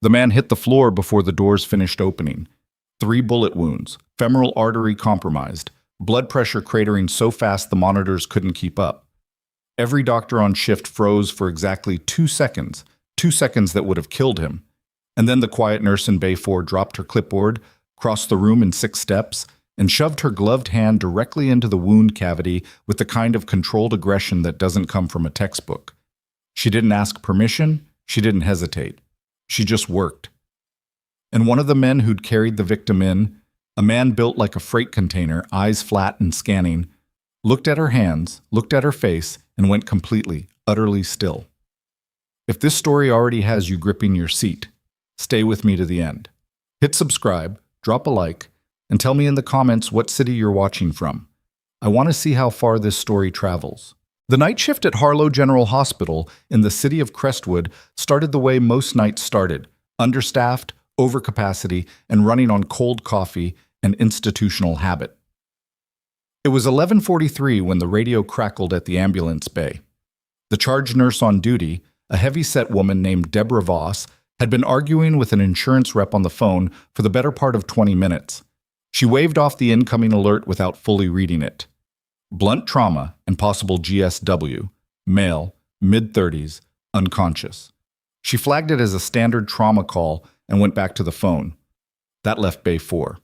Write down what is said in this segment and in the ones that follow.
The man hit the floor before the doors finished opening. 3 bullet wounds, femoral artery compromised, blood pressure cratering so fast the monitors couldn't keep up. Every doctor on shift froze for exactly 2 seconds, 2 seconds that would have killed him. And then the quiet nurse in Bay 4 dropped her clipboard, crossed the room in 6 steps, and shoved her gloved hand directly into the wound cavity with the kind of controlled aggression that doesn't come from a textbook. She didn't ask permission, she didn't hesitate. She just worked. And one of the men who'd carried the victim in, a man built like a freight container, eyes flat and scanning, looked at her hands, looked at her face, and went completely, utterly still. If this story already has you gripping your seat, stay with me to the end. Hit subscribe, drop a like, and tell me in the comments what city you're watching from. I want to see how far this story travels. The night shift at Harlow General Hospital in the city of Crestwood started the way most nights started, understaffed, overcapacity, and running on cold coffee and institutional habit. It was 11:43 when the radio crackled at the ambulance bay. The charge nurse on duty, a heavy-set woman named Deborah Voss, had been arguing with an insurance rep on the phone for the better part of 20 minutes. She waved off the incoming alert without fully reading it. Blunt trauma and possible GSW, male, mid-30s, unconscious. She flagged it as a standard trauma call and went back to the phone. That left Bay 4.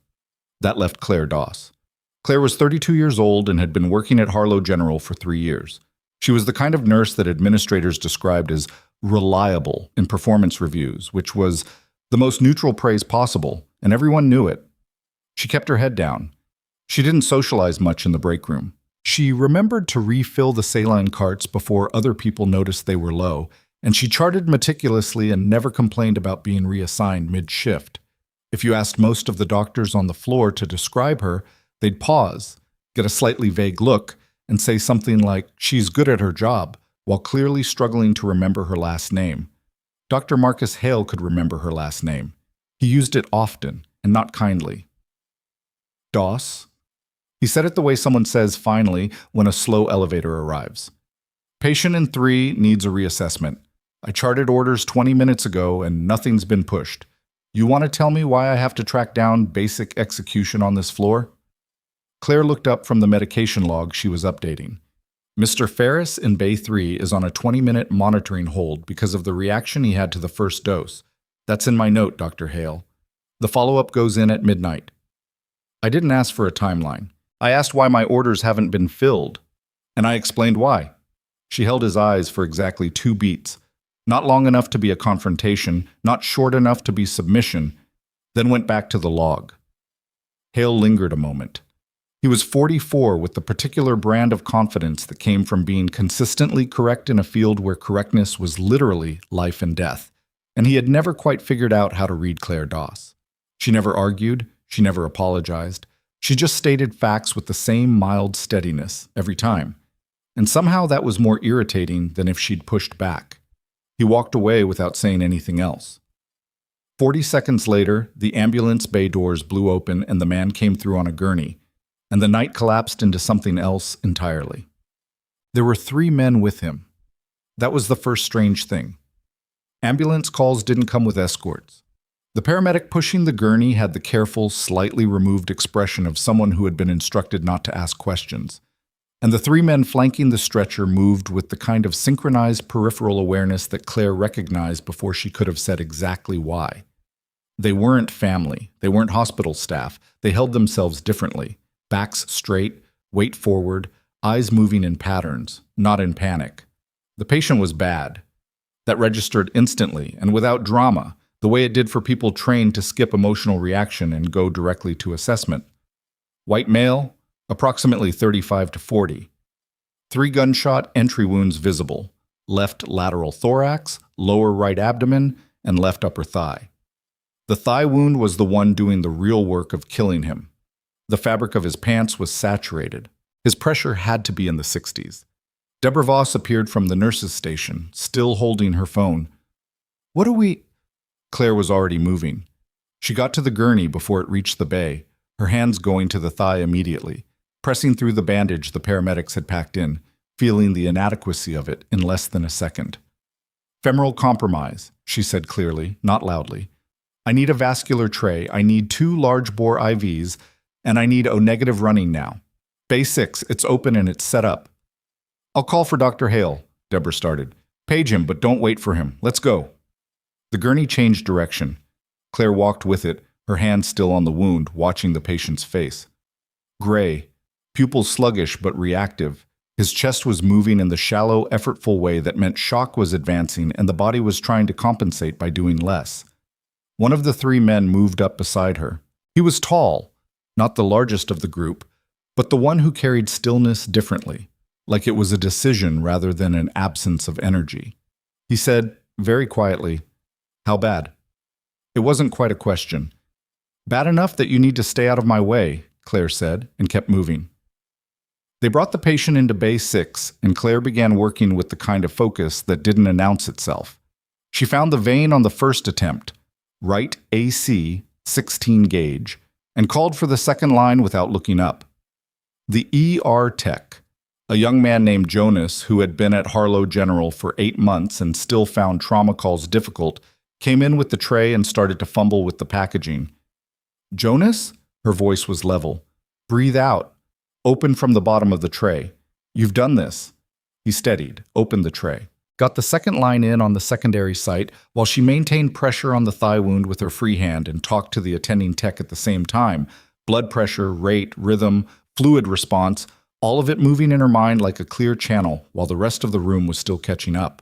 That left Claire Doss. Claire was 32 years old and had been working at Harlow General for 3 years. She was the kind of nurse that administrators described as reliable in performance reviews, which was the most neutral praise possible, and everyone knew it. She kept her head down. She didn't socialize much in the break room. She remembered to refill the saline carts before other people noticed they were low, and she charted meticulously and never complained about being reassigned mid-shift. If you asked most of the doctors on the floor to describe her, they'd pause, get a slightly vague look, and say something like, "She's good at her job," while clearly struggling to remember her last name. Dr. Marcus Hale could remember her last name. He used it often, and not kindly. Doss. He said it the way someone says finally when a slow elevator arrives. Patient in 3 needs a reassessment. I charted orders 20 minutes ago and nothing's been pushed. You want to tell me why I have to track down basic execution on this floor? Claire looked up from the medication log she was updating. Mr. Ferris in Bay 3 is on a 20-minute monitoring hold because of the reaction he had to the first dose. That's in my note, Dr. Hale. The follow-up goes in at midnight. I didn't ask for a timeline. I asked why my orders haven't been filled, and I explained why. She held his eyes for exactly 2 beats, not long enough to be a confrontation, not short enough to be submission, then went back to the log. Hale lingered a moment. He was 44 with the particular brand of confidence that came from being consistently correct in a field where correctness was literally life and death, and he had never quite figured out how to read Claire Doss. She never argued, she never apologized. She just stated facts with the same mild steadiness every time. And somehow that was more irritating than if she'd pushed back. He walked away without saying anything else. 40 seconds later, the ambulance bay doors blew open and the man came through on a gurney, and the night collapsed into something else entirely. There were 3 men with him. That was the first strange thing. Ambulance calls didn't come with escorts. The paramedic pushing the gurney had the careful, slightly removed expression of someone who had been instructed not to ask questions. And the 3 men flanking the stretcher moved with the kind of synchronized peripheral awareness that Claire recognized before she could have said exactly why. They weren't family. They weren't hospital staff. They held themselves differently. Backs straight, weight forward, eyes moving in patterns, not in panic. The patient was bad. That registered instantly and without drama, the way it did for people trained to skip emotional reaction and go directly to assessment. White male, approximately 35 to 40. 3 gunshot entry wounds visible, left lateral thorax, lower right abdomen, and left upper thigh. The thigh wound was the one doing the real work of killing him. The fabric of his pants was saturated. His pressure had to be in the 60s. Deborah Voss appeared from the nurse's station, still holding her phone. "What do we—" Claire was already moving. She got to the gurney before it reached the bay, her hands going to the thigh immediately, pressing through the bandage the paramedics had packed in, feeling the inadequacy of it in less than a second. Femoral compromise, she said clearly, not loudly. I need a vascular tray, I need 2 large-bore IVs, and I need O-negative running now. Bay 6, it's open and it's set up. I'll call for Dr. Hale, Deborah started. Page him, but don't wait for him. Let's go. The gurney changed direction. Claire walked with it, her hand still on the wound, watching the patient's face. Gray, pupils sluggish but reactive. His chest was moving in the shallow, effortful way that meant shock was advancing and the body was trying to compensate by doing less. One of the 3 men moved up beside her. He was tall, not the largest of the group, but the one who carried stillness differently, like it was a decision rather than an absence of energy. He said, very quietly, "How bad?" It wasn't quite a question. "Bad enough that you need to stay out of my way," Claire said, and kept moving. They brought the patient into Bay 6, and Claire began working with the kind of focus that didn't announce itself. She found the vein on the first attempt, right AC, 16 gauge, and called for the second line without looking up. The ER tech, a young man named Jonas who had been at Harlow General for 8 months and still found trauma calls difficult, came in with the tray and started to fumble with the packaging. "Jonas?" Her voice was level. "Breathe out. Open from the bottom of the tray. You've done this." He steadied, opened the tray. Got the second line in on the secondary site while she maintained pressure on the thigh wound with her free hand and talked to the attending tech at the same time. Blood pressure, rate, rhythm, fluid response, all of it moving in her mind like a clear channel while the rest of the room was still catching up.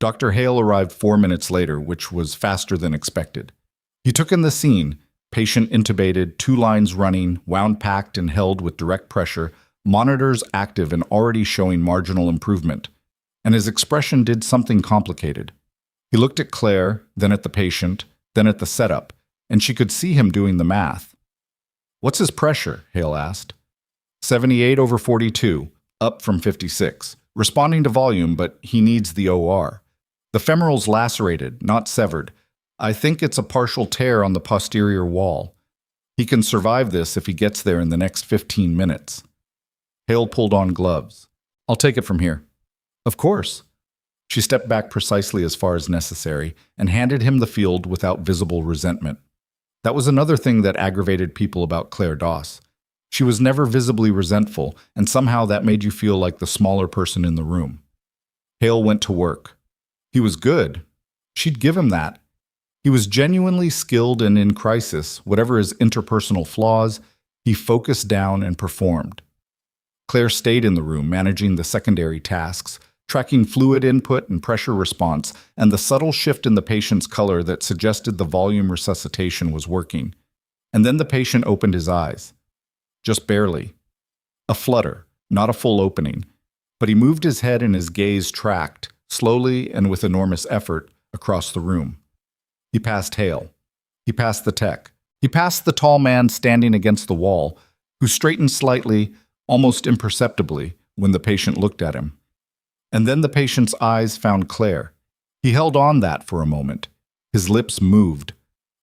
Dr. Hale arrived 4 minutes later, which was faster than expected. He took in the scene, patient intubated, 2 lines running, wound packed and held with direct pressure, monitors active and already showing marginal improvement. And his expression did something complicated. He looked at Claire, then at the patient, then at the setup, and she could see him doing the math. "What's his pressure?" Hale asked. 78/42, up from 56, responding to volume, but he needs the OR. The femoral's lacerated, not severed. I think it's a partial tear on the posterior wall. He can survive this if he gets there in the next 15 minutes. Hale pulled on gloves. "I'll take it from here." "Of course." She stepped back precisely as far as necessary and handed him the field without visible resentment. That was another thing that aggravated people about Claire Doss. She was never visibly resentful, and somehow that made you feel like the smaller person in the room. Hale went to work. He was good. She'd give him that. He was genuinely skilled and in crisis, whatever his interpersonal flaws, he focused down and performed. Claire stayed in the room, managing the secondary tasks, tracking fluid input and pressure response, and the subtle shift in the patient's color that suggested the volume resuscitation was working. And then the patient opened his eyes. Just barely. A flutter, not a full opening, but he moved his head and his gaze tracked, slowly and with enormous effort, across the room. He passed Hale. He passed the tech. He passed the tall man standing against the wall, who straightened slightly, almost imperceptibly, when the patient looked at him. And then the patient's eyes found Claire. He held on that for a moment. His lips moved.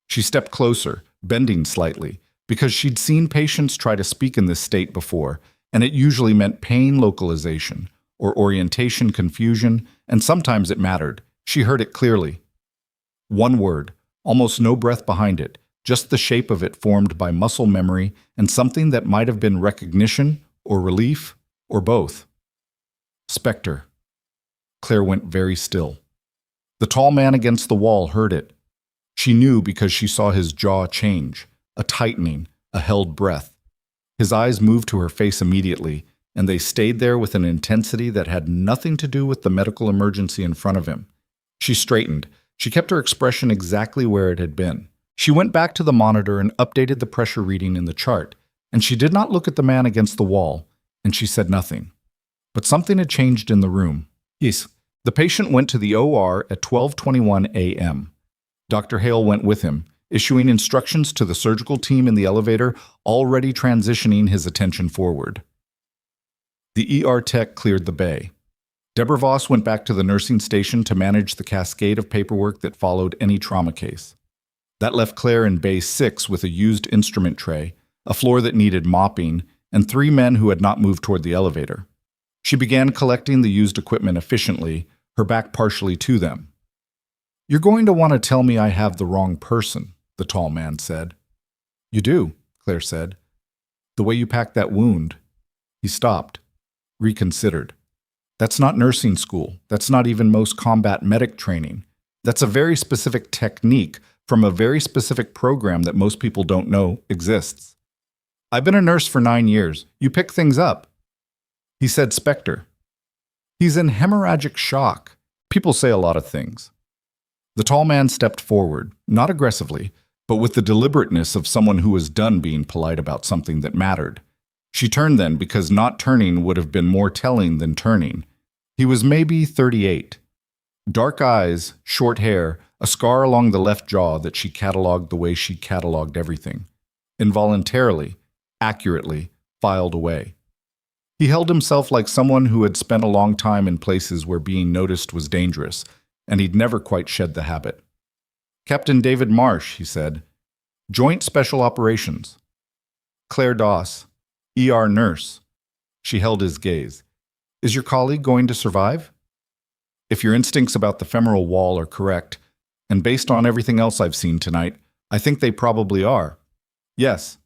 She stepped closer, bending slightly, because she'd seen patients try to speak in this state before, and it usually meant pain localization, or orientation confusion, and sometimes it mattered. She heard it clearly. One word, almost no breath behind it, just the shape of it formed by muscle memory and something that might have been recognition or relief or both. Spectre. Claire went very still. The tall man against the wall heard it. She knew because she saw his jaw change, a tightening, a held breath. His eyes moved to her face immediately, and they stayed there with an intensity that had nothing to do with the medical emergency in front of him. She straightened. She kept her expression exactly where it had been. She went back to the monitor and updated the pressure reading in the chart, and she did not look at the man against the wall, and she said nothing. But something had changed in the room. Yes, the patient went to the OR at 12:21 a.m. Dr. Hale went with him, issuing instructions to the surgical team in the elevator, already transitioning his attention forward. The ER tech cleared the bay. Deborah Voss went back to the nursing station to manage the cascade of paperwork that followed any trauma case. That left Claire in Bay 6 with a used instrument tray, a floor that needed mopping, and 3 men who had not moved toward the elevator. She began collecting the used equipment efficiently, her back partially to them. "You're going to want to tell me I have the wrong person," the tall man said. "You do," Claire said. "The way you packed that wound." He stopped, reconsidered. "That's not nursing school. That's not even most combat medic training. That's a very specific technique from a very specific program that most people don't know exists. I've been a nurse for 9 years. You pick things up." He said Spectre. "He's in hemorrhagic shock. People say a lot of things." The tall man stepped forward, not aggressively, but with the deliberateness of someone who was done being polite about something that mattered. She turned then because not turning would have been more telling than turning. He was maybe 38. Dark eyes, short hair, a scar along the left jaw that she cataloged the way she cataloged everything. Involuntarily, accurately, filed away. He held himself like someone who had spent a long time in places where being noticed was dangerous, and he'd never quite shed the habit. "Captain David Marsh," he said. "Joint Special Operations." "Claire Doss, ER nurse." She held his gaze. "Is your colleague going to survive?" "If your instincts about the femoral wall are correct, and based on everything else I've seen tonight, I think they probably are." "Yes."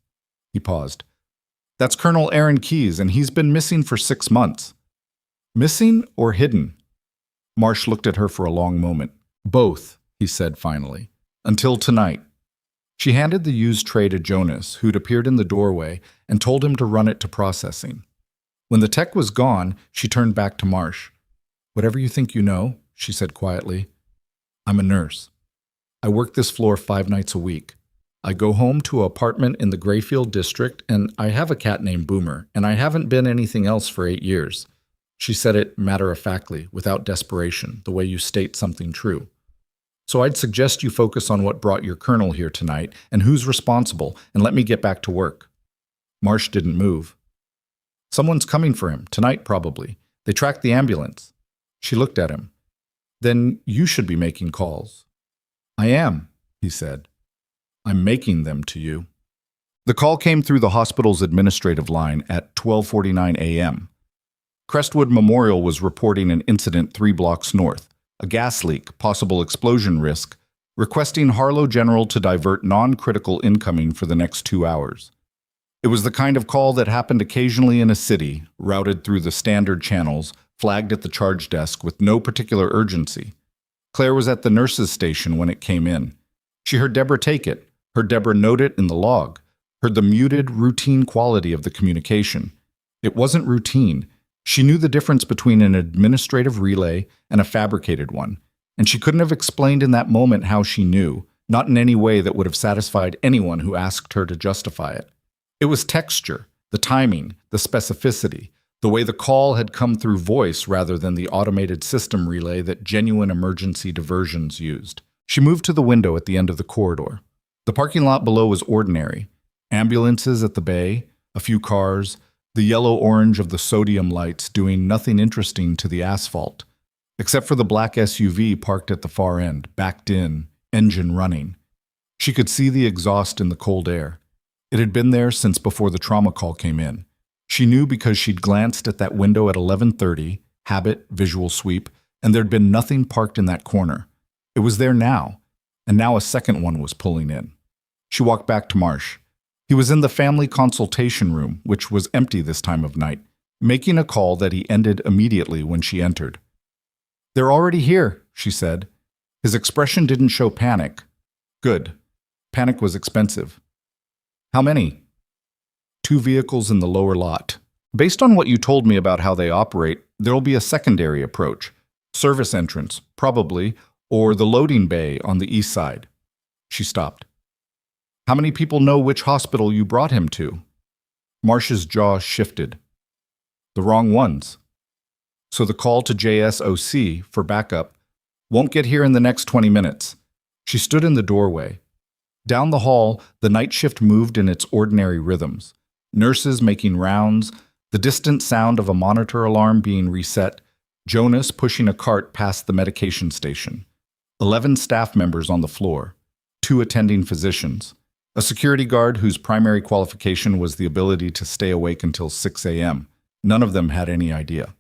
He paused. "That's Colonel Aaron Keyes, and he's been missing for 6 months." "Missing or hidden?" Marsh looked at her for a long moment. "Both," he said finally. "Until tonight." She handed the used tray to Jonas, who'd appeared in the doorway, and told him to run it to processing. When the tech was gone, she turned back to Marsh. "Whatever you think you know," she said quietly. "I'm a nurse. I work this floor 5 nights a week. I go home to an apartment in the Grayfield district, and I have a cat named Boomer, and I haven't been anything else for 8 years. She said it matter-of-factly, without desperation, the way you state something true. "So I'd suggest you focus on what brought your colonel here tonight and who's responsible, and let me get back to work." Marsh didn't move. "Someone's coming for him, tonight probably. They tracked the ambulance." She looked at him. "Then you should be making calls." "I am," he said. "I'm making them to you." The call came through the hospital's administrative line at 12:49 a.m. Crestwood Memorial was reporting an incident 3 blocks north, a gas leak, possible explosion risk, requesting Harlow General to divert non-critical incoming for the next 2 hours. It was the kind of call that happened occasionally in a city, routed through the standard channels, flagged at the charge desk with no particular urgency. Claire was at the nurse's station when it came in. She heard Deborah take it, heard Deborah note it in the log, heard the muted, routine quality of the communication. It wasn't routine. She knew the difference between an administrative relay and a fabricated one, and she couldn't have explained in that moment how she knew, not in any way that would have satisfied anyone who asked her to justify it. It was texture, the timing, the specificity, the way the call had come through voice rather than the automated system relay that genuine emergency diversions used. She moved to the window at the end of the corridor. The parking lot below was ordinary. Ambulances at the bay, a few cars, the yellow-orange of the sodium lights doing nothing interesting to the asphalt, except for the black SUV parked at the far end, backed in, engine running. She could see the exhaust in the cold air. It had been there since before the trauma call came in. She knew because she'd glanced at that window at 11:30, habit, visual sweep, and there'd been nothing parked in that corner. It was there now, and now a second one was pulling in. She walked back to Marsh. He was in the family consultation room, which was empty this time of night, making a call that he ended immediately when she entered. "They're already here," she said. His expression didn't show panic. Good. Panic was expensive. "How many?" "2 vehicles in the lower lot. Based on what you told me about how they operate, there'll be a secondary approach. Service entrance, probably, or the loading bay on the east side." She stopped. "How many people know which hospital you brought him to?" Marsh's jaw shifted. "The wrong ones. So the call to JSOC for backup won't get here in the next 20 minutes. She stood in the doorway. Down the hall, the night shift moved in its ordinary rhythms. Nurses making rounds, the distant sound of a monitor alarm being reset, Jonas pushing a cart past the medication station. 11 staff members on the floor, 2 attending physicians, a security guard whose primary qualification was the ability to stay awake until 6 a.m. None of them had any idea.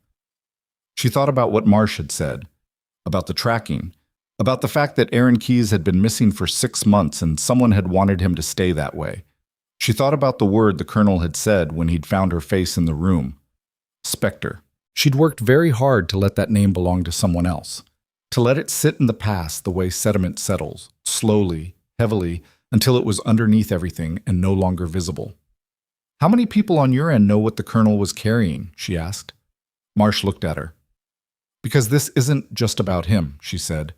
She thought about what Marsh had said. about the tracking, about the fact that Aaron Keyes had been missing for 6 months and someone had wanted him to stay that way. She thought about the word the colonel had said when he'd found her face in the room. Spectre. She'd worked very hard to let that name belong to someone else, to let it sit in the past the way sediment settles, slowly, heavily, until it was underneath everything and no longer visible. "How many people on your end know what the colonel was carrying?" she asked. Marsh looked at her. "Because this isn't just about him," she said.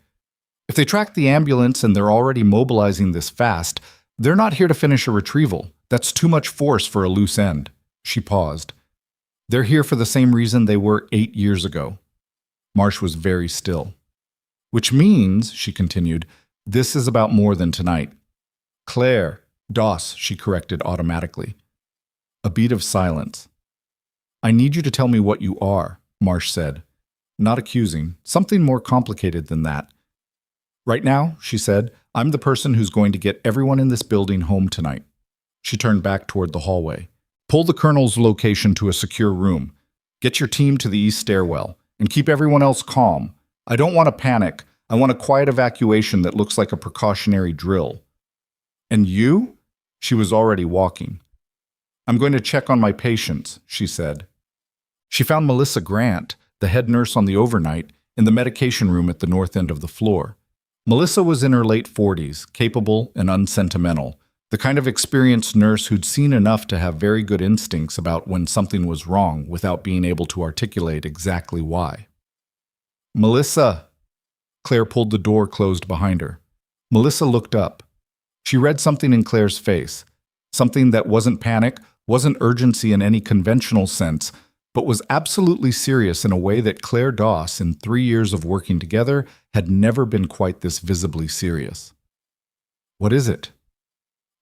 "If they track the ambulance and they're already mobilizing this fast, they're not here to finish a retrieval. That's too much force for a loose end." She paused. "They're here for the same reason they were 8 years ago." Marsh was very still. "Which means," she continued, "this is about more than tonight." "Claire, Doss," she corrected automatically. A beat of silence. "I need you to tell me what you are," Marsh said. Not accusing, something more complicated than that. "Right now," she said, "I'm the person who's going to get everyone in this building home tonight." She turned back toward the hallway. "Pull the colonel's location to a secure room. Get your team to the east stairwell, and keep everyone else calm. I don't want a panic. I want a quiet evacuation that looks like a precautionary drill." "And you?" She was already walking. "I'm going to check on my patients," she said. She found Melissa Grant, the head nurse on the overnight, in the medication room at the north end of the floor. Melissa was in her late 40s, capable and unsentimental, the kind of experienced nurse who'd seen enough to have very good instincts about when something was wrong without being able to articulate exactly why. "Melissa!" Claire pulled the door closed behind her. Melissa looked up. She read something in Claire's face, something that wasn't panic, wasn't urgency in any conventional sense, but was absolutely serious in a way that Claire Doss, in 3 years of working together, had never been quite this visibly serious. "What is it?"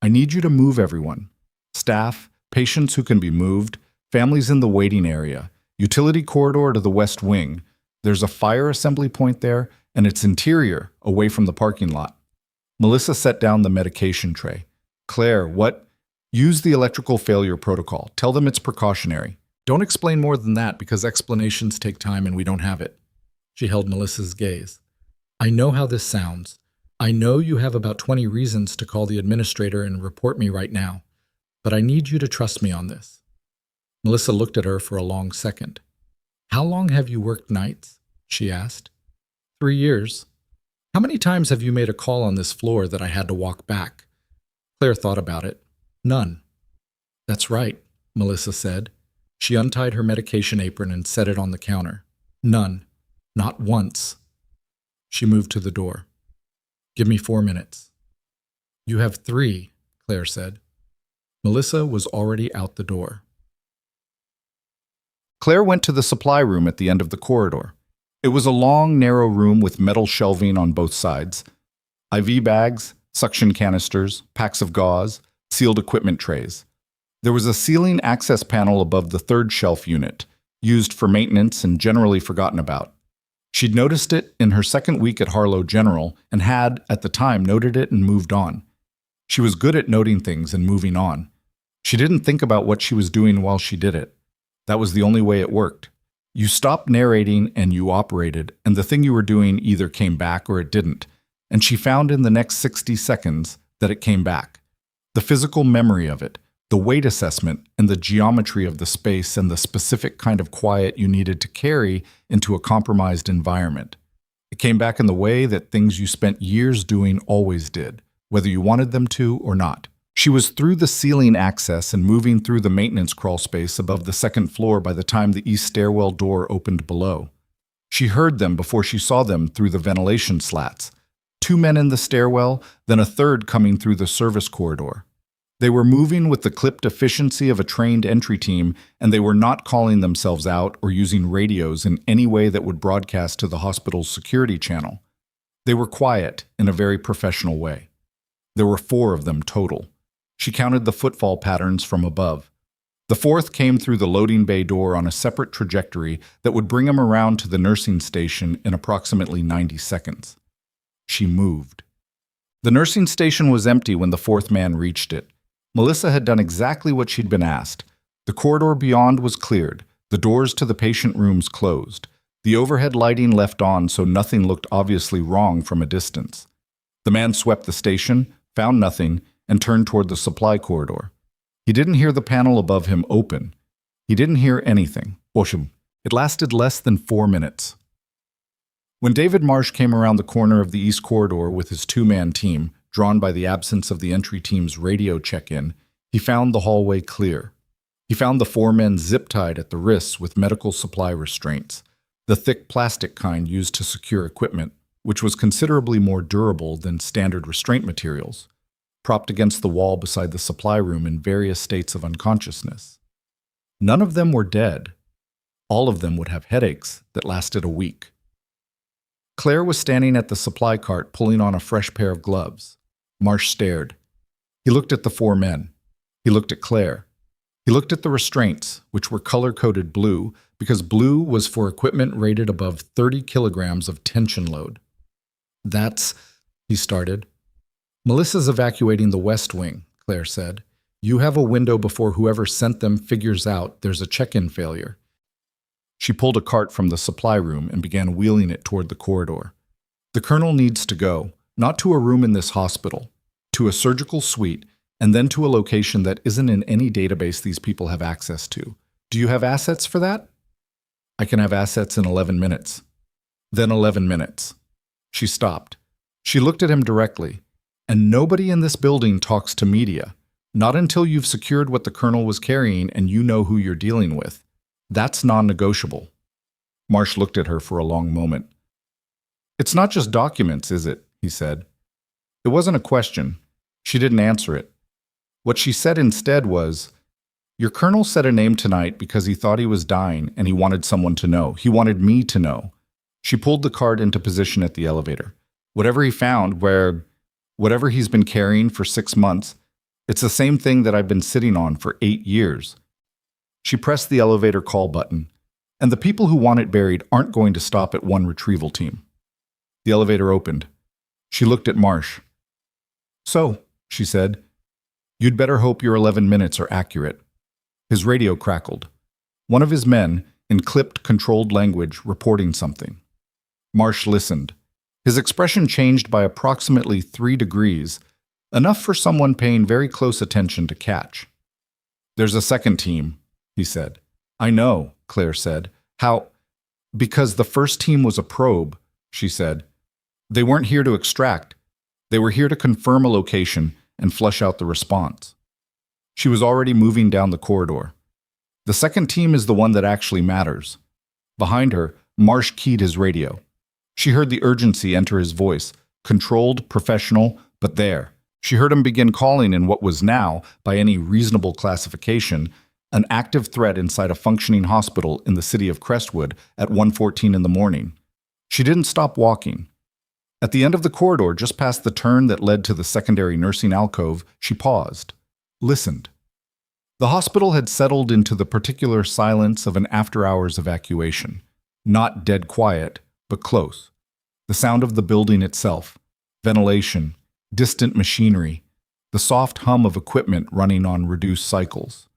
"I need you to move everyone. Staff, patients who can be moved, families in the waiting area, utility corridor to the west wing. There's a fire assembly point there, and its interior, away from the parking lot." Melissa set down the medication tray. "Claire, what?" "Use the electrical failure protocol. Tell them it's precautionary. Don't explain more than that because explanations take time and we don't have it." She held Melissa's gaze. "I know how this sounds. I know you have about 20 reasons to call the administrator and report me right now, but I need you to trust me on this." Melissa looked at her for a long second. "How long have you worked nights?" she asked. 3 years. "How many times have you made a call on this floor that I had to walk back?" Claire thought about it. "None." "That's right," Melissa said. She untied her medication apron and set it on the counter. "None. Not once." She moved to the door. "Give me 4 minutes." "You have 3, Claire said. Melissa was already out the door. Claire went to the supply room at the end of the corridor. It was a long, narrow room with metal shelving on both sides. IV bags, suction canisters, packs of gauze, sealed equipment trays. There was a ceiling access panel above the third shelf unit, used for maintenance and generally forgotten about. She'd noticed it in her second week at Harlow General and had, at the time, noted it and moved on. She was good at noting things and moving on. She didn't think about what she was doing while she did it. That was the only way it worked. You stopped narrating and you operated, and the thing you were doing either came back or it didn't. And she found in the next 60 seconds that it came back. The physical memory of it, the weight assessment, and the geometry of the space and the specific kind of quiet you needed to carry into a compromised environment. It came back in the way that things you spent years doing always did, whether you wanted them to or not. She was through the ceiling access and moving through the maintenance crawl space above the second floor by the time the east stairwell door opened below. She heard them before she saw them through the ventilation slats. 2 men in the stairwell, then a third coming through the service corridor. They were moving with the clipped efficiency of a trained entry team, and they were not calling themselves out or using radios in any way that would broadcast to the hospital's security channel. They were quiet in a very professional way. There were 4 of them total. She counted the footfall patterns from above. The 4th came through the loading bay door on a separate trajectory that would bring him around to the nursing station in approximately 90 seconds. She moved. The nursing station was empty when the 4th man reached it. Melissa had done exactly what she'd been asked. The corridor beyond was cleared, the doors to the patient rooms closed. The overhead lighting left on so nothing looked obviously wrong from a distance. The man swept the station, found nothing, and turned toward the supply corridor. He didn't hear the panel above him open. He didn't hear anything. It lasted less than 4 minutes. When David Marsh came around the corner of the East Corridor with his two-man team, drawn by the absence of the entry team's radio check-in, he found the hallway clear. He found the 4 men zip-tied at the wrists with medical supply restraints, the thick plastic kind used to secure equipment, which was considerably more durable than standard restraint materials, propped against the wall beside the supply room in various states of unconsciousness. None of them were dead. All of them would have headaches that lasted a week. Claire was standing at the supply cart pulling on a fresh pair of gloves. Marsh stared. He looked at the 4 men. He looked at Claire. He looked at the restraints, which were color-coded blue, because blue was for equipment rated above 30 kilograms of tension load. He started. Melissa's evacuating the West Wing, Claire said. You have a window before whoever sent them figures out there's a check-in failure. She pulled a cart from the supply room and began wheeling it toward the corridor. The colonel needs to go, not to a room in this hospital, to a surgical suite, and then to a location that isn't in any database these people have access to. Do you have assets for that? I can have assets in 11 minutes. Then 11 minutes. She stopped. She looked at him directly. And nobody in this building talks to media. Not until you've secured what the colonel was carrying and you know who you're dealing with. That's non-negotiable. Marsh looked at her for a long moment. It's not just documents, is it? He said. It wasn't a question. She didn't answer it. What she said instead was, your colonel said a name tonight because he thought he was dying and he wanted someone to know. He wanted me to know. She pulled the cart into position at the elevator. Whatever he found, whatever he's been carrying for 6 months, it's the same thing that I've been sitting on for 8 years. She pressed the elevator call button, and the people who want it buried aren't going to stop at one retrieval team. The elevator opened. She looked at Marsh. So, she said, you'd better hope your 11 minutes are accurate. His radio crackled. One of his men, in clipped, controlled language, reporting something. Marsh listened. His expression changed by approximately 3 degrees, enough for someone paying very close attention to catch. There's a second team, he said. I know, Claire said. How? Because the first team was a probe, she said. They weren't here to extract. They were here to confirm a location and flush out the response. She was already moving down the corridor. The second team is the one that actually matters. Behind her, Marsh keyed his radio. She heard the urgency enter his voice, controlled, professional, but there. She heard him begin calling in what was now, by any reasonable classification, an active threat inside a functioning hospital in the city of Crestwood at 1:14 in the morning. She didn't stop walking. At the end of the corridor, just past the turn that led to the secondary nursing alcove, she paused, listened. The hospital had settled into the particular silence of an after-hours evacuation. Not dead quiet, but close. The sound of the building itself, ventilation, distant machinery, the soft hum of equipment running on reduced cycles.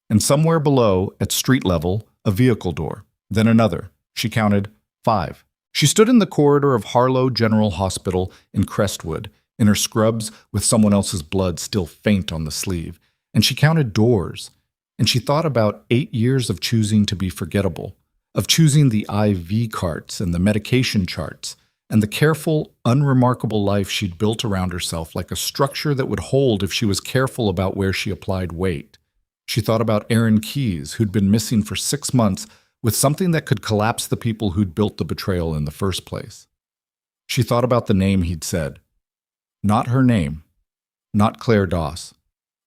And somewhere below, at street level, a vehicle door, then another. She counted 5. She stood in the corridor of Harlow General Hospital in Crestwood, in her scrubs with someone else's blood still faint on the sleeve, and she counted doors, and she thought about 8 years of choosing to be forgettable, of choosing the IV carts and the medication charts, and the careful, unremarkable life she'd built around herself like a structure that would hold if she was careful about where she applied weight. She thought about Aaron Keyes, who'd been missing for 6 months, with something that could collapse the people who'd built the betrayal in the first place. She thought about the name he'd said. Not her name. Not Claire Doss.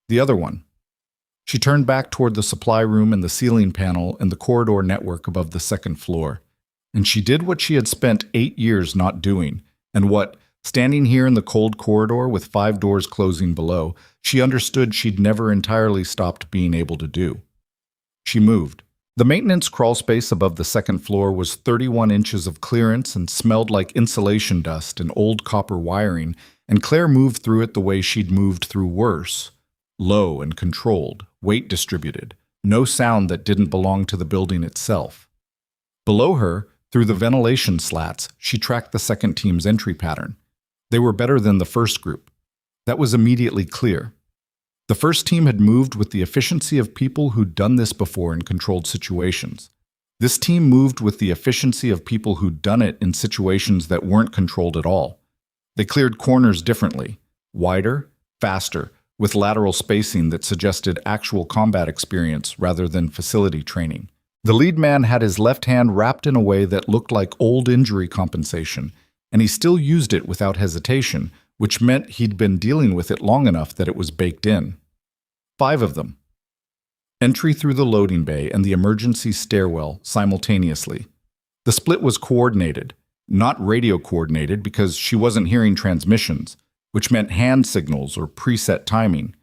The other one. She turned back toward the supply room and the ceiling panel and the corridor network above the second floor. And she did what she had spent 8 years not doing, and what, standing here in the cold corridor with 5 doors closing below, she understood she'd never entirely stopped being able to do. She moved. The maintenance crawlspace above the second floor was 31 inches of clearance and smelled like insulation dust and old copper wiring, and Claire moved through it the way she'd moved through worse. Low and controlled, weight distributed, no sound that didn't belong to the building itself. Below her, Through the ventilation slats, she tracked the second team's entry pattern. They were better than the first group. That was immediately clear. The first team had moved with the efficiency of people who'd done this before in controlled situations. This team moved with the efficiency of people who'd done it in situations that weren't controlled at all. They cleared corners differently, wider, faster, with lateral spacing that suggested actual combat experience rather than facility training. The lead man had his left hand wrapped in a way that looked like old injury compensation, and he still used it without hesitation, which meant he'd been dealing with it long enough that it was baked in. 5 of them. Entry through the loading bay and the emergency stairwell simultaneously. The split was coordinated, not radio coordinated because she wasn't hearing transmissions, which meant hand signals or preset timing.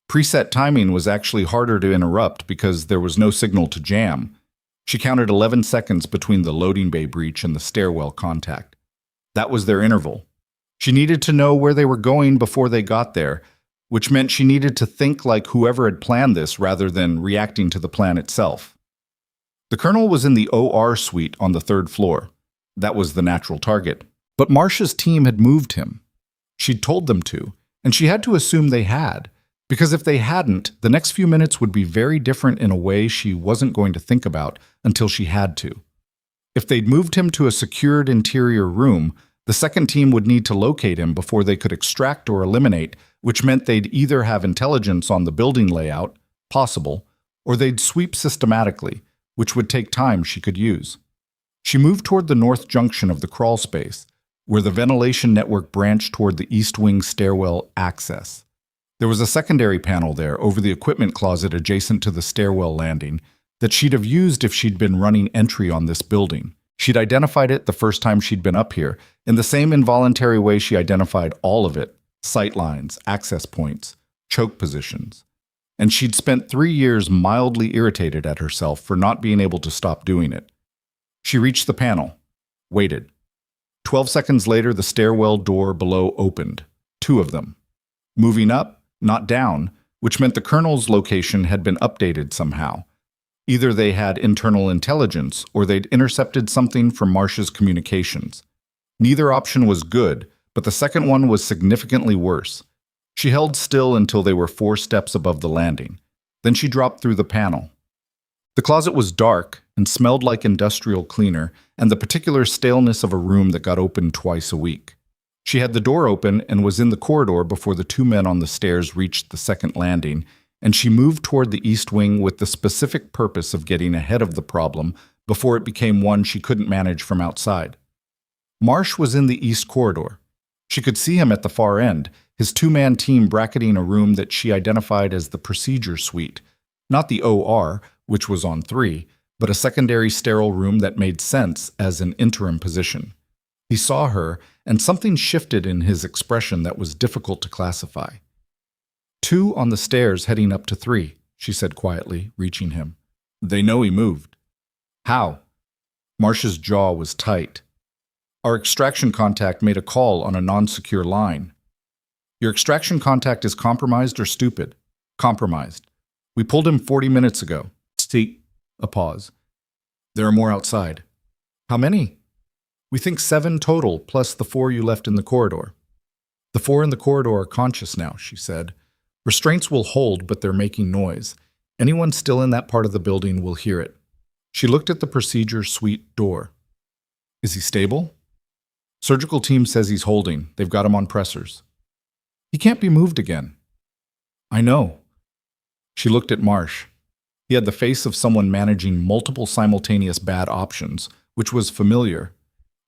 Preset timing was actually harder to interrupt because there was no signal to jam. She counted 11 seconds between the loading bay breach and the stairwell contact. That was their interval. She needed to know where they were going before they got there, which meant she needed to think like whoever had planned this rather than reacting to the plan itself. The colonel was in the OR suite on the 3rd floor. That was the natural target. But Marcia's team had moved him. She'd told them to, and she had to assume they had, because if they hadn't, the next few minutes would be very different in a way she wasn't going to think about until she had to. If they'd moved him to a secured interior room, the second team would need to locate him before they could extract or eliminate, which meant they'd either have intelligence on the building layout, possible, or they'd sweep systematically, which would take time she could use. She moved toward the north junction of the crawl space, where the ventilation network branched toward the east wing stairwell access. There was a secondary panel there over the equipment closet adjacent to the stairwell landing that she'd have used if she'd been running entry on this building. She'd identified it the first time she'd been up here, in the same involuntary way she identified all of it: sight lines, access points, choke positions. And she'd spent 3 years mildly irritated at herself for not being able to stop doing it. She reached the panel, waited. 12 seconds later, the stairwell door below opened, 2 of them. Moving up, not down, which meant the colonel's location had been updated somehow. Either they had internal intelligence or they'd intercepted something from Marcia's communications. Neither option was good, but the second one was significantly worse. She held still until they were 4 steps above the landing. Then she dropped through the panel. The closet was dark and smelled like industrial cleaner and the particular staleness of a room that got opened twice a week. She had the door open and was in the corridor before the 2 men on the stairs reached the second landing, and she moved toward the east wing with the specific purpose of getting ahead of the problem before it became one she couldn't manage from outside. Marsh was in the east corridor. She could see him at the far end, his 2-man team bracketing a room that she identified as the procedure suite, not the OR, which was on 3, but a secondary sterile room that made sense as an interim position. He saw her, and something shifted in his expression that was difficult to classify. 2 on the stairs heading up to 3, she said quietly, reaching him. They know he moved. How? Marcia's jaw was tight. Our extraction contact made a call on a non-secure line. Your extraction contact is compromised or stupid? Compromised. We pulled him 40 minutes ago. See, a pause. There are more outside. How many? We think 7 total, plus the 4 you left in the corridor. The 4 in the corridor are conscious now, she said. Restraints will hold, but they're making noise. Anyone still in that part of the building will hear it. She looked at the procedure suite door. Is he stable? Surgical team says he's holding. They've got him on pressors. He can't be moved again. I know. She looked at Marsh. He had the face of someone managing multiple simultaneous bad options, which was familiar.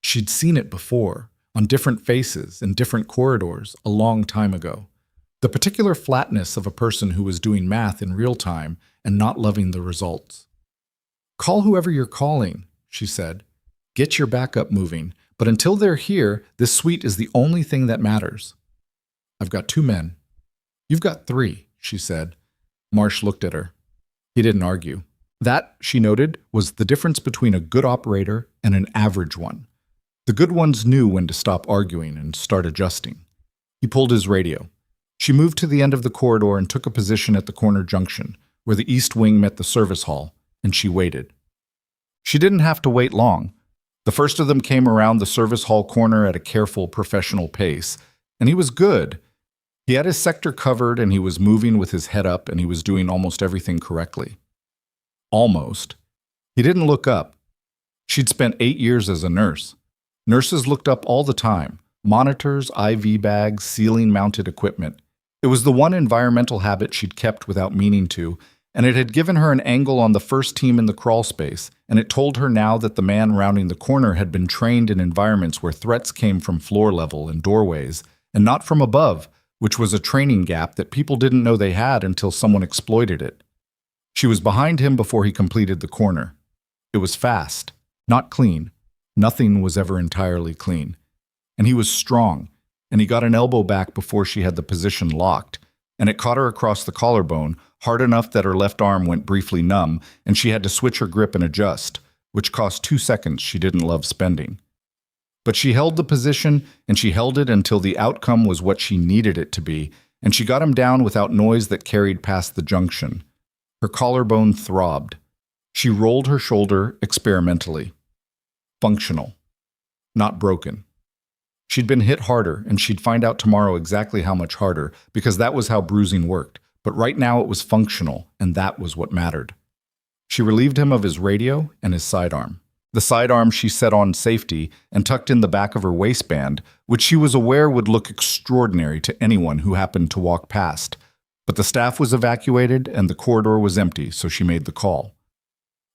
She'd seen it before, on different faces in different corridors, a long time ago. The particular flatness of a person who was doing math in real time and not loving the results. Call whoever you're calling, she said. Get your backup moving, but until they're here, this suite is the only thing that matters. I've got 2 men. You've got 3, she said. Marsh looked at her. He didn't argue. That, she noted, was the difference between a good operator and an average one. The good ones knew when to stop arguing and start adjusting. He pulled his radio. She moved to the end of the corridor and took a position at the corner junction, where the east wing met the service hall, and she waited. She didn't have to wait long. The first of them came around the service hall corner at a careful, professional pace, and he was good. He had his sector covered, and he was moving with his head up, and he was doing almost everything correctly. Almost. He didn't look up. She'd spent 8 years as a nurse. Nurses looked up all the time. Monitors, IV bags, ceiling-mounted equipment. It was the one environmental habit she'd kept without meaning to, and it had given her an angle on the first team in the crawl space, and it told her now that the man rounding the corner had been trained in environments where threats came from floor level and doorways, and not from above, which was a training gap that people didn't know they had until someone exploited it. She was behind him before he completed the corner. It was fast, not clean. Nothing was ever entirely clean. And he was strong, and he got an elbow back before she had the position locked, and it caught her across the collarbone, hard enough that her left arm went briefly numb, and she had to switch her grip and adjust, which cost 2 seconds she didn't love spending. But she held the position, and she held it until the outcome was what she needed it to be, and she got him down without noise that carried past the junction. Her collarbone throbbed. She rolled her shoulder experimentally. Functional. Not broken. She'd been hit harder, and she'd find out tomorrow exactly how much harder, because that was how bruising worked. But right now it was functional, and that was what mattered. She relieved him of his radio and his sidearm. The sidearm she set on safety and tucked in the back of her waistband, which she was aware would look extraordinary to anyone who happened to walk past. But the staff was evacuated, and the corridor was empty, so she made the call.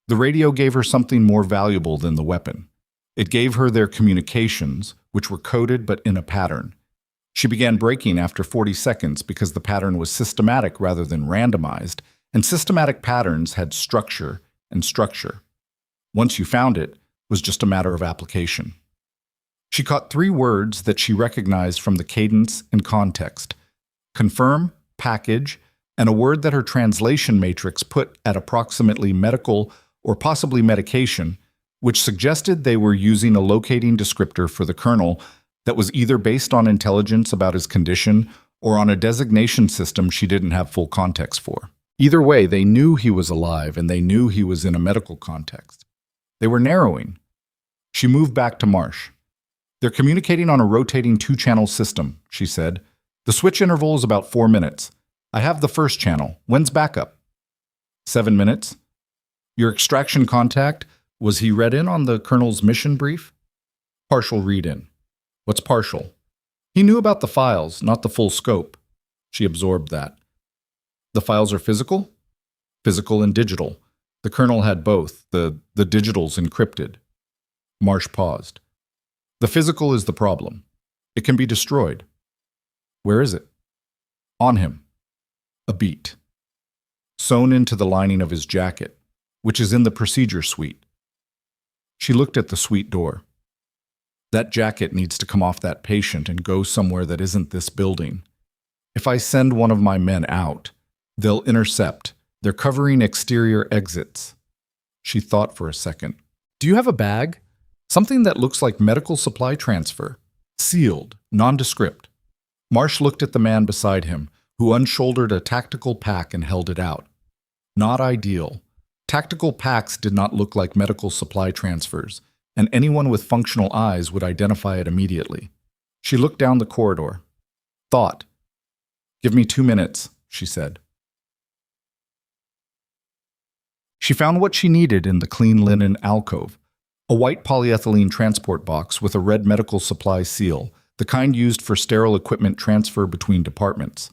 The radio gave her something more valuable than the weapon. It gave her their communications, which were coded but in a pattern. She began breaking after 40 seconds because the pattern was systematic rather than randomized, and systematic patterns had structure and structure. Once you found it, was just a matter of application. She caught 3 words that she recognized from the cadence and context: confirm, package, and a word that her translation matrix put at approximately medical or possibly medication, which suggested they were using a locating descriptor for the colonel that was either based on intelligence about his condition or on a designation system she didn't have full context for. Either way, they knew he was alive, and they knew he was in a medical context. They were narrowing. She moved back to Marsh. "They're communicating on a rotating 2-channel system," she said. "The switch interval is about 4 minutes. I have the first channel. When's backup?" 7 minutes. "Your extraction contact, was he read in on the colonel's mission brief?" "Partial read-in." "What's partial?" "He knew about the files, not the full scope." She absorbed that. "The files are physical?" "Physical and digital. The colonel had both, the digital's encrypted." Marsh paused. "The physical is the problem. It can be destroyed." "Where is it?" "On him. A beat. Sewn into the lining of his jacket, which is in the procedure suite." She looked at the suite door. "That jacket needs to come off that patient and go somewhere that isn't this building. If I send one of my men out, they'll intercept. They're covering exterior exits." She thought for a second. "Do you have a bag? Something that looks like medical supply transfer. Sealed, nondescript." Marsh looked at the man beside him, who unshouldered a tactical pack and held it out. Not ideal. Tactical packs did not look like medical supply transfers, and anyone with functional eyes would identify it immediately. She looked down the corridor. Thought. "Give me 2 minutes," she said. She found what she needed in the clean linen alcove, a white polyethylene transport box with a red medical supply seal, the kind used for sterile equipment transfer between departments.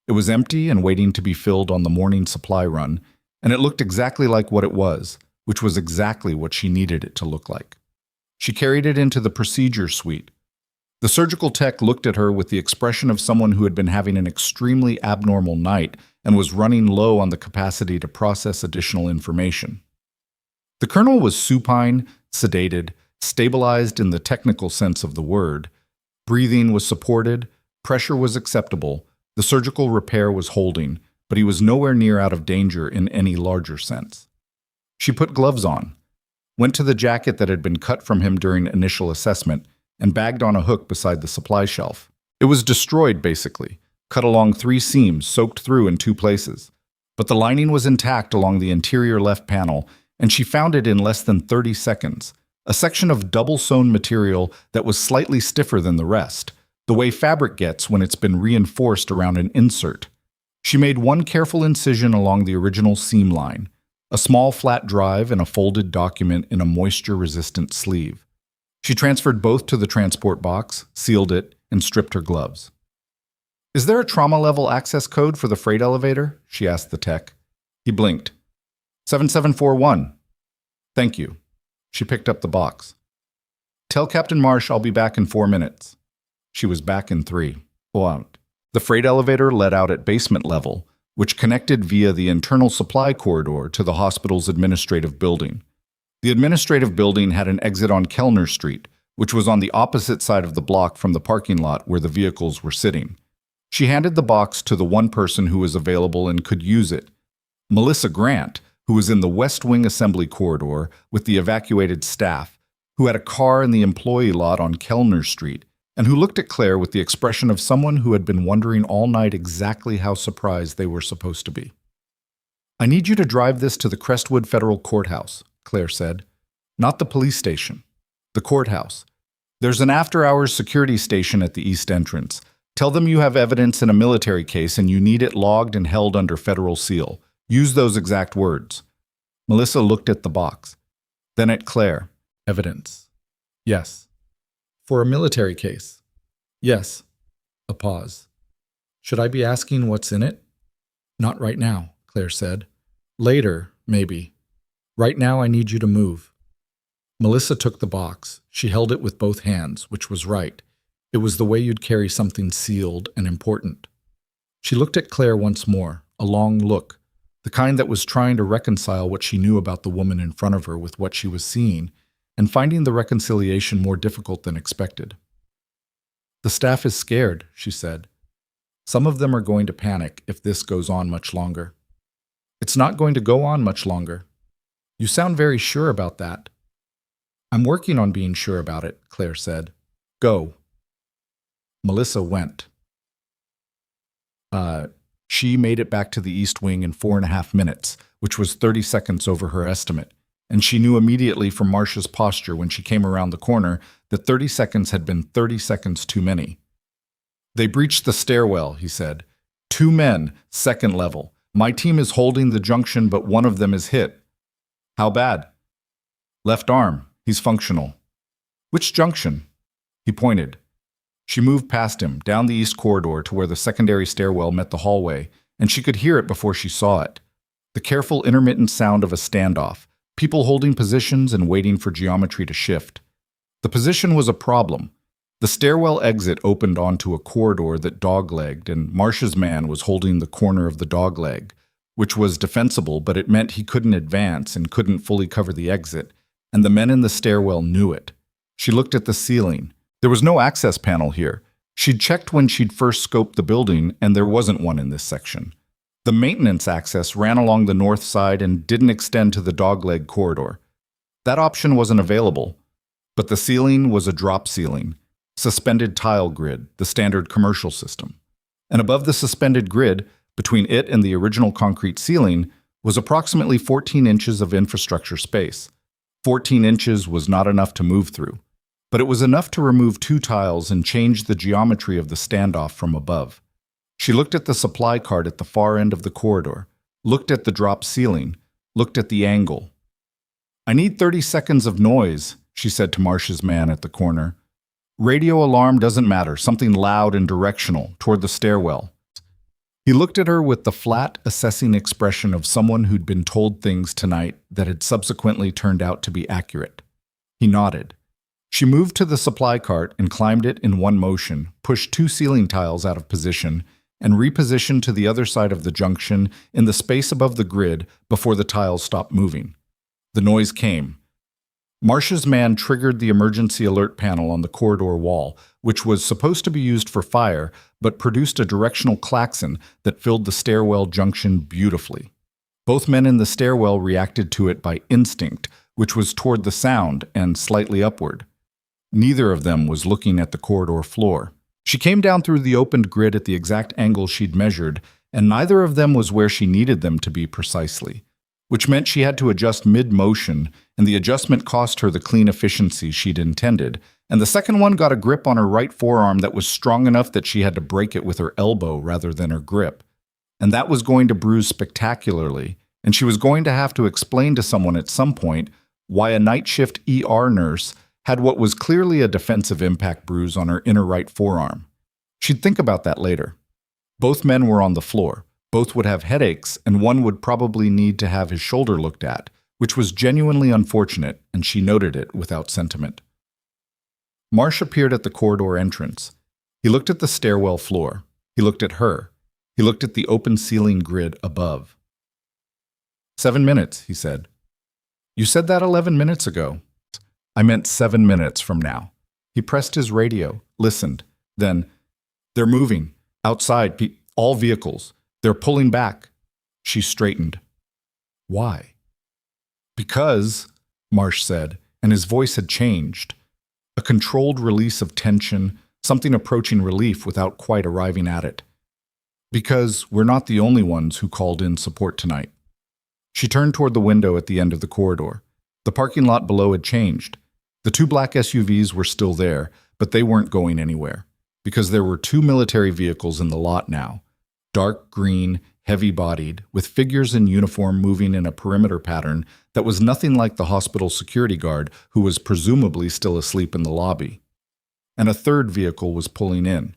It was empty and waiting to be filled on the morning supply run, and it looked exactly like what it was, which was exactly what she needed it to look like. She carried it into the procedure suite. The surgical tech looked at her with the expression of someone who had been having an extremely abnormal night and was running low on the capacity to process additional information. The colonel was supine, sedated, stabilized in the technical sense of the word. Breathing was supported, pressure was acceptable, the surgical repair was holding, but he was nowhere near out of danger in any larger sense. She put gloves on, went to the jacket that had been cut from him during initial assessment, and bagged on a hook beside the supply shelf. It was destroyed, basically, cut along 3 seams, soaked through in 2 places. But the lining was intact along the interior left panel, and she found it in less than 30 seconds, a section of double-sewn material that was slightly stiffer than the rest, the way fabric gets when it's been reinforced around an insert. She made one careful incision along the original seam line, a small flat drive and a folded document in a moisture-resistant sleeve. She transferred both to the transport box, sealed it, and stripped her gloves. "Is there a trauma-level access code for the freight elevator?" she asked the tech. He blinked. 7741. "Thank you." She picked up the box. "Tell Captain Marsh I'll be back in 4 minutes." She was back in 3. The freight elevator led out at basement level, which connected via the internal supply corridor to the hospital's administrative building. The administrative building had an exit on Kellner Street, which was on the opposite side of the block from the parking lot where the vehicles were sitting. She handed the box to the one person who was available and could use it, Melissa Grant, who was in the West Wing Assembly Corridor with the evacuated staff, who had a car in the employee lot on Kellner Street, and who looked at Claire with the expression of someone who had been wondering all night exactly how surprised they were supposed to be. "I need you to drive this to the Crestwood Federal Courthouse," Claire said. "Not the police station. The courthouse. There's an after-hours security station at the east entrance. Tell them you have evidence in a military case and you need it logged and held under federal seal. Use those exact words." Melissa looked at the box, then at Claire. "Evidence. Yes. For a military case. Yes." A pause. "Should I be asking what's in it?" "Not right now," Claire said. "Later, maybe. Right now I need you to move." Melissa took the box. She held it with both hands, which was right. It was the way you'd carry something sealed and important. She looked at Claire once more, a long look, the kind that was trying to reconcile what she knew about the woman in front of her with what she was seeing, and finding the reconciliation more difficult than expected. "The staff is scared," she said. "Some of them are going to panic if this goes on much longer." "It's not going to go on much longer. You sound very sure about that." "I'm working on being sure about it," Claire said. "Go." Melissa went. She made it back to the East Wing in 4.5 minutes, which was 30 seconds over her estimate, and she knew immediately from Marsh's posture when she came around the corner that 30 seconds had been 30 seconds too many. "They breached the stairwell," he said. "2 men, second level. My team is holding the junction, but one of them is hit." "How bad?" "Left arm. He's functional." "Which junction?" He pointed. She moved past him, down the east corridor to where the secondary stairwell met the hallway, and she could hear it before she saw it. The careful, intermittent sound of a standoff, people holding positions and waiting for geometry to shift. The position was a problem. The stairwell exit opened onto a corridor that doglegged, and Marsh's man was holding the corner of the dogleg, which was defensible, but it meant he couldn't advance and couldn't fully cover the exit, and the men in the stairwell knew it. She looked at the ceiling. There was no access panel here. She'd checked when she'd first scoped the building, and there wasn't one in this section. The maintenance access ran along the north side and didn't extend to the dogleg corridor. That option wasn't available. But the ceiling was a drop ceiling, suspended tile grid, the standard commercial system. And above the suspended grid, between it and the original concrete ceiling, was approximately 14 inches of infrastructure space. 14 inches was not enough to move through, but it was enough to remove 2 tiles and change the geometry of the standoff from above. She looked at the supply cart at the far end of the corridor, looked at the drop ceiling, looked at the angle. "I need 30 seconds of noise," she said to Marsh's man at the corner. "Radio alarm doesn't matter, something loud and directional, toward the stairwell." He looked at her with the flat, assessing expression of someone who'd been told things tonight that had subsequently turned out to be accurate. He nodded. She moved to the supply cart and climbed it in one motion, pushed 2 ceiling tiles out of position, and repositioned to the other side of the junction in the space above the grid before the tiles stopped moving. The noise came. Marsh's man triggered the emergency alert panel on the corridor wall, which was supposed to be used for fire, but produced a directional klaxon that filled the stairwell junction beautifully. Both men in the stairwell reacted to it by instinct, which was toward the sound and slightly upward. Neither of them was looking at the corridor floor. She came down through the opened grid at the exact angle she'd measured, and neither of them was where she needed them to be precisely. which meant she had to adjust mid-motion, and the adjustment cost her the clean efficiency she'd intended, and the second one got a grip on her right forearm that was strong enough that she had to break it with her elbow rather than her grip. And that was going to bruise spectacularly, and she was going to have to explain to someone at some point why a night shift ER nurse had what was clearly a defensive impact bruise on her inner right forearm. She'd think about that later. Both men were on the floor. Both would have headaches, and one would probably need to have his shoulder looked at, which was genuinely unfortunate, and she noted it without sentiment. Marsh appeared at the corridor entrance. He looked at the stairwell floor. He looked at her. He looked at the open ceiling grid above. 7 minutes, he said. You said that 11 minutes ago. I meant 7 minutes from now. He pressed his radio, listened. Then, they're moving. Outside, all vehicles. They're pulling back. She straightened. Why? Because, Marsh said, and his voice had changed. A controlled release of tension, something approaching relief without quite arriving at it. Because we're not the only ones who called in support tonight. She turned toward the window at the end of the corridor. The parking lot below had changed. The 2 black SUVs were still there, but they weren't going anywhere, because there were 2 military vehicles in the lot now. Dark green, heavy-bodied, with figures in uniform moving in a perimeter pattern that was nothing like the hospital security guard who was presumably still asleep in the lobby. And a third vehicle was pulling in.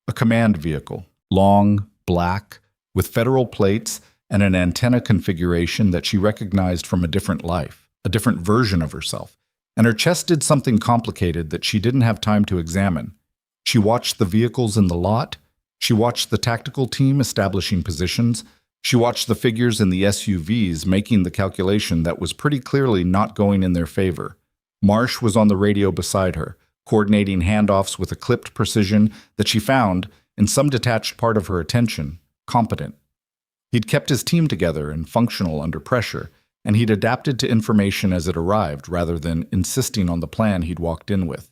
A command vehicle, long, black, with federal plates and an antenna configuration that she recognized from a different life, a different version of herself. And her chest did something complicated that she didn't have time to examine. She watched the vehicles in the lot. She watched the tactical team establishing positions. She watched the figures in the SUVs making the calculation that was pretty clearly not going in their favor. Marsh was on the radio beside her, coordinating handoffs with a clipped precision that she found, in some detached part of her attention, competent. He'd kept his team together and functional under pressure, and he'd adapted to information as it arrived rather than insisting on the plan he'd walked in with.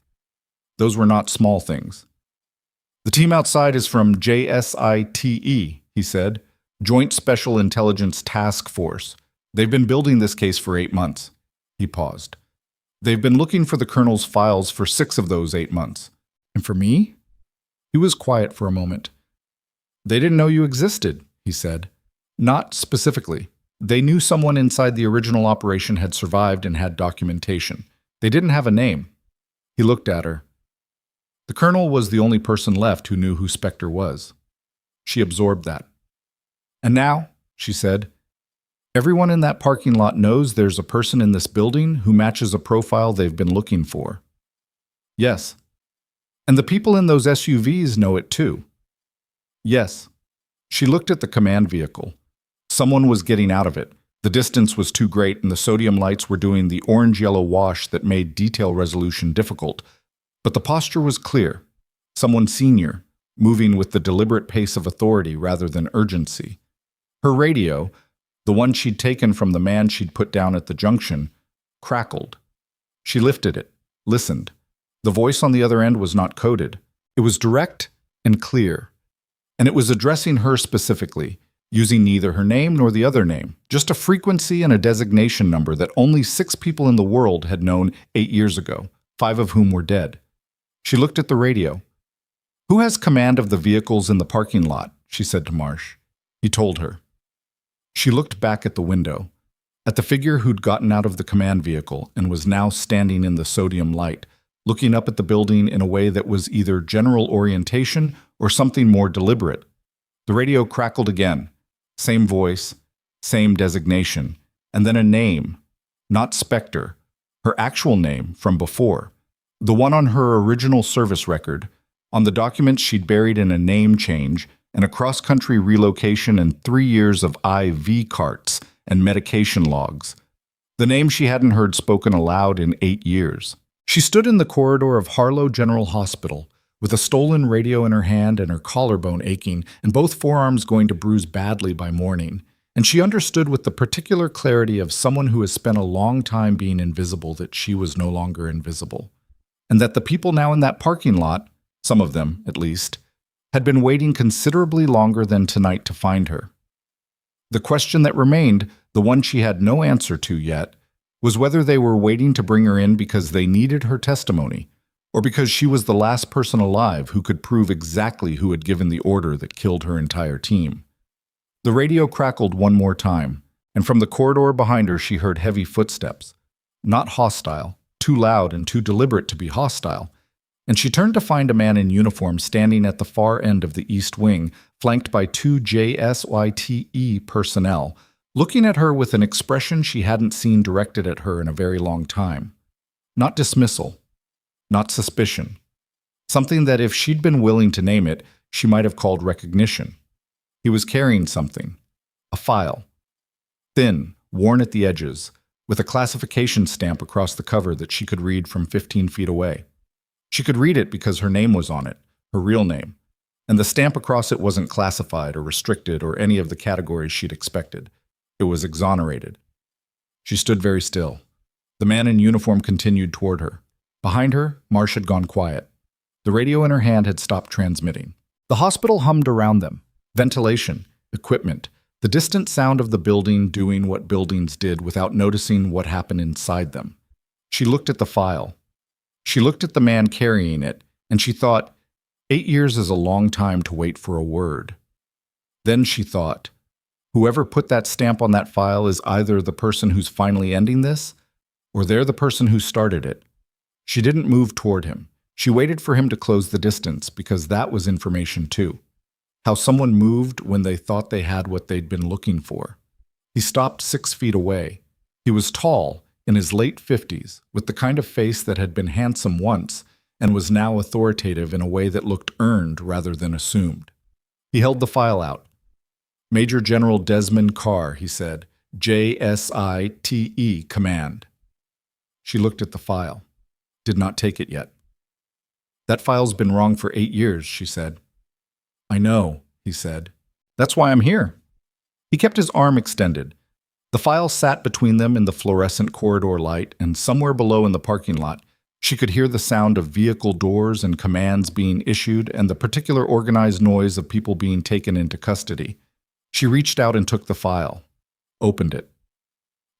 Those were not small things. The team outside is from JSITE, he said, Joint Special Intelligence Task Force. They've been building this case for 8 months. He paused. They've been looking for the colonel's files for 6 of those 8 months. And for me? He was quiet for a moment. They didn't know you existed, he said. Not specifically. They knew someone inside the original operation had survived and had documentation. They didn't have a name. He looked at her. The colonel was the only person left who knew who Spectre was. She absorbed that. And now, she said, everyone in that parking lot knows there's a person in this building who matches a profile they've been looking for. Yes. And the people in those SUVs know it too. Yes. She looked at the command vehicle. Someone was getting out of it. The distance was too great and the sodium lights were doing the orange-yellow wash that made detail resolution difficult. But the posture was clear. Someone senior, moving with the deliberate pace of authority rather than urgency. Her radio, the one she'd taken from the man she'd put down at the junction, crackled. She lifted it, listened. The voice on the other end was not coded. It was direct and clear. And it was addressing her specifically, using neither her name nor the other name, just a frequency and a designation number that only 6 people in the world had known 8 years ago, 5 of whom were dead. She looked at the radio. Who has command of the vehicles in the parking lot? She said to Marsh. He told her. She looked back at the window, at the figure who'd gotten out of the command vehicle and was now standing in the sodium light, looking up at the building in a way that was either general orientation or something more deliberate. The radio crackled again. Same voice, same designation, and then a name, not Spectre, her actual name from before. The one on her original service record, on the documents she'd buried in a name change, and a cross-country relocation and 3 years of IV carts and medication logs. The name she hadn't heard spoken aloud in 8 years. She stood in the corridor of Harlow General Hospital, with a stolen radio in her hand and her collarbone aching, and both forearms going to bruise badly by morning. And she understood with the particular clarity of someone who has spent a long time being invisible that she was no longer invisible. And that the people now in that parking lot, some of them at least, had been waiting considerably longer than tonight to find her. The question that remained, the one she had no answer to yet, was whether they were waiting to bring her in because they needed her testimony, or because she was the last person alive who could prove exactly who had given the order that killed her entire team. The radio crackled one more time, and from the corridor behind her she heard heavy footsteps. Not hostile, too loud and too deliberate to be hostile, and she turned to find a man in uniform standing at the far end of the east wing, flanked by two JSYTE personnel, looking at her with an expression she hadn't seen directed at her in a very long time. Not dismissal, not suspicion. Something that if she'd been willing to name it, she might have called recognition. He was carrying something. A file. Thin, worn at the edges, with a classification stamp across the cover that she could read from 15 feet away. She could read it because her name was on it, her real name, and the stamp across it wasn't classified or restricted or any of the categories she'd expected. It was exonerated. She stood very still. The man in uniform continued toward her. Behind her, Marsh had gone quiet. The radio in her hand had stopped transmitting. The hospital hummed around them. Ventilation, equipment, the distant sound of the building doing what buildings did without noticing what happened inside them. She looked at the file. She looked at the man carrying it, and she thought, 8 years is a long time to wait for a word. Then she thought, whoever put that stamp on that file is either the person who's finally ending this, or they're the person who started it. She didn't move toward him. She waited for him to close the distance, because that was information too. How someone moved when they thought they had what they'd been looking for. He stopped 6 feet away. He was tall, in his late 50s, with the kind of face that had been handsome once and was now authoritative in a way that looked earned rather than assumed. He held the file out. Major General Desmond Carr, he said, JSITE Command. She looked at the file. Did not take it yet. That file's been wrong for 8 years, she said. I know, he said. That's why I'm here. He kept his arm extended. The file sat between them in the fluorescent corridor light, and somewhere below in the parking lot, she could hear the sound of vehicle doors and commands being issued and the particular organized noise of people being taken into custody. She reached out and took the file, opened it,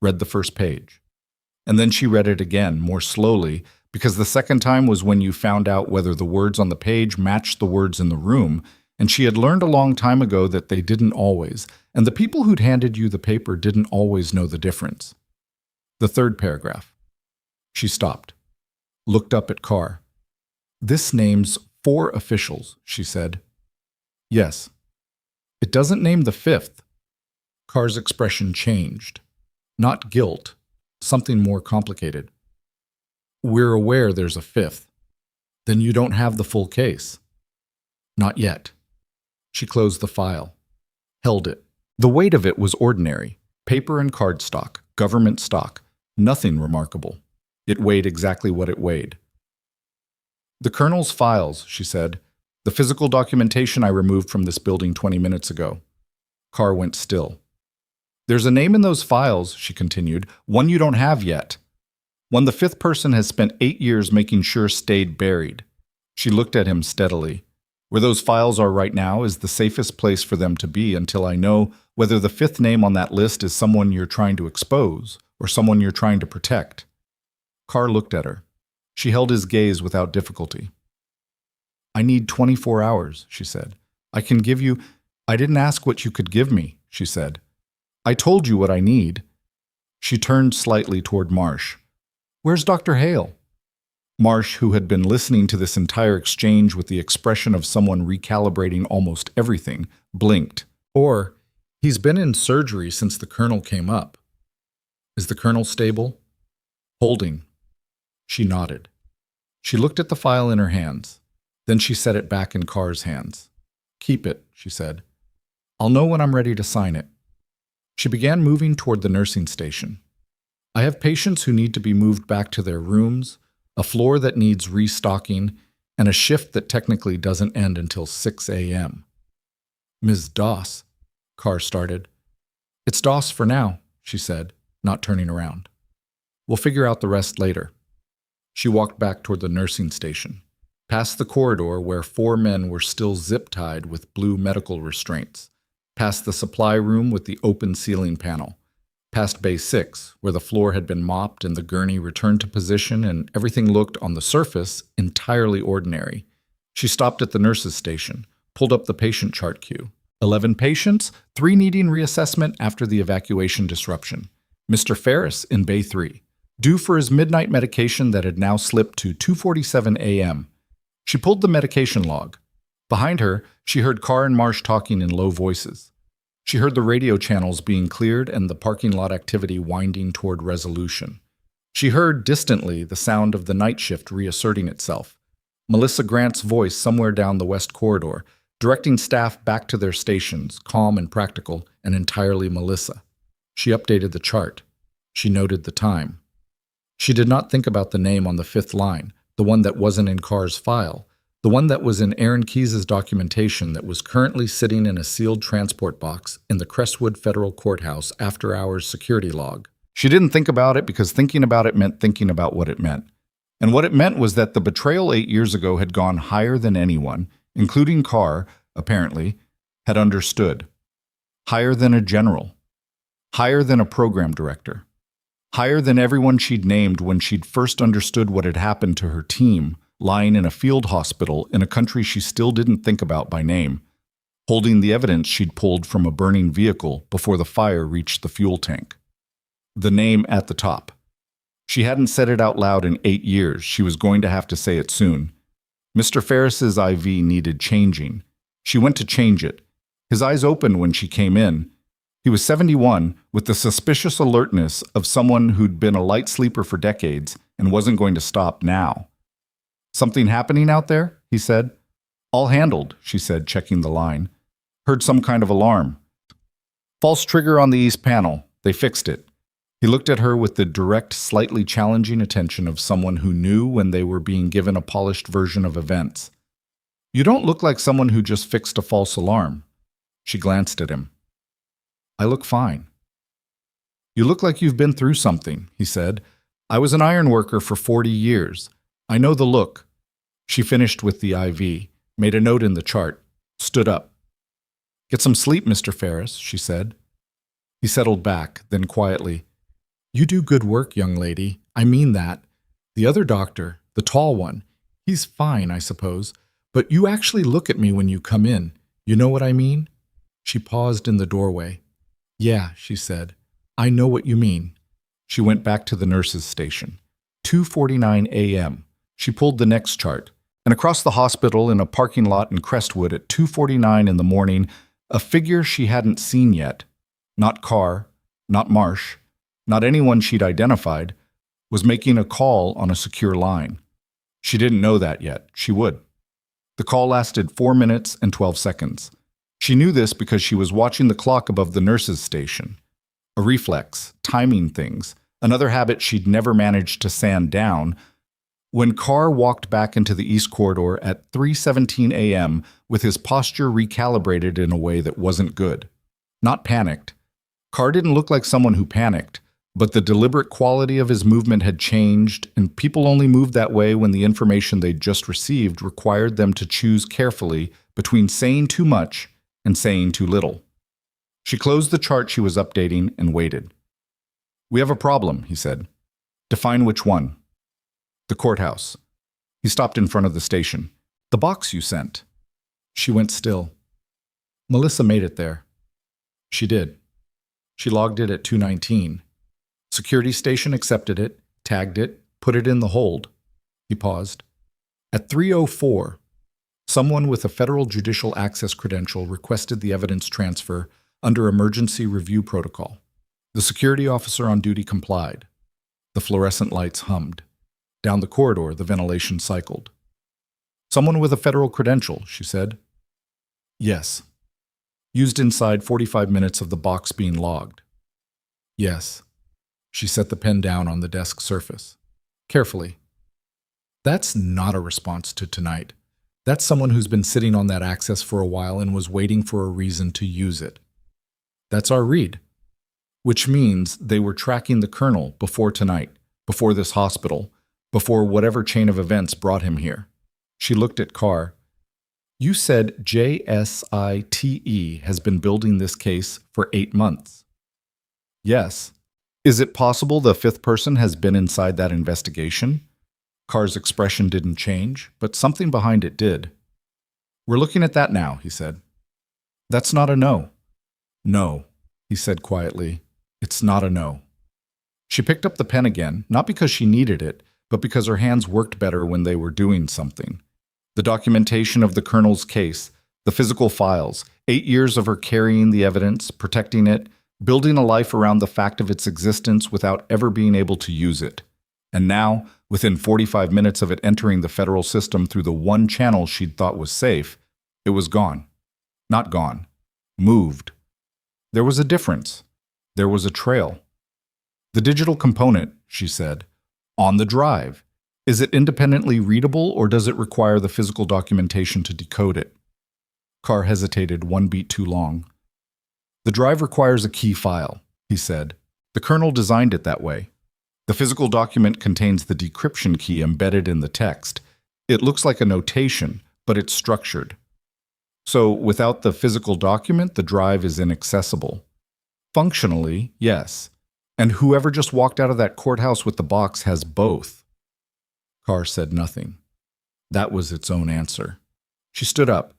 read the first page. And then she read it again, more slowly, because the second time was when you found out whether the words on the page matched the words in the room, and she had learned a long time ago that they didn't always, and the people who'd handed you the paper didn't always know the difference. The third paragraph. She stopped, looked up at Carr. This names 4 officials, she said. Yes. It doesn't name the 5th. Carr's expression changed. Not guilt, something more complicated. We're aware there's a 5th. Then you don't have the full case. Not yet. She closed the file, held it. The weight of it was ordinary, paper and cardstock, government stock, nothing remarkable. It weighed exactly what it weighed. The Colonel's files, she said, the physical documentation I removed from this building 20 minutes ago. Carr went still. There's a name in those files, she continued, one you don't have yet. One the 5th person has spent 8 years making sure stayed buried. She looked at him steadily. Where those files are right now is the safest place for them to be until I know whether the 5th name on that list is someone you're trying to expose or someone you're trying to protect. Carr looked at her. She held his gaze without difficulty. I need 24 hours, she said. I can give you... I didn't ask what you could give me, she said. I told you what I need. She turned slightly toward Marsh. Where's Dr. Hale? Marsh, who had been listening to this entire exchange with the expression of someone recalibrating almost everything, blinked. Or, he's been in surgery since the Colonel came up. Is the Colonel stable? Holding. She nodded. She looked at the file in her hands. Then she set it back in Carr's hands. Keep it, she said. I'll know when I'm ready to sign it. She began moving toward the nursing station. I have patients who need to be moved back to their rooms, a floor that needs restocking, and a shift that technically doesn't end until 6 a.m. Ms. Doss, Carr started. It's Doss for now, she said, not turning around. We'll figure out the rest later. She walked back toward the nursing station, past the corridor where 4 men were still zip-tied with blue medical restraints, past the supply room with the open ceiling panel, past Bay 6, where the floor had been mopped and the gurney returned to position and everything looked, on the surface, entirely ordinary. She stopped at the nurse's station, pulled up the patient chart queue. 11 patients, 3 needing reassessment after the evacuation disruption. Mr. Ferris in Bay 3, due for his midnight medication that had now slipped to 2:47 a.m. She pulled the medication log. Behind her, she heard Carr and Marsh talking in low voices. She heard the radio channels being cleared and the parking lot activity winding toward resolution. She heard, distantly, the sound of the night shift reasserting itself. Melissa Grant's voice somewhere down the west corridor, directing staff back to their stations, calm and practical, and entirely Melissa. She updated the chart. She noted the time. She did not think about the name on the 5th line, the one that wasn't in Carr's file, the one that was in Aaron Keyes' documentation that was currently sitting in a sealed transport box in the Crestwood Federal Courthouse after-hours security log. She didn't think about it because thinking about it meant thinking about what it meant. And what it meant was that the betrayal 8 years ago had gone higher than anyone, including Carr, apparently, had understood. Higher than a general. Higher than a program director. Higher than everyone she'd named when she'd first understood what had happened to her team, lying in a field hospital in a country she still didn't think about by name, holding the evidence she'd pulled from a burning vehicle before the fire reached the fuel tank. The name at the top. She hadn't said it out loud in 8 years. She was going to have to say it soon. Mr. Ferris's IV needed changing. She went to change it. His eyes opened when she came in. He was 71, with the suspicious alertness of someone who'd been a light sleeper for decades and wasn't going to stop now. "Something happening out there?" he said. "All handled," she said, checking the line. "Heard some kind of alarm. False trigger on the east panel. They fixed it." He looked at her with the direct, slightly challenging attention of someone who knew when they were being given a polished version of events. "You don't look like someone who just fixed a false alarm." She glanced at him. "I look fine." "You look like you've been through something," he said. "I was an iron worker for 40 years. I know the look." She finished with the IV, made a note in the chart, stood up. "Get some sleep, Mr. Ferris," she said. He settled back, then quietly, "You do good work, young lady. I mean that. The other doctor, the tall one, he's fine, I suppose. But you actually look at me when you come in. You know what I mean?" She paused in the doorway. "Yeah," she said. "I know what you mean." She went back to the nurse's station. 2:49 a.m. She pulled the next chart. And across the hospital in a parking lot in Crestwood at 2:49 in the morning, a figure she hadn't seen yet, not Carr, not Marsh, not anyone she'd identified, was making a call on a secure line. She didn't know that yet. She would. The call lasted 4 minutes and 12 seconds. She knew this because she was watching the clock above the nurse's station. A reflex, timing things, another habit she'd never managed to sand down. When Carr walked back into the East Corridor at 3:17 a.m. with his posture recalibrated in a way that wasn't good. Not panicked. Carr didn't look like someone who panicked, but the deliberate quality of his movement had changed, and people only moved that way when the information they'd just received required them to choose carefully between saying too much and saying too little. She closed the chart she was updating and waited. "We have a problem," he said. "Define which one." "The courthouse." He stopped in front of the station. "The box you sent." She went still. "Melissa made it there." She did. She logged it at 2:19. Security station accepted it, tagged it, put it in the hold. He paused. At 3:04, someone with a federal judicial access credential requested the evidence transfer under emergency review protocol. The security officer on duty complied. The fluorescent lights hummed. Down the corridor, the ventilation cycled. "Someone with a federal credential," she said. "Yes." "Used inside 45 minutes of the box being logged." "Yes." She set the pen down on the desk surface. Carefully. "That's not a response to tonight. That's someone who's been sitting on that access for a while and was waiting for a reason to use it. That's our read. Which means they were tracking the colonel before tonight, before this hospital, before whatever chain of events brought him here." She looked at Carr. "You said JSITE has been building this case for 8 months." "Yes, Is it possible the fifth person has been inside that investigation? Carr's expression didn't change, but something behind it did. We're looking at that now, he said. That's not a no. No, he said quietly. It's not a no. She picked up the pen again, not because she needed it, but because her hands worked better when they were doing something. The documentation of the colonel's case, the physical files, 8 years of her carrying the evidence, protecting it, building a life around the fact of its existence without ever being able to use it. And now, within 45 minutes of it entering the federal system through the one channel she'd thought was safe, it was gone. Not gone. Moved. There was a difference. There was a trail. The digital component, she said, on the drive. Is it independently readable or does it require the physical documentation to decode it? Carr hesitated one beat too long. The drive requires a key file, he said. The colonel designed it that way. The physical document contains the decryption key embedded in the text. It looks like a notation, but it's structured. So without the physical document, the drive is inaccessible. Functionally, yes. And whoever just walked out of that courthouse with the box has both. Carr said nothing. That was its own answer. She stood up.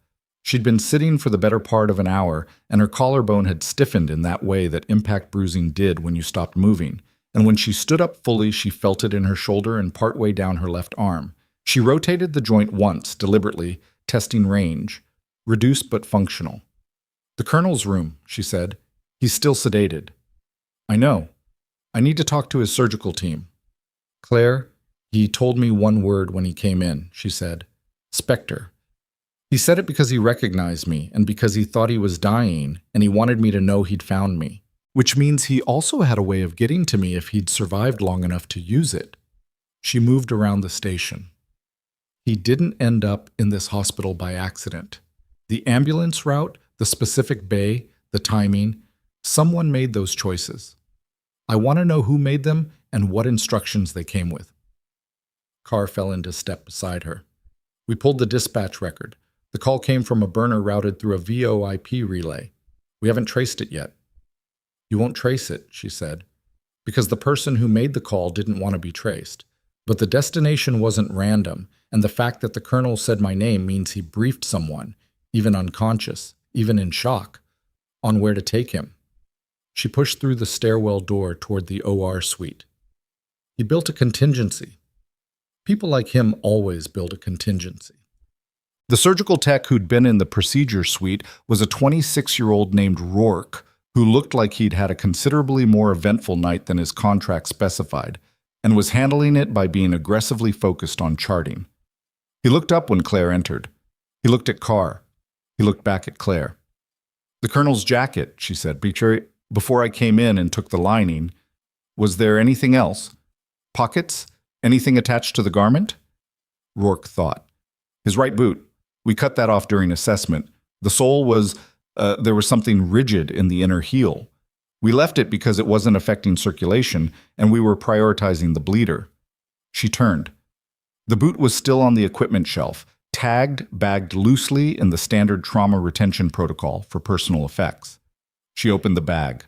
She'd been sitting for the better part of an hour, and her collarbone had stiffened in that way that impact bruising did when you stopped moving. And when she stood up fully, she felt it in her shoulder and partway down her left arm. She rotated the joint once, deliberately, testing range. Reduced but functional. The colonel's room, she said. He's still sedated. I know. I need to talk to his surgical team. Claire, he told me one word when he came in, she said. Spectre. He said it because he recognized me and because he thought he was dying and he wanted me to know he'd found me, which means he also had a way of getting to me if he'd survived long enough to use it. She moved around the station. He didn't end up in this hospital by accident. The ambulance route, the specific bay, the timing, someone made those choices. I want to know who made them and what instructions they came with. Carr fell into step beside her. We pulled the dispatch record. The call came from a burner routed through a VoIP relay. We haven't traced it yet. You won't trace it, she said, because the person who made the call didn't want to be traced. But the destination wasn't random, and the fact that the colonel said my name means he briefed someone, even unconscious, even in shock, on where to take him. She pushed through the stairwell door toward the OR suite. He built a contingency. People like him always build a contingency. The surgical tech who'd been in the procedure suite was a 26-year-old named Rourke, who looked like he'd had a considerably more eventful night than his contract specified, and was handling it by being aggressively focused on charting. He looked up when Claire entered. He looked at Carr. He looked back at Claire. The colonel's jacket, she said, before I came in and took the lining. Was there anything else? Pockets? Anything attached to the garment? Rourke thought. His right boot. We cut that off during assessment. The sole was, there was something rigid in the inner heel. We left it because it wasn't affecting circulation, and we were prioritizing the bleeder. She turned. The boot was still on the equipment shelf, tagged, bagged loosely in the standard trauma retention protocol for personal effects. She opened the bag,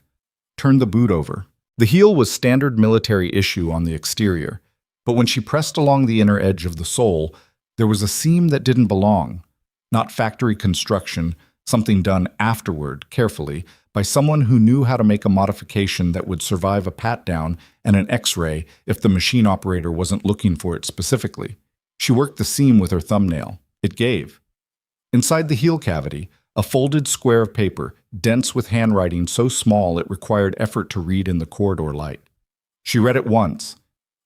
turned the boot over. The heel was standard military issue on the exterior, but when she pressed along the inner edge of the sole, there was a seam that didn't belong. Not factory construction, something done afterward, carefully, by someone who knew how to make a modification that would survive a pat-down and an X-ray if the machine operator wasn't looking for it specifically. She worked the seam with her thumbnail. It gave. Inside the heel cavity, a folded square of paper, dense with handwriting so small it required effort to read in the corridor light. She read it once.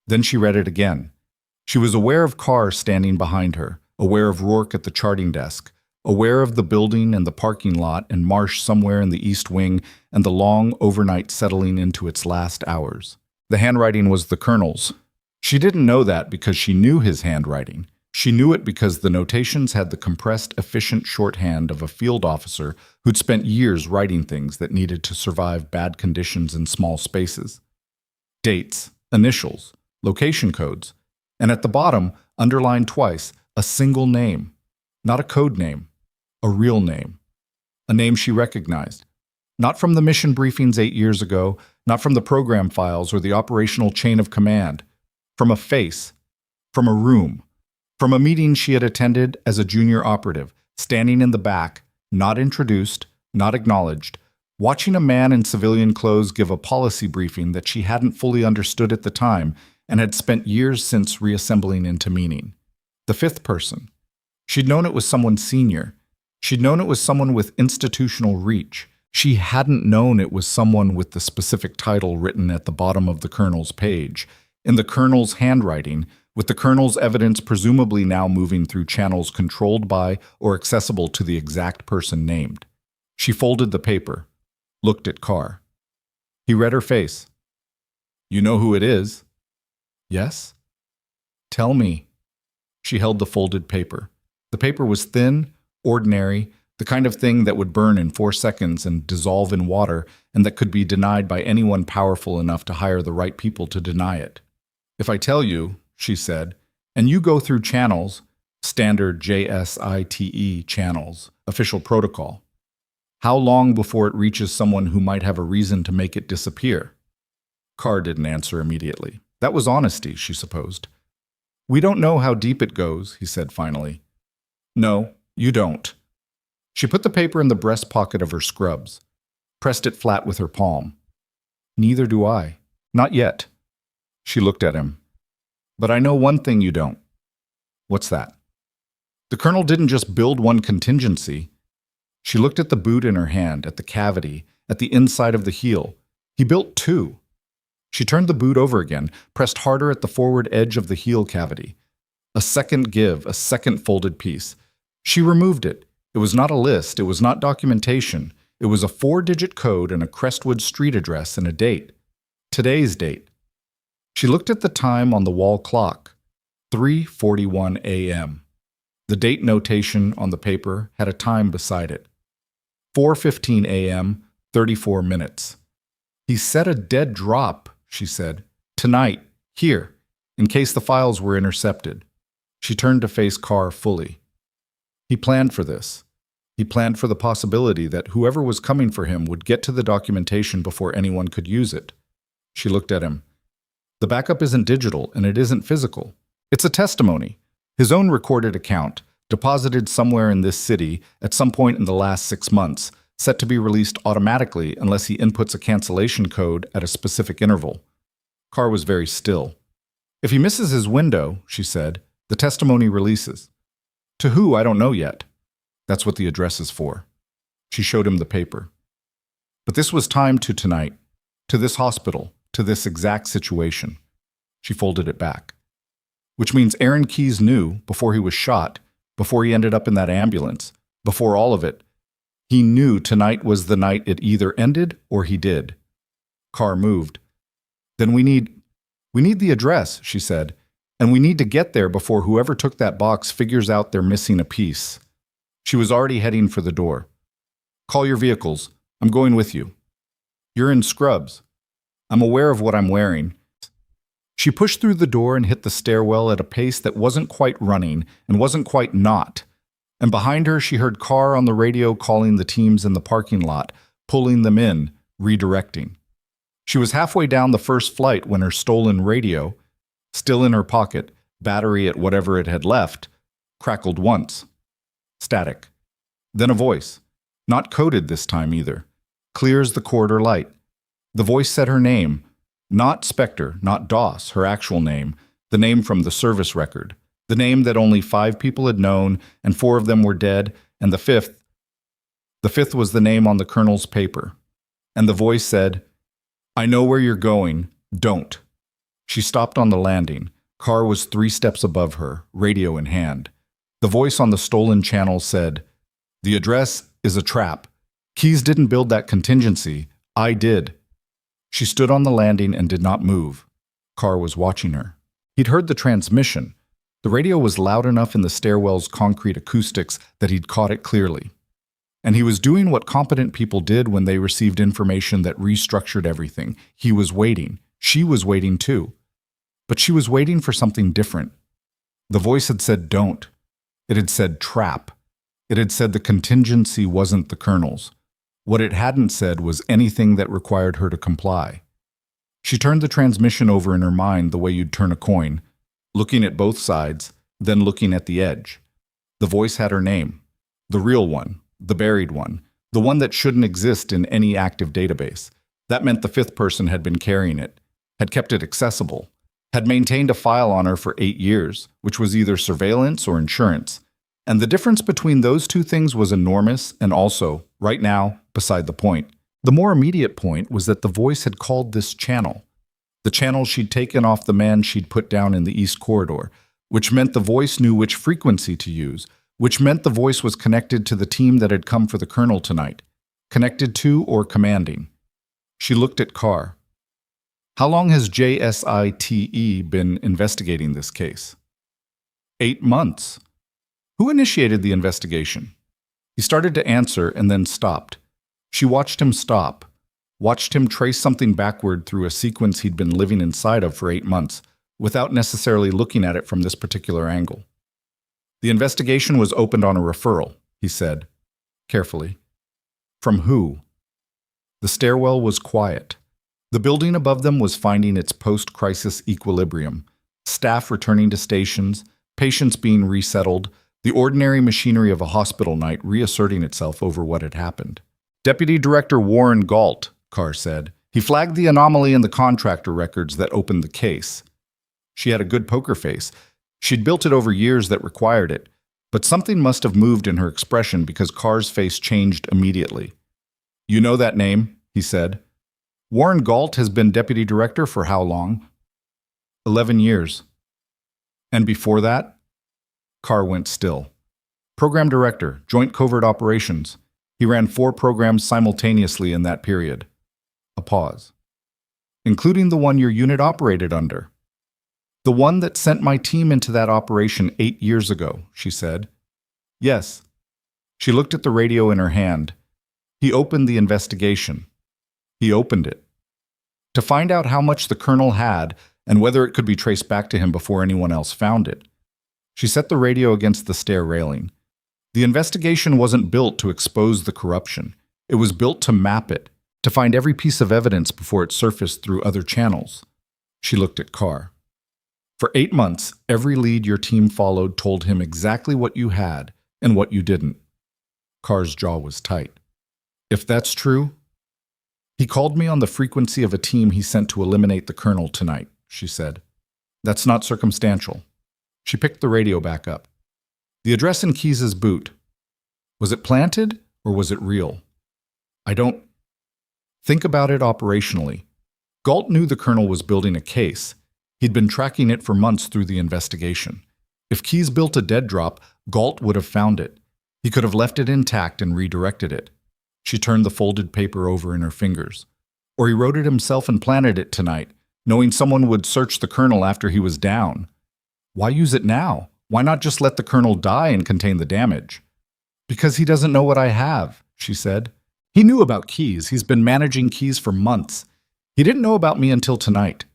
Then she read it again. She was aware of Carr standing behind her, aware of Rourke at the charting desk, aware of the building and the parking lot and marsh somewhere in the east wing and the long overnight settling into its last hours. The handwriting was the colonel's. She didn't know that because she knew his handwriting. She knew it because the notations had the compressed, efficient shorthand of a field officer who'd spent years writing things that needed to survive bad conditions in small spaces. Dates, initials, location codes, and at the bottom, underlined twice, a single name. Not a code name, a real name. A name she recognized. Not from the mission briefings 8 years ago, not from the program files or the operational chain of command. From a face, from a room, from a meeting she had attended as a junior operative, standing in the back, not introduced, not acknowledged, watching a man in civilian clothes give a policy briefing that she hadn't fully understood at the time and had spent years since reassembling into meaning. The fifth person. She'd known it was someone senior. She'd known it was someone with institutional reach. She hadn't known it was someone with the specific title written at the bottom of the colonel's page, in the colonel's handwriting, with the colonel's evidence presumably now moving through channels controlled by or accessible to the exact person named. She folded the paper, looked at Carr. He read her face. "You know who it is?" "Yes." "Tell me." She held the folded paper. The paper was thin, ordinary, the kind of thing that would burn in 4 seconds and dissolve in water, and that could be denied by anyone powerful enough to hire the right people to deny it. "If I tell you," she said, "and you go through channels, standard JSITE channels, official protocol, how long before it reaches someone who might have a reason to make it disappear?" Carr didn't answer immediately. That was honesty, she supposed. "We don't know how deep it goes," he said finally. "No, you don't." She put the paper in the breast pocket of her scrubs, pressed it flat with her palm. "Neither do I. Not yet." She looked at him. "But I know one thing you don't." "What's that?" "The colonel didn't just build one contingency." She looked at the boot in her hand, at the cavity, at the inside of the heel. "He built 2. She turned the boot over again, pressed harder at the forward edge of the heel cavity. A second give, a second folded piece. She removed it. It was not a list, it was not documentation. It was a 4-digit code and a Crestwood Street address and a date. Today's date. She looked at the time on the wall clock. 3:41 a.m. The date notation on the paper had a time beside it. 4:15 a.m., 34 minutes. "He set a dead drop," she said. "Tonight, here, in case the files were intercepted." She turned to face Carr fully. He planned for this. He planned for the possibility that whoever was coming for him would get to the documentation before anyone could use it. She looked at him. "The backup isn't digital, and it isn't physical. It's a testimony. His own recorded account, deposited somewhere in this city at some point in the last 6 months, set to be released automatically unless he inputs a cancellation code at a specific interval." Carr was very still. "If he misses his window," she said, "the testimony releases. To who, I don't know yet. That's what the address is for." She showed him the paper. "But this was timed to tonight, to this hospital, to this exact situation." She folded it back. "Which means Aaron Keyes knew, before he was shot, before he ended up in that ambulance, before all of it, he knew tonight was the night it either ended or he did." Carr moved. "Then we need the address," she said, "and we need to get there before whoever took that box figures out they're missing a piece." She was already heading for the door. "Call your vehicles. I'm going with you." "You're in scrubs." "I'm aware of what I'm wearing." She pushed through the door and hit the stairwell at a pace that wasn't quite running and wasn't quite not. And behind her she heard Carr on the radio calling the teams in the parking lot, pulling them in, redirecting. She was halfway down the first flight when her stolen radio, still in her pocket, battery at whatever it had left, crackled once. Static. Then a voice. Not coded this time either. Clear as the corridor light. The voice said her name. Not Spectre, not Doss, her actual name, the name from the service record. The name that only 5 people had known, and 4 of them were dead, and the fifth was the name on the colonel's paper. And the voice said, "I know where you're going. Don't." She stopped on the landing. Carr was 3 steps above her, radio in hand. The voice on the stolen channel said, "The address is a trap. Keyes didn't build that contingency. I did." She stood on the landing and did not move. Carr was watching her. He'd heard the transmission. The radio was loud enough in the stairwell's concrete acoustics that he'd caught it clearly. And he was doing what competent people did when they received information that restructured everything. He was waiting. She was waiting too. But she was waiting for something different. The voice had said don't. It had said trap. It had said the contingency wasn't the colonel's. What it hadn't said was anything that required her to comply. She turned the transmission over in her mind the way you'd turn a coin, looking at both sides, then looking at the edge. The voice had her name. The real one, the buried one, the one that shouldn't exist in any active database. That meant the fifth person had been carrying it, had kept it accessible, had maintained a file on her for 8 years, which was either surveillance or insurance. And the difference between those two things was enormous and also, right now, beside the point. The more immediate point was that the voice had called this channel. The channel she'd taken off the man she'd put down in the East Corridor, which meant the voice knew which frequency to use, which meant the voice was connected to the team that had come for the colonel tonight. Connected to or commanding. She looked at Carr. How long has JSITE been investigating this case? 8 months. Who initiated the investigation? He started to answer and then stopped. She watched him stop, watched him trace something backward through a sequence he'd been living inside of for 8 months, without necessarily looking at it from this particular angle. The investigation was opened on a referral, he said, carefully. From who? The stairwell was quiet. The building above them was finding its post-crisis equilibrium, staff returning to stations, patients being resettled, the ordinary machinery of a hospital night reasserting itself over what had happened. Deputy Director Warren Galt, Carr said. He flagged the anomaly in the contractor records that opened the case. She had a good poker face. She'd built it over years that required it, but something must have moved in her expression because Carr's face changed immediately. You know that name, he said. Warren Galt has been deputy director for how long? 11 years. And before that? Carr went still. Program director, Joint Covert Operations. He ran 4 programs simultaneously in that period. A pause. Including the one your unit operated under. The one that sent my team into that operation 8 years ago, she said. Yes. She looked at the radio in her hand. He opened the investigation. He opened it. To find out how much the colonel had and whether it could be traced back to him before anyone else found it. She set the radio against the stair railing. The investigation wasn't built to expose the corruption. It was built to map it, to find every piece of evidence before it surfaced through other channels. She looked at Carr. For 8 months, every lead your team followed told him exactly what you had and what you didn't. Carr's jaw was tight. If that's true, he called me on the frequency of a team he sent to eliminate the colonel tonight, she said. That's not circumstantial. She picked the radio back up. The address in Keyes's boot. Was it planted or was it real? I don't. Think about it operationally. Galt knew the colonel was building a case. He'd been tracking it for months through the investigation. If Keyes built a dead drop, Galt would have found it. He could have left it intact and redirected it. She turned the folded paper over in her fingers. Or he wrote it himself and planted it tonight, knowing someone would search the colonel after he was down. Why use it now? Why not just let the colonel die and contain the damage? Because he doesn't know what I have, she said. He knew about Keyes. He's been managing Keyes for months. He didn't know about me until tonight.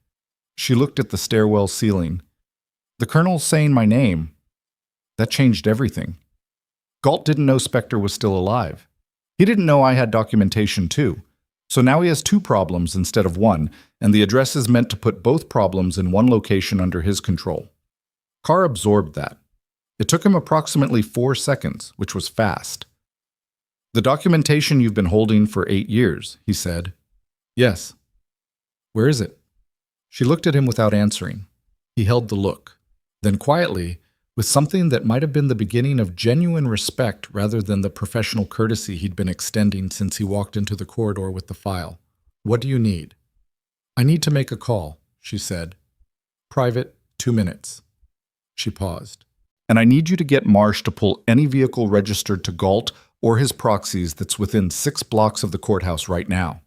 She looked at the stairwell ceiling. The colonel saying my name. That changed everything. Galt didn't know Spectre was still alive. He didn't know I had documentation too. So now he has 2 problems instead of 1, and the address is meant to put both problems in one location under his control. Carr absorbed that. It took him approximately 4 seconds, which was fast. The documentation you've been holding for 8 years, he said. Yes. Where is it? She looked at him without answering. He held the look. Then quietly, with something that might have been the beginning of genuine respect rather than the professional courtesy he'd been extending since he walked into the corridor with the file. What do you need? I need to make a call, she said. Private, 2 minutes. She paused. And I need you to get Marsh to pull any vehicle registered to Galt or his proxies that's within 6 blocks of the courthouse right now.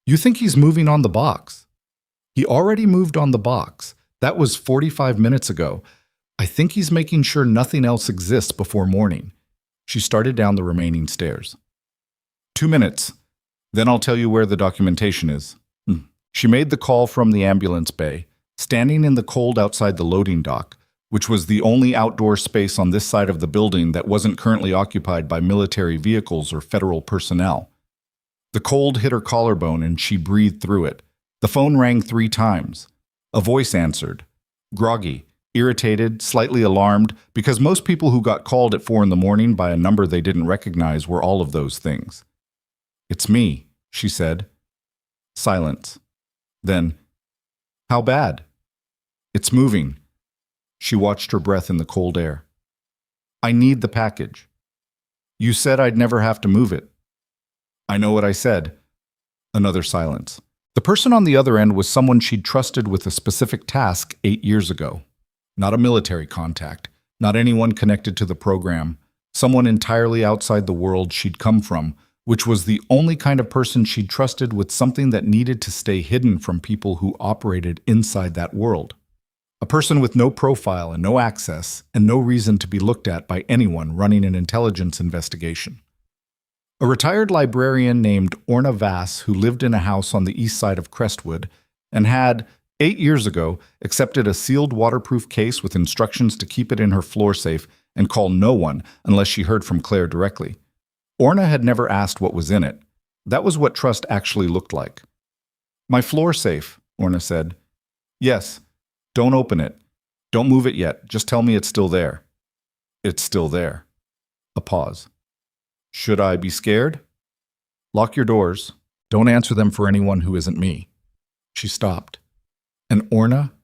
You think he's moving on the box? He already moved on the box. That was 45 minutes ago. I think he's making sure nothing else exists before morning. She started down the remaining stairs. 2 minutes. Then I'll tell you where the documentation is. She made the call from the ambulance bay, standing in the cold outside the loading dock, which was the only outdoor space on this side of the building that wasn't currently occupied by military vehicles or federal personnel. The cold hit her collarbone and she breathed through it. The phone rang 3 times. A voice answered. Groggy, irritated, slightly alarmed, because most people who got called at 4 in the morning by a number they didn't recognize were all of those things. "It's me," she said. Silence. Then, "How bad?" "It's moving." She watched her breath in the cold air. "I need the package." "You said I'd never have to move it." "I know what I said." Another silence. The person on the other end was someone she'd trusted with a specific task 8 years ago. Not a military contact, not anyone connected to the program, someone entirely outside the world she'd come from, which was the only kind of person she'd trusted with something that needed to stay hidden from people who operated inside that world. A person with no profile and no access, and no reason to be looked at by anyone running an intelligence investigation. A retired librarian named Orna Vass, who lived in a house on the east side of Crestwood and had, 8 years ago, accepted a sealed waterproof case with instructions to keep it in her floor safe and call no one unless she heard from Claire directly. Orna had never asked what was in it. That was what trust actually looked like. "My floor safe," Orna said. "Yes. Don't open it. Don't move it yet. Just tell me it's still there." "It's still there." A pause. "Should I be scared?" "Lock your doors. Don't answer them for anyone who isn't me." She stopped. "And Orna,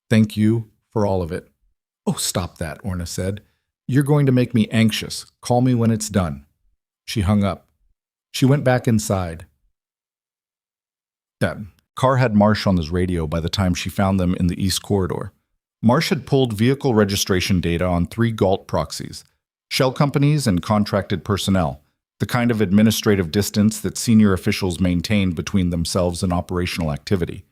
thank you for all of it." "Oh, stop that," Orna said. "You're going to make me anxious. Call me when it's done." She hung up. She went back inside. That Carr had Marsh on his radio by the time she found them in the East Corridor. Marsh had pulled vehicle registration data on 3 Galt proxies, shell companies and contracted personnel, the kind of administrative distance that senior officials maintained between themselves and operational activity.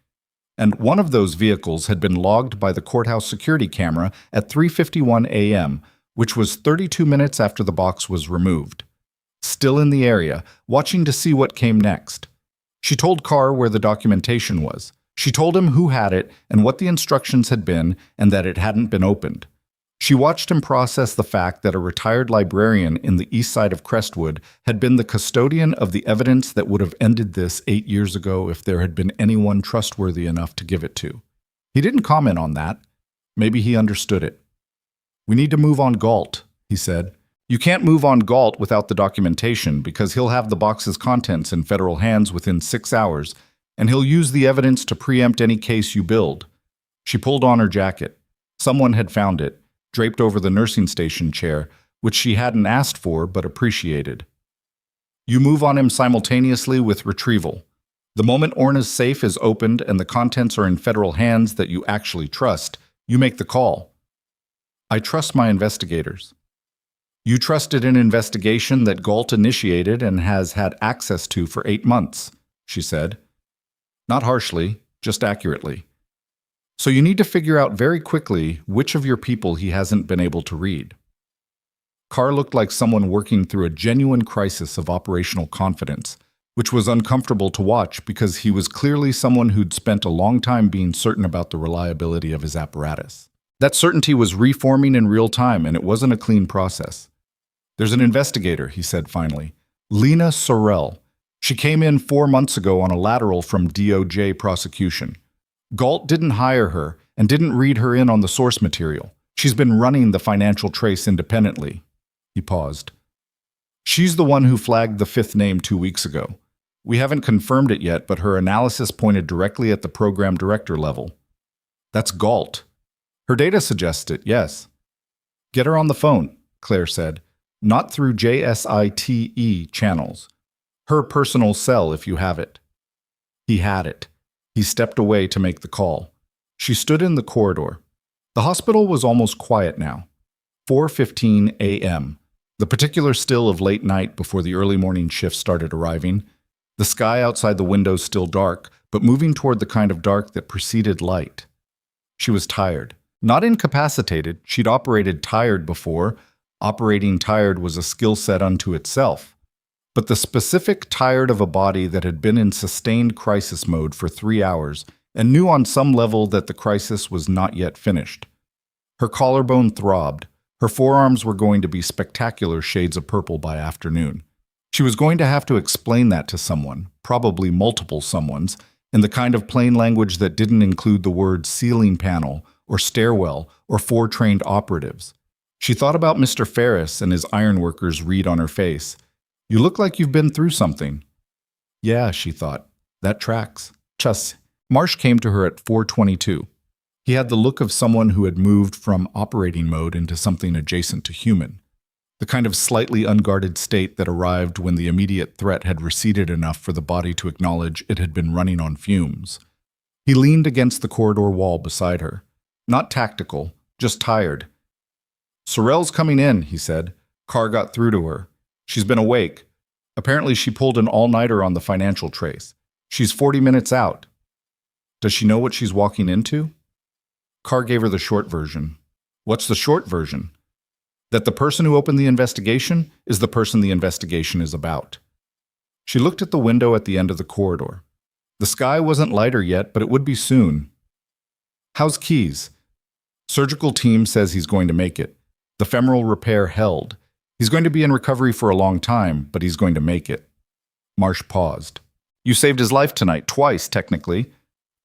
And one of those vehicles had been logged by the courthouse security camera at 3:51 a.m., which was 32 minutes after the box was removed. Still in the area, watching to see what came next. She told Carr where the documentation was. She told him who had it and what the instructions had been and that it hadn't been opened. She watched him process the fact that a retired librarian in the east side of Crestwood had been the custodian of the evidence that would have ended this 8 years ago if there had been anyone trustworthy enough to give it to. He didn't comment on that. Maybe he understood it. "We need to move on Galt," he said. "You can't move on Galt without the documentation because he'll have the box's contents in federal hands within 6 hours, and he'll use the evidence to preempt any case you build." She pulled on her jacket. Someone had found it, draped over the nursing station chair, which she hadn't asked for but appreciated. "You move on him simultaneously with retrieval. The moment Orna's safe is opened and the contents are in federal hands that you actually trust, you make the call." "I trust my investigators." "You trusted an investigation that Galt initiated and has had access to for 8 months, she said. Not harshly, just accurately. "So you need to figure out very quickly which of your people he hasn't been able to read." Carr looked like someone working through a genuine crisis of operational confidence, which was uncomfortable to watch because he was clearly someone who'd spent a long time being certain about the reliability of his apparatus. That certainty was reforming in real time, and it wasn't a clean process. "There's an investigator," he said finally. "Lena Sorrell. She came in 4 months ago on a lateral from DOJ prosecution. Galt didn't hire her and didn't read her in on the source material. She's been running the financial trace independently." He paused. "She's the one who flagged the 5th name 2 weeks ago. We haven't confirmed it yet, but her analysis pointed directly at the program director level." "That's Galt." "Her data suggests it, yes." "Get her on the phone," Claire said. "Not through JSITE channels. Her personal cell if you have it." He had it. He stepped away to make the call. She stood in the corridor. The hospital was almost quiet now. 4:15 a.m. The particular still of late night before the early morning shift started arriving. The sky outside the windows still dark, but moving toward the kind of dark that preceded light. She was tired. Not incapacitated. She'd operated tired before. Operating tired was a skill set unto itself. But the specific tired of a body that had been in sustained crisis mode for 3 hours and knew on some level that the crisis was not yet finished. Her collarbone throbbed. Her forearms were going to be spectacular shades of purple by afternoon. She was going to have to explain that to someone, probably multiple someones, in the kind of plain language that didn't include the words ceiling panel or stairwell or 4 trained operatives. She thought about Mr. Ferris and his ironworker's read on her face. "You look like you've been through something." "Yeah," she thought. "That tracks." Chus. Marsh came to her at 4:22. He had the look of someone who had moved from operating mode into something adjacent to human. The kind of slightly unguarded state that arrived when the immediate threat had receded enough for the body to acknowledge it had been running on fumes. He leaned against the corridor wall beside her. Not tactical, just tired. "Sorrell's coming in," he said. Carr got through to her. "She's been awake. Apparently she pulled an all-nighter on the financial trace. She's 40 minutes out." "Does she know what she's walking into?" Carr gave her the short version. "What's the short version?" "That the person who opened the investigation is the person the investigation is about." She looked at the window at the end of the corridor. The sky wasn't lighter yet, but it would be soon. "How's Keys?" "Surgical team says he's going to make it. The femoral repair held. He's going to be in recovery for a long time, but he's going to make it." Marsh paused. "You saved his life tonight, twice, technically."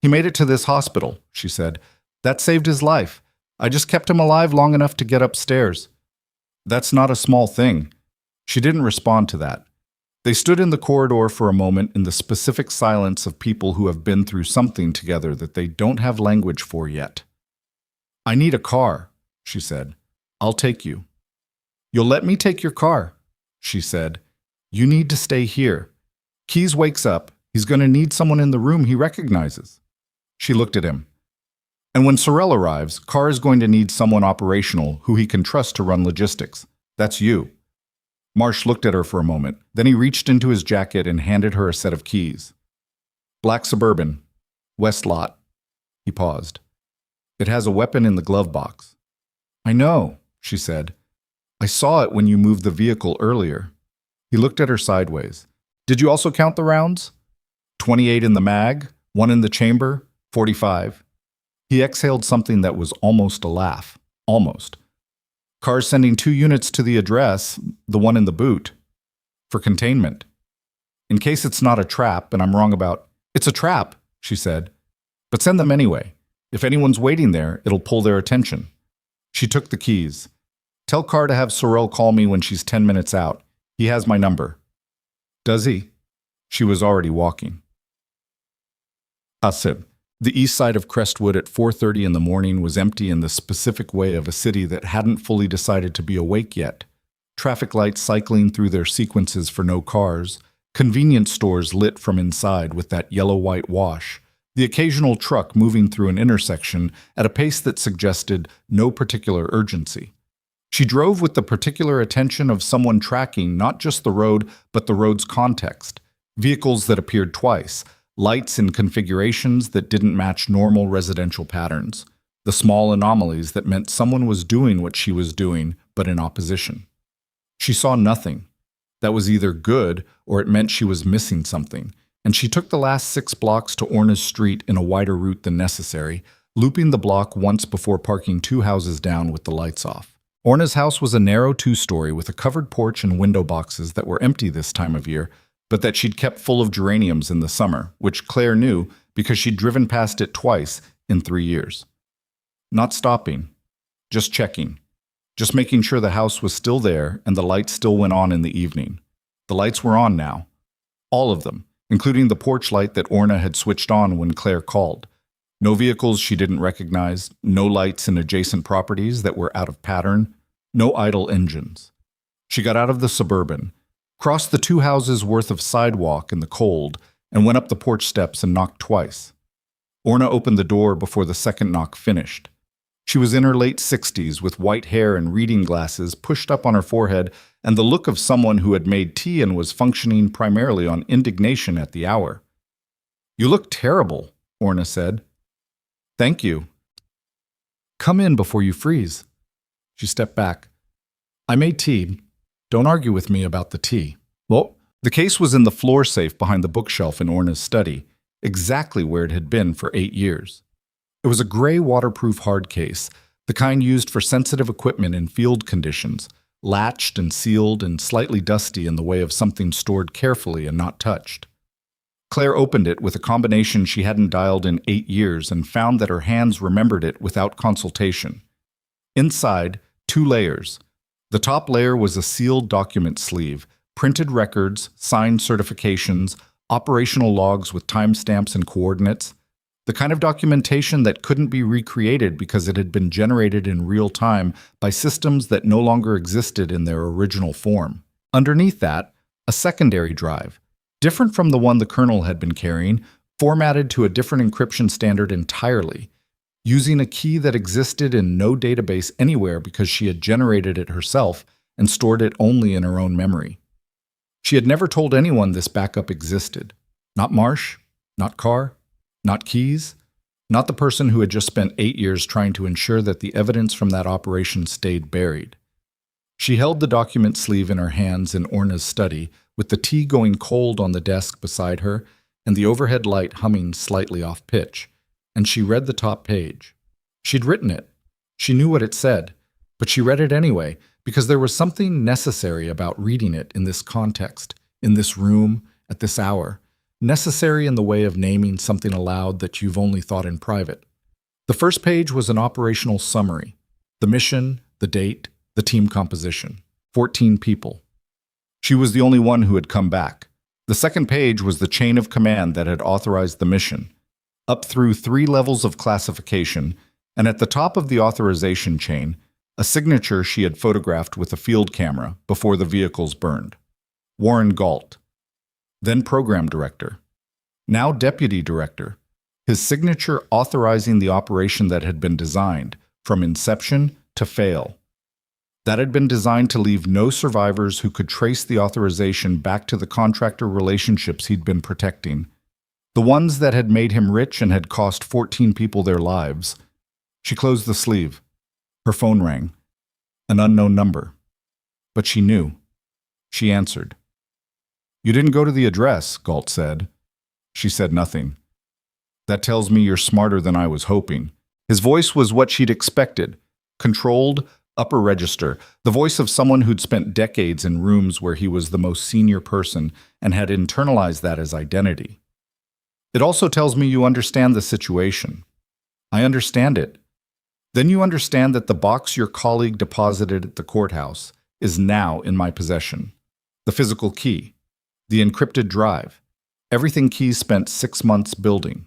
"He made it to this hospital," she said. "That saved his life. I just kept him alive long enough to get upstairs." "That's not a small thing." She didn't respond to that. They stood in the corridor for a moment in the specific silence of people who have been through something together that they don't have language for yet. "I need a car," she said. "I'll take you." "You'll let me take your car," she said. "You need to stay here. Keys wakes up. He's going to need someone in the room he recognizes." She looked at him. "And when Sorrell arrives, Carr is going to need someone operational who he can trust to run logistics. That's you." Marsh looked at her for a moment. Then he reached into his jacket and handed her a set of keys. "Black Suburban. West Lot." He paused. "It has a weapon in the glove box." "I know," she said. "I saw it when you moved the vehicle earlier." He looked at her sideways. "Did you also count the rounds?" 28 in the mag, 1 in the chamber, 45. He exhaled something that was almost a laugh. Almost. "Carr's sending 2 units to the address, the one in the boot, for containment. In case it's not a trap, and I'm wrong about—" "It's a trap," she said. "But send them anyway. If anyone's waiting there, it'll pull their attention." She took the keys. "Tell Carr to have Sorrell call me when she's 10 minutes out. He has my number." "Does he?" She was already walking. Hasib. The east side of Crestwood at 4:30 in the morning was empty in the specific way of a city that hadn't fully decided to be awake yet. Traffic lights cycling through their sequences for no cars, convenience stores lit from inside with that yellow-white wash, the occasional truck moving through an intersection at a pace that suggested no particular urgency. She drove with the particular attention of someone tracking not just the road, but the road's context. Vehicles that appeared twice, lights in configurations that didn't match normal residential patterns, the small anomalies that meant someone was doing what she was doing, but in opposition. She saw nothing. That was either good or it meant she was missing something, and she took the last 6 blocks to Orna's street in a wider route than necessary, looping the block once before parking 2 houses down with the lights off. Orna's house was a narrow 2-story with a covered porch and window boxes that were empty this time of year, but that she'd kept full of geraniums in the summer, which Claire knew because she'd driven past it twice in 3 years. Not stopping, just checking, just making sure the house was still there and the lights still went on in the evening. The lights were on now. All of them, including the porch light that Orna had switched on when Claire called. No vehicles she didn't recognize, no lights in adjacent properties that were out of pattern, no idle engines. She got out of the Suburban, crossed the 2 houses worth of sidewalk in the cold, and went up the porch steps and knocked twice. Orna opened the door before the second knock finished. She was in her late 60s with white hair and reading glasses pushed up on her forehead and the look of someone who had made tea and was functioning primarily on indignation at the hour. "You look terrible," Orna said. "Thank you." "Come in before you freeze." She stepped back. "I made tea. Don't argue with me about the tea." Well, the case was in the floor safe behind the bookshelf in Orna's study, exactly where it had been for 8 years. It was a gray waterproof hard case, the kind used for sensitive equipment in field conditions, latched and sealed and slightly dusty in the way of something stored carefully and not touched. Claire opened it with a combination she hadn't dialed in 8 years and found that her hands remembered it without consultation. Inside, 2 layers. The top layer was a sealed document sleeve, printed records, signed certifications, operational logs with timestamps and coordinates, the kind of documentation that couldn't be recreated because it had been generated in real time by systems that no longer existed in their original form. Underneath that, a secondary drive, different from the one the Colonel had been carrying, formatted to a different encryption standard entirely, using a key that existed in no database anywhere because she had generated it herself and stored it only in her own memory. She had never told anyone this backup existed. Not Marsh, not Carr, not Keyes, not the person who had just spent 8 years trying to ensure that the evidence from that operation stayed buried. She held the document sleeve in her hands in Orna's study, with the tea going cold on the desk beside her and the overhead light humming slightly off pitch, and she read the top page. She'd written it. She knew what it said, but she read it anyway because there was something necessary about reading it in this context, in this room, at this hour, necessary in the way of naming something aloud that you've only thought in private. The first page was an operational summary, the mission, the date, the team composition, 14 people. She was the only one who had come back. The second page was the chain of command that had authorized the mission, up through 3 levels of classification, and at the top of the authorization chain, a signature she had photographed with a field camera before the vehicles burned. Warren Galt. Then program director. Now deputy director. His signature authorizing the operation that had been designed, from inception to fail. That had been designed to leave no survivors who could trace the authorization back to the contractor relationships he'd been protecting. The ones that had made him rich and had cost 14 people their lives. She closed the sleeve. Her phone rang. An unknown number. But she knew. She answered. "You didn't go to the address," Galt said. She said nothing. "That tells me you're smarter than I was hoping." His voice was what she'd expected. Controlled, upper register, the voice of someone who'd spent decades in rooms where he was the most senior person and had internalized that as identity. "It also tells me you understand the situation." "I understand it." "Then you understand that the box your colleague deposited at the courthouse is now in my possession. The physical key, the encrypted drive, everything Keyes spent 6 months building."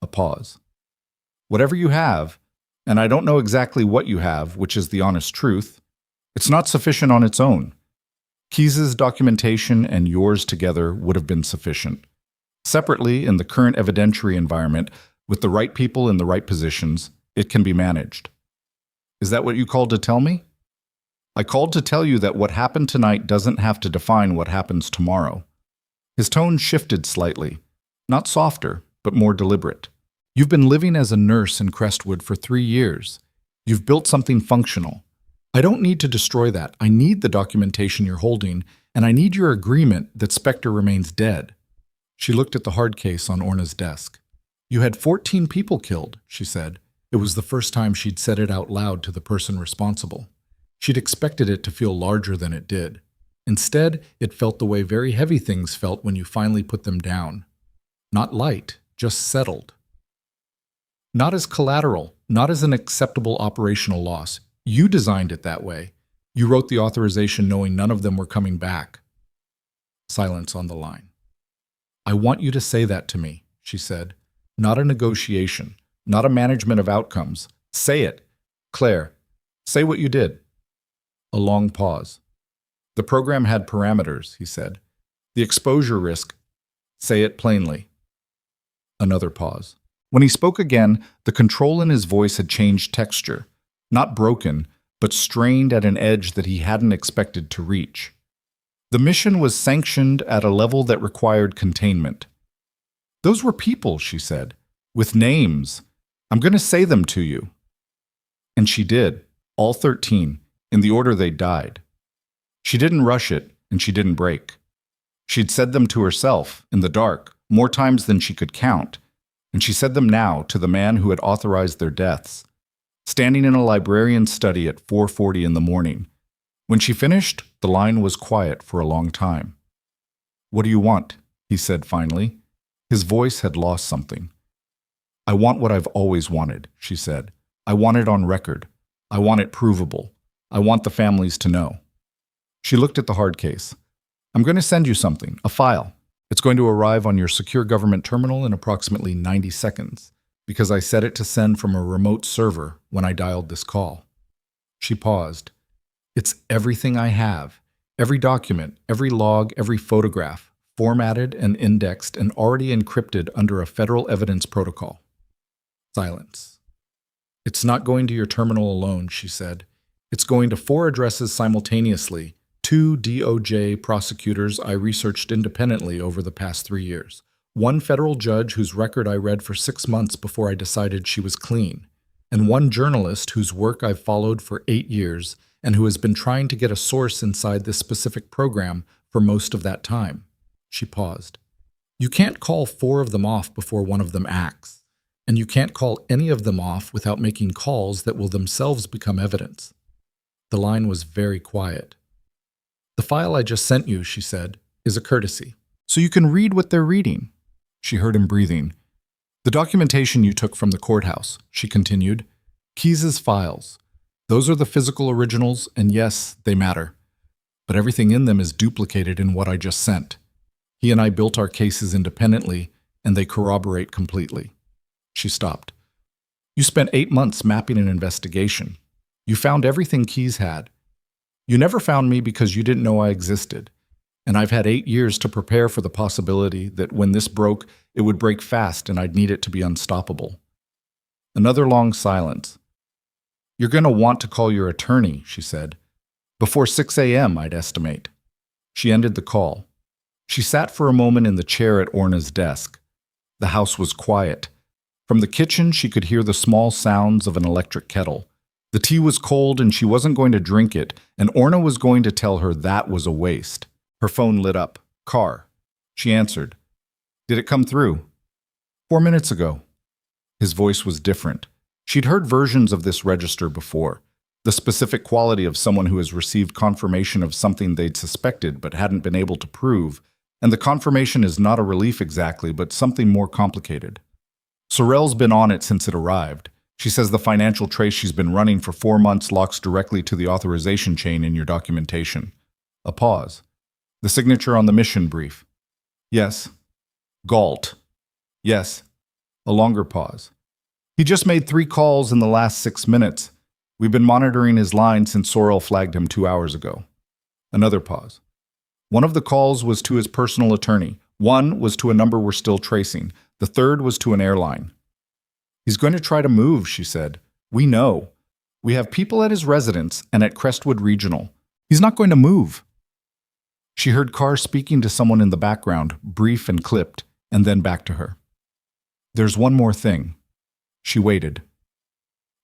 A pause. "Whatever you have, and I don't know exactly what you have, which is the honest truth, it's not sufficient on its own. Keyes's documentation and yours together would have been sufficient. Separately, in the current evidentiary environment, with the right people in the right positions, it can be managed." "Is that what you called to tell me?" "I called to tell you that what happened tonight doesn't have to define what happens tomorrow." His tone shifted slightly, not softer, but more deliberate. "You've been living as a nurse in Crestwood for 3 years. You've built something functional. I don't need to destroy that. I need the documentation you're holding, and I need your agreement that Spectre remains dead." She looked at the hard case on Orna's desk. "You had 14 people killed," she said. It was the first time she'd said it out loud to the person responsible. She'd expected it to feel larger than it did. Instead, it felt the way very heavy things felt when you finally put them down. Not light, just settled. Not as collateral, not as an acceptable operational loss. You designed it that way. You wrote the authorization knowing none of them were coming back. Silence on the line. "I want you to say that to me," she said. "Not a negotiation, not a management of outcomes. Say it. Claire, say what you did." A long pause. "The program had parameters," he said. "The exposure risk. Say it plainly." Another pause. When he spoke again, the control in his voice had changed texture. Not broken, but strained at an edge that he hadn't expected to reach. The mission was sanctioned at a level that required containment. "Those were people," she said, "with names. I'm going to say them to you." And she did, all 13, in the order they died. She didn't rush it, and she didn't break. She'd said them to herself, in the dark, more times than she could count, and she said them now to the man who had authorized their deaths, standing in a librarian's study at 4:40 in the morning, When she finished, the line was quiet for a long time. "What do you want?" he said finally. His voice had lost something. "I want what I've always wanted," she said. "I want it on record. I want it provable. I want the families to know." She looked at the hard case. "I'm going to send you something, a file. It's going to arrive on your secure government terminal in approximately 90 seconds, because I set it to send from a remote server when I dialed this call." She paused. "It's everything I have. Every document, every log, every photograph, formatted and indexed and already encrypted under a federal evidence protocol." Silence. "It's not going to your terminal alone," she said. "It's going to 4 addresses simultaneously, 2 DOJ prosecutors I researched independently over the past 3 years, 1 federal judge whose record I read for 6 months before I decided she was clean, and 1 journalist whose work I've followed for 8 years and who has been trying to get a source inside this specific program for most of that time." She paused. "You can't call 4 of them off before one of them acts, and you can't call any of them off without making calls that will themselves become evidence." The line was very quiet. "The file I just sent you," she said, "is a courtesy, so you can read what they're reading." She heard him breathing. "The documentation you took from the courthouse," she continued. "Keyes's files. Those are the physical originals, and yes, they matter. But everything in them is duplicated in what I just sent. He and I built our cases independently, and they corroborate completely." She stopped. "You spent 8 months mapping an investigation. You found everything Keyes had. You never found me because you didn't know I existed. And I've had 8 years to prepare for the possibility that when this broke, it would break fast and I'd need it to be unstoppable." Another long silence. "You're going to want to call your attorney," she said. "Before 6 a.m., I'd estimate." She ended the call. She sat for a moment in the chair at Orna's desk. The house was quiet. From the kitchen, she could hear the small sounds of an electric kettle. The tea was cold and she wasn't going to drink it, and Orna was going to tell her that was a waste. Her phone lit up. "Car." She answered. "Did it come through?" 4 minutes ago." His voice was different. She'd heard versions of this register before. The specific quality of someone who has received confirmation of something they'd suspected but hadn't been able to prove. And the confirmation is not a relief exactly, but something more complicated. "Sorrell's been on it since it arrived. She says the financial trace she's been running for 4 months locks directly to the authorization chain in your documentation." A pause. "The signature on the mission brief." "Yes." "Galt." "Yes." A longer pause. "He just made 3 calls in the last 6 minutes. We've been monitoring his line since Sorrell flagged him 2 hours ago." Another pause. "One of the calls was to his personal attorney. 1 was to a number we're still tracing. The 3rd was to an airline." "He's going to try to move," she said. "We know. We have people at his residence and at Crestwood Regional. He's not going to move." She heard Carr speaking to someone in the background, brief and clipped, and then back to her. "There's one more thing." She waited.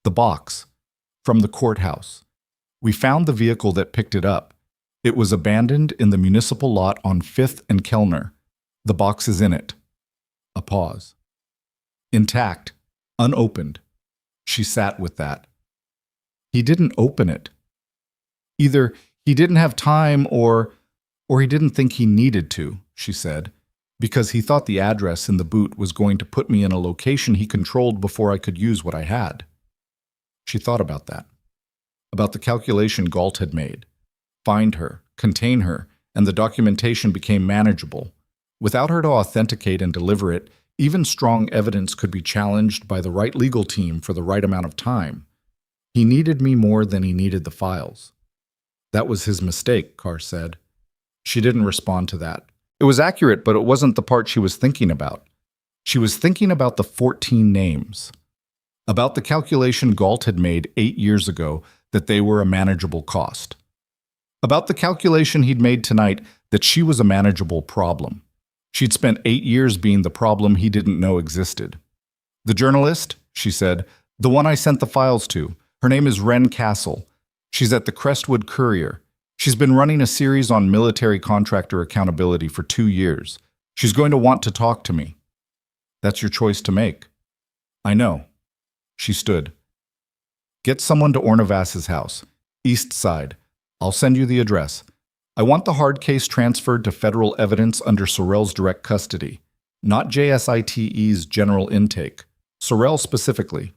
"The box. From the courthouse. We found the vehicle that picked it up. It was abandoned in the municipal lot on 5th and Kellner. The box is in it." A pause. "Intact. Unopened." She sat with that. "He didn't open it. Either he didn't have time or he didn't think he needed to," she said, "because he thought the address in the boot was going to put me in a location he controlled before I could use what I had." She thought about that. About the calculation Galt had made. Find her, contain her, and the documentation became manageable. Without her to authenticate and deliver it, even strong evidence could be challenged by the right legal team for the right amount of time. He needed me more than he needed the files. That was his mistake, Carr said. She didn't respond to that. It was accurate, but it wasn't the part she was thinking about. She was thinking about the 14 names. About the calculation Galt had made 8 years ago that they were a manageable cost. About the calculation he'd made tonight that she was a manageable problem. She'd spent 8 years being the problem he didn't know existed. "The journalist," she said, "the one I sent the files to. Her name is Wren Castle. She's at the Crestwood Courier. She's been running a series on military contractor accountability for 2 years. She's going to want to talk to me." "That's your choice to make." "I know." She stood. "Get someone to Ornavass's house, East Side. I'll send you the address. I want the hard case transferred to federal evidence under Sorrell's direct custody, not JSITE's general intake. Sorrell specifically.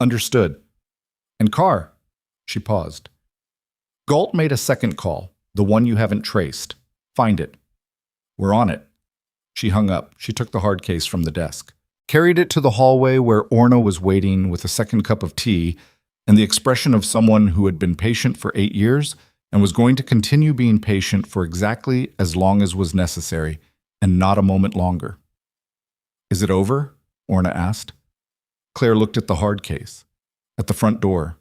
Understood. And Carr. She paused. Galt made a second call, the one you haven't traced. Find it. We're on it. She hung up. She took the hard case from the desk, carried it to the hallway where Orna was waiting with a second cup of tea and the expression of someone who had been patient for 8 years and was going to continue being patient for exactly as long as was necessary, and not a moment longer. Is it over? Orna asked. Claire looked at the hard case, at the front door,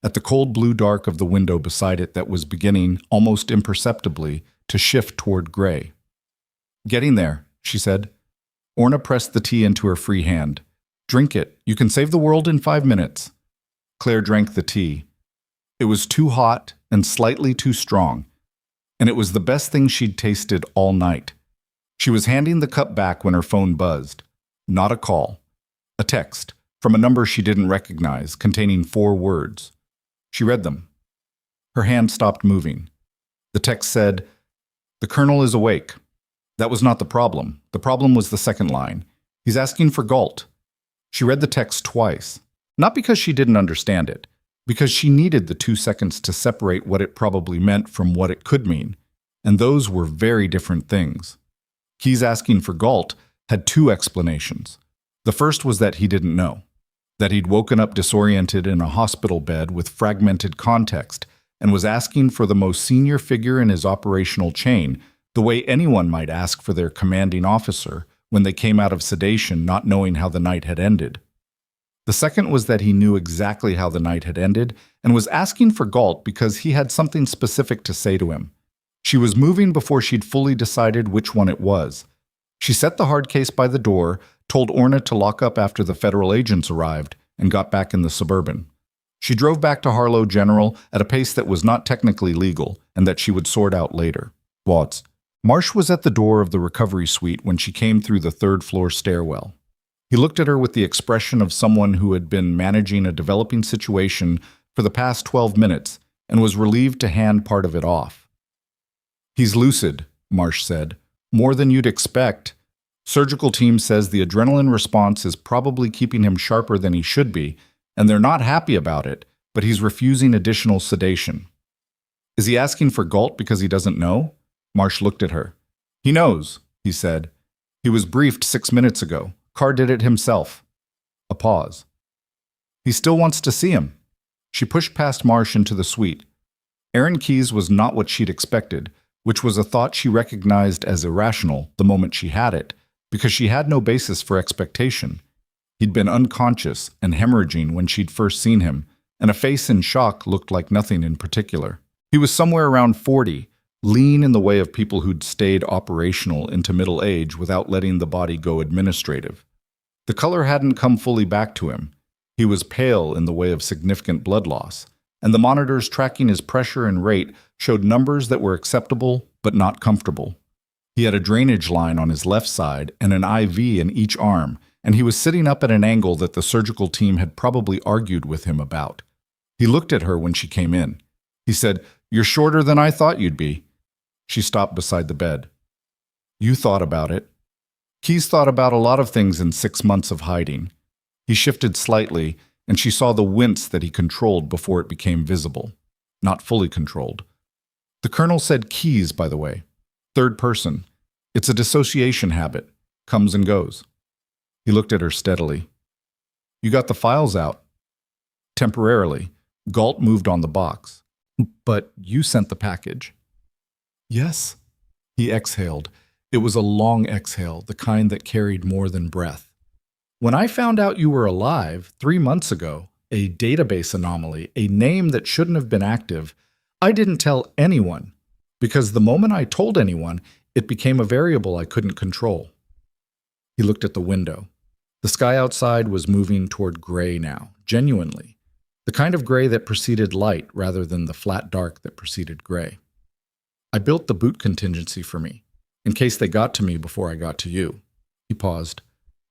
at the cold blue dark of the window beside it that was beginning, almost imperceptibly, to shift toward gray. Getting there, she said. Orna pressed the tea into her free hand. Drink it. You can save the world in 5 minutes. Claire drank the tea. It was too hot and slightly too strong, and it was the best thing she'd tasted all night. She was handing the cup back when her phone buzzed. Not a call. A text, from a number she didn't recognize, containing 4 words. She read them. Her hand stopped moving. The text said, "The Colonel is awake." That was not the problem. The problem was the second line. He's asking for Galt. She read the text twice, not because she didn't understand it, because she needed the 2 seconds to separate what it probably meant from what it could mean, and those were very different things. He's asking for Galt had 2 explanations. The first was that he didn't know, that he'd woken up disoriented in a hospital bed with fragmented context and was asking for the most senior figure in his operational chain, the way anyone might ask for their commanding officer when they came out of sedation not knowing how the night had ended. The second was that he knew exactly how the night had ended and was asking for Galt because he had something specific to say to him. She was moving before she'd fully decided which one it was. She set the hard case by the door, told Orna to lock up after the federal agents arrived, and got back in the Suburban. She drove back to Harlow General at a pace that was not technically legal and that she would sort out later. Watts. Marsh was at the door of the recovery suite when she came through the 3rd-floor stairwell. He looked at her with the expression of someone who had been managing a developing situation for the past 12 minutes and was relieved to hand part of it off. He's lucid, Marsh said. More than you'd expect. Surgical team says the adrenaline response is probably keeping him sharper than he should be, and they're not happy about it, but he's refusing additional sedation. Is he asking for Galt because he doesn't know? Marsh looked at her. He knows, he said. He was briefed 6 minutes ago. Carr did it himself. A pause. He still wants to see him. She pushed past Marsh into the suite. Aaron Keyes was not what she'd expected, which was a thought she recognized as irrational the moment she had it, because she had no basis for expectation. He'd been unconscious and hemorrhaging when she'd first seen him, and a face in shock looked like nothing in particular. He was somewhere around 40, lean in the way of people who'd stayed operational into middle age without letting the body go administrative. The color hadn't come fully back to him. He was pale in the way of significant blood loss, and the monitors tracking his pressure and rate showed numbers that were acceptable but not comfortable. He had a drainage line on his left side and an IV in each arm, and he was sitting up at an angle that the surgical team had probably argued with him about. He looked at her when she came in. He said, "You're shorter than I thought you'd be." She stopped beside the bed. You thought about it. Keyes thought about a lot of things in 6 months of hiding. He shifted slightly, and she saw the wince that he controlled before it became visible. Not fully controlled. The Colonel said Keyes, by the way. 3rd person. It's a dissociation habit. Comes and goes. He looked at her steadily. You got the files out. Temporarily. Galt moved on the box. But you sent the package. Yes. He exhaled. It was a long exhale, the kind that carried more than breath. When I found out you were alive 3 months ago, a database anomaly, a name that shouldn't have been active, I didn't tell anyone, because the moment I told anyone, it became a variable I couldn't control. He looked at the window. The sky outside was moving toward gray now, genuinely. The kind of gray that preceded light rather than the flat dark that preceded gray. I built the boot contingency for me, in case they got to me before I got to you. He paused.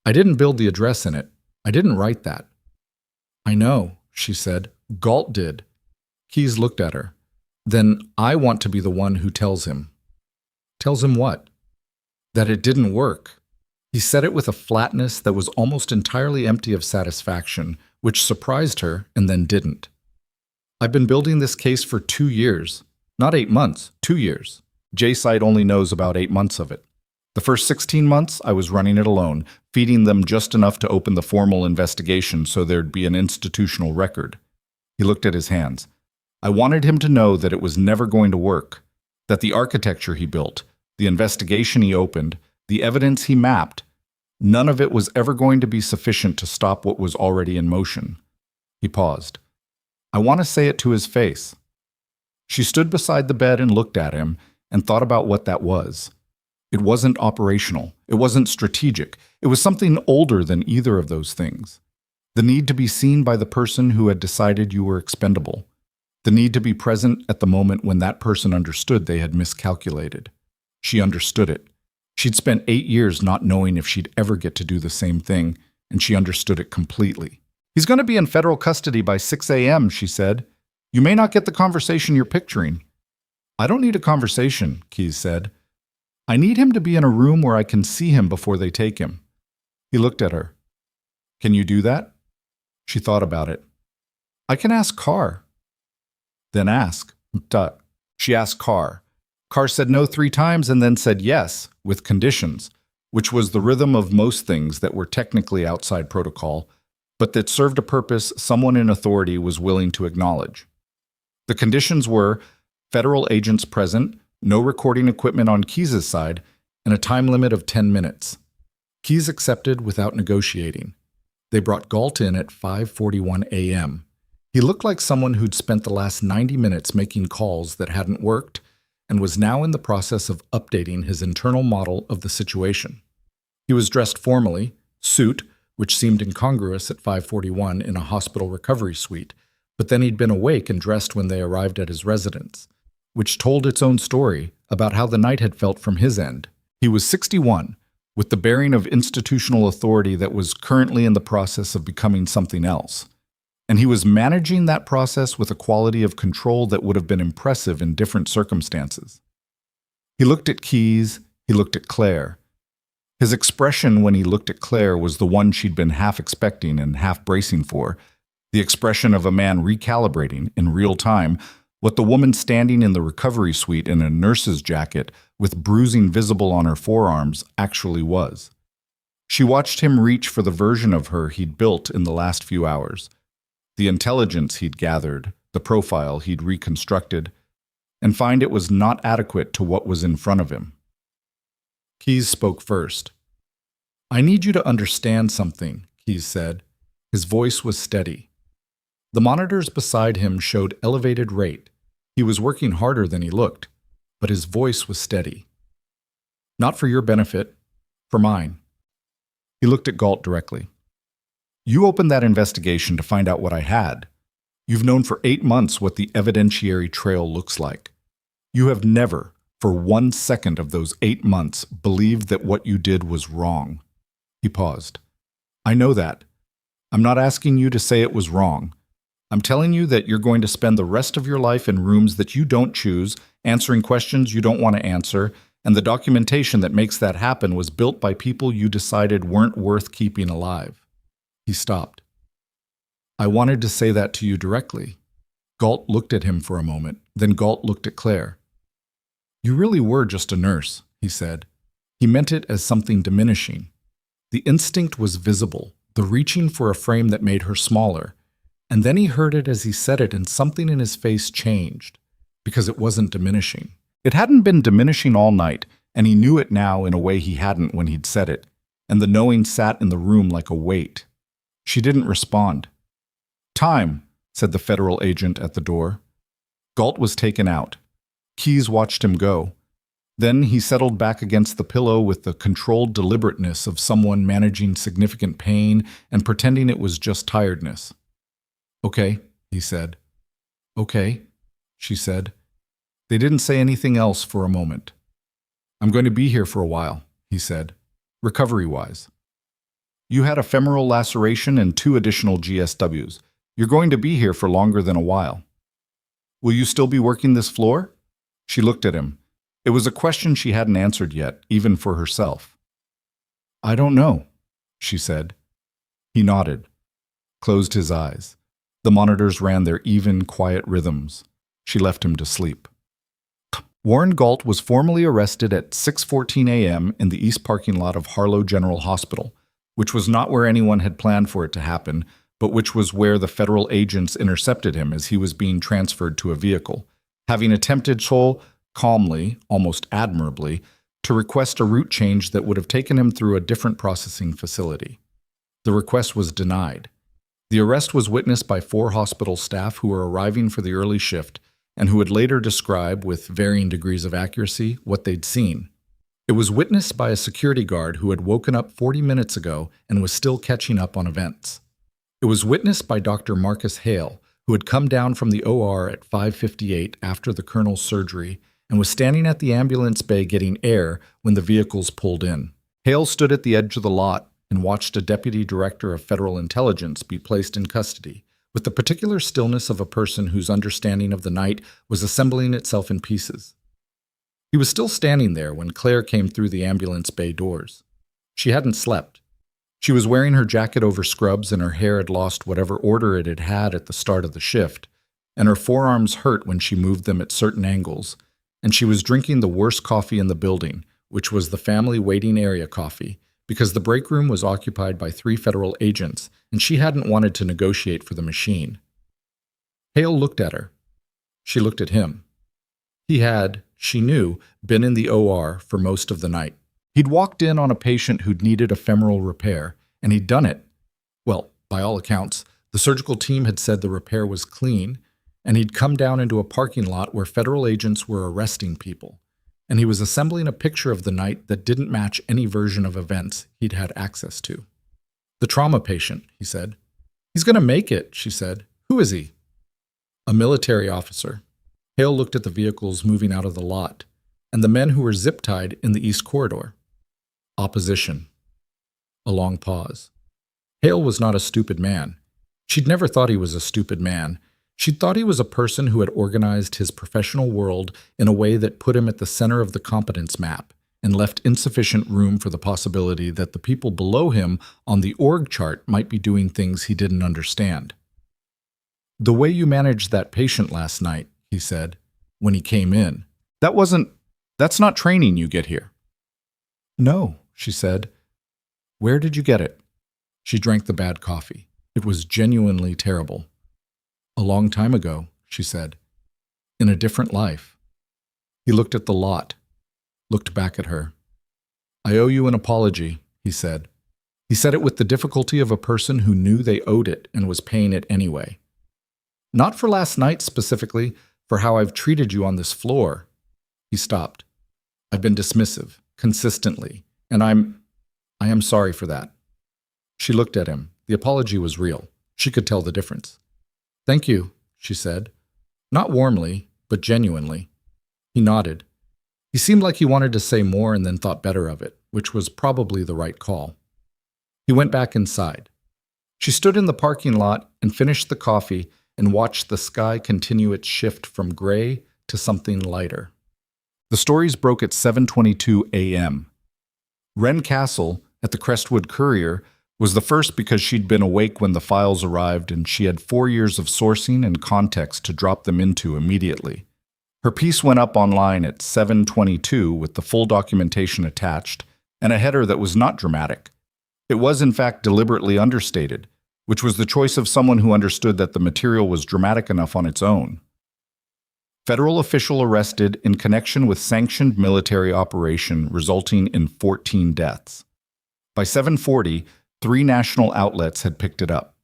I didn't build the address in it. I didn't write that. I know, she said. Galt did. Keyes looked at her. Then I want to be the one who tells him. Tells him what? That it didn't work. He said it with a flatness that was almost entirely empty of satisfaction, which surprised her and then didn't. I've been building this case for 2 years. Not 8 months, 2 years. J-Site only knows about 8 months of it. The first 16 months, I was running it alone, feeding them just enough to open the formal investigation so there'd be an institutional record. He looked at his hands. I wanted him to know that it was never going to work, that the architecture he built, the investigation he opened, the evidence he mapped, none of it was ever going to be sufficient to stop what was already in motion. He paused. I want to say it to his face. She stood beside the bed and looked at him and thought about what that was. It wasn't operational. It wasn't strategic. It was something older than either of those things. The need to be seen by the person who had decided you were expendable. The need to be present at the moment when that person understood they had miscalculated. She understood it. She'd spent 8 years not knowing if she'd ever get to do the same thing, and she understood it completely. He's going to be in federal custody by 6 a.m., she said. You may not get the conversation you're picturing. I don't need a conversation, Keyes said. I need him to be in a room where I can see him before they take him. He looked at her. Can you do that? She thought about it. I can ask Carr. Then ask. She asked Carr. Carr said no 3 times and then said yes, with conditions, which was the rhythm of most things that were technically outside protocol, but that served a purpose someone in authority was willing to acknowledge. The conditions were federal agents present, no recording equipment on Keyes' side, and a time limit of 10 minutes. Keyes accepted without negotiating. They brought Galt in at 5:41 a.m. He looked like someone who'd spent the last 90 minutes making calls that hadn't worked and was now in the process of updating his internal model of the situation. He was dressed formally, suit, which seemed incongruous at 5:41 in a hospital recovery suite, but then he'd been awake and dressed when they arrived at his residence, which told its own story about how the night had felt from his end. He was 61, with the bearing of institutional authority that was currently in the process of becoming something else. And he was managing that process with a quality of control that would have been impressive in different circumstances. He looked at Keyes, he looked at Claire. His expression when he looked at Claire was the one she'd been half expecting and half bracing for, the expression of a man recalibrating, in real time, what the woman standing in the recovery suite in a nurse's jacket with bruising visible on her forearms actually was. She watched him reach for the version of her he'd built in the last few hours, the intelligence he'd gathered, the profile he'd reconstructed, and find it was not adequate to what was in front of him. Keyes spoke first. I need you to understand something, Keyes said. His voice was steady. The monitors beside him showed elevated rate. He was working harder than he looked, but his voice was steady. Not for your benefit, for mine. He looked at Galt directly. You opened that investigation to find out what I had. You've known for 8 months what the evidentiary trail looks like. You have never, for 1 second of those 8 months, believed that what you did was wrong. He paused. I know that. I'm not asking you to say it was wrong. I'm telling you that you're going to spend the rest of your life in rooms that you don't choose, answering questions you don't want to answer, and the documentation that makes that happen was built by people you decided weren't worth keeping alive. He stopped. I wanted to say that to you directly. Galt looked at him for a moment, then Galt looked at Claire. You really were just a nurse, he said. He meant it as something diminishing. The instinct was visible, the reaching for a frame that made her smaller, and then he heard it as he said it and something in his face changed, because it wasn't diminishing. It hadn't been diminishing all night, and he knew it now in a way he hadn't when he'd said it, and the knowing sat in the room like a weight. She didn't respond. Time, said the federal agent at the door. Galt was taken out. Keyes watched him go. Then he settled back against the pillow with the controlled deliberateness of someone managing significant pain and pretending it was just tiredness. Okay, he said. Okay, she said. They didn't say anything else for a moment. I'm going to be here for a while, he said, recovery-wise. You had a femoral laceration and 2 additional GSWs. You're going to be here for longer than a while. Will you still be working this floor? She looked at him. It was a question she hadn't answered yet, even for herself. I don't know, she said. He nodded, closed his eyes. The monitors ran their even, quiet rhythms. She left him to sleep. Warren Galt was formally arrested at 6:14 a.m. in the east parking lot of Harlow General Hospital, which was not where anyone had planned for it to happen, but which was where the federal agents intercepted him as he was being transferred to a vehicle, having attempted calmly, almost admirably, to request a route change that would have taken him through a different processing facility. The request was denied. The arrest was witnessed by 4 hospital staff who were arriving for the early shift and who would later describe, with varying degrees of accuracy, what they'd seen. It was witnessed by a security guard who had woken up 40 minutes ago and was still catching up on events. It was witnessed by Dr. Marcus Hale, who had come down from the OR at 5:58 after the colonel's surgery and was standing at the ambulance bay getting air when the vehicles pulled in. Hale stood at the edge of the lot and watched a deputy director of federal intelligence be placed in custody, with the particular stillness of a person whose understanding of the night was assembling itself in pieces. He was still standing there when Claire came through the ambulance bay doors. She hadn't slept. She was wearing her jacket over scrubs and her hair had lost whatever order it had had at the start of the shift, and her forearms hurt when she moved them at certain angles, and she was drinking the worst coffee in the building, which was the family waiting area coffee, because the break room was occupied by 3 federal agents, and she hadn't wanted to negotiate for the machine. Hale looked at her. She looked at him. He had, she knew, been in the OR for most of the night. He'd walked in on a patient who'd needed a femoral repair, and he'd done it. Well, by all accounts, the surgical team had said the repair was clean, and he'd come down into a parking lot where federal agents were arresting people, and he was assembling a picture of the night that didn't match any version of events he'd had access to. The trauma patient, he said. He's going to make it, she said. Who is he? A military officer. Hale looked at the vehicles moving out of the lot, and the men who were zip-tied in the east corridor. Opposition. A long pause. Hale was not a stupid man. She'd never thought he was a stupid man. She'd thought he was a person who had organized his professional world in a way that put him at the center of the competence map and left insufficient room for the possibility that the people below him on the org chart might be doing things he didn't understand. The way you managed that patient last night, he said, when he came in, that's not training you get here. No, she said. Where did you get it? She drank the bad coffee. It was genuinely terrible. A long time ago, she said. In a different life. He looked at the lot, looked back at her. I owe you an apology, he said. He said it with the difficulty of a person who knew they owed it and was paying it anyway. Not for last night specifically, for how I've treated you on this floor. He stopped. I've been dismissive, consistently, and I am sorry for that. She looked at him. The apology was real. She could tell the difference. Thank you, she said. Not warmly, but genuinely. He nodded. He seemed like he wanted to say more and then thought better of it, which was probably the right call. He went back inside. She stood in the parking lot and finished the coffee and watched the sky continue its shift from gray to something lighter. The stories broke at 7:22 a.m. Wren Castle, at the Crestwood Courier, was the first because she'd been awake when the files arrived and she had 4 years of sourcing and context to drop them into immediately. Her piece went up online at 7:22 with the full documentation attached and a header that was not dramatic. It was, in fact, deliberately understated, which was the choice of someone who understood that the material was dramatic enough on its own. Federal official arrested in connection with sanctioned military operation resulting in 14 deaths. By 7:40, 3 national outlets had picked it up.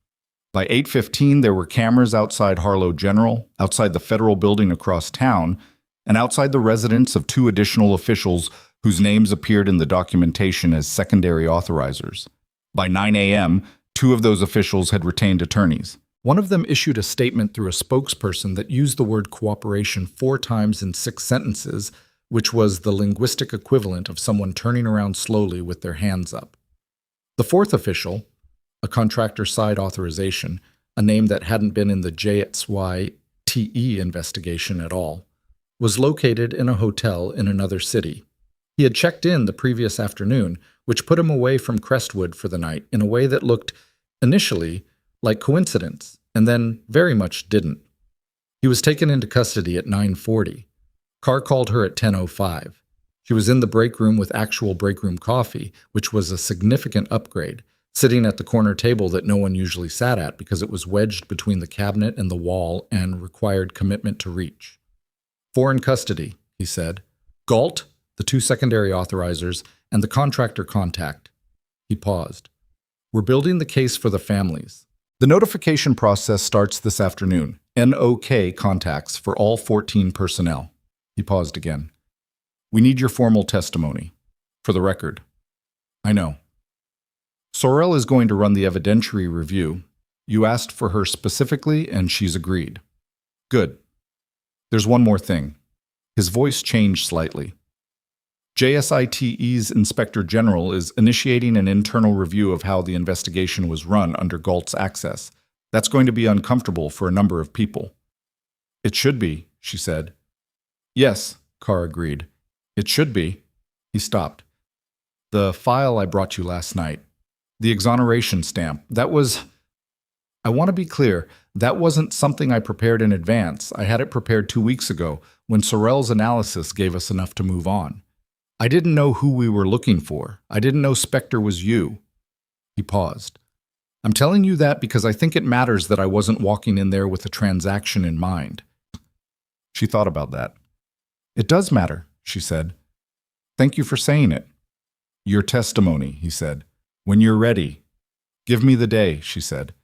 By 8:15, there were cameras outside Harlow General, outside the federal building across town, and outside the residence of 2 additional officials whose names appeared in the documentation as secondary authorizers. By 9 a.m., 2 of those officials had retained attorneys. One of them issued a statement through a spokesperson that used the word cooperation 4 times in 6 sentences, which was the linguistic equivalent of someone turning around slowly with their hands up. The 4th official, a contractor side authorization, a name that hadn't been in the JSY TE investigation at all, was located in a hotel in another city. He had checked in the previous afternoon, which put him away from Crestwood for the night in a way that looked, initially, like coincidence, and then very much didn't. He was taken into custody at 9:40. Carr called her at 10:05. She was in the break room with actual break room coffee, which was a significant upgrade, sitting at the corner table that no one usually sat at because it was wedged between the cabinet and the wall and required commitment to reach. 4 in custody, he said. Galt, the 2 secondary authorizers, and the contractor contact. He paused. We're building the case for the families. The notification process starts this afternoon. NOK contacts for all 14 personnel. He paused again. We need your formal testimony. For the record. I know. Sorrell is going to run the evidentiary review. You asked for her specifically, and she's agreed. Good. There's one more thing. His voice changed slightly. JSITE's Inspector General is initiating an internal review of how the investigation was run under Galt's access. That's going to be uncomfortable for a number of people. It should be, she said. Yes, Carr agreed. It should be. He stopped. The file I brought you last night, the exoneration stamp, that was... I want to be clear, that wasn't something I prepared in advance. I had it prepared 2 weeks ago when Sorrell's analysis gave us enough to move on. I didn't know who we were looking for. I didn't know Spectre was you. He paused. I'm telling you that because I think it matters that I wasn't walking in there with a transaction in mind. She thought about that. It does matter, she said. Thank you for saying it. Your testimony, he said. When you're ready. Give me the day, she said.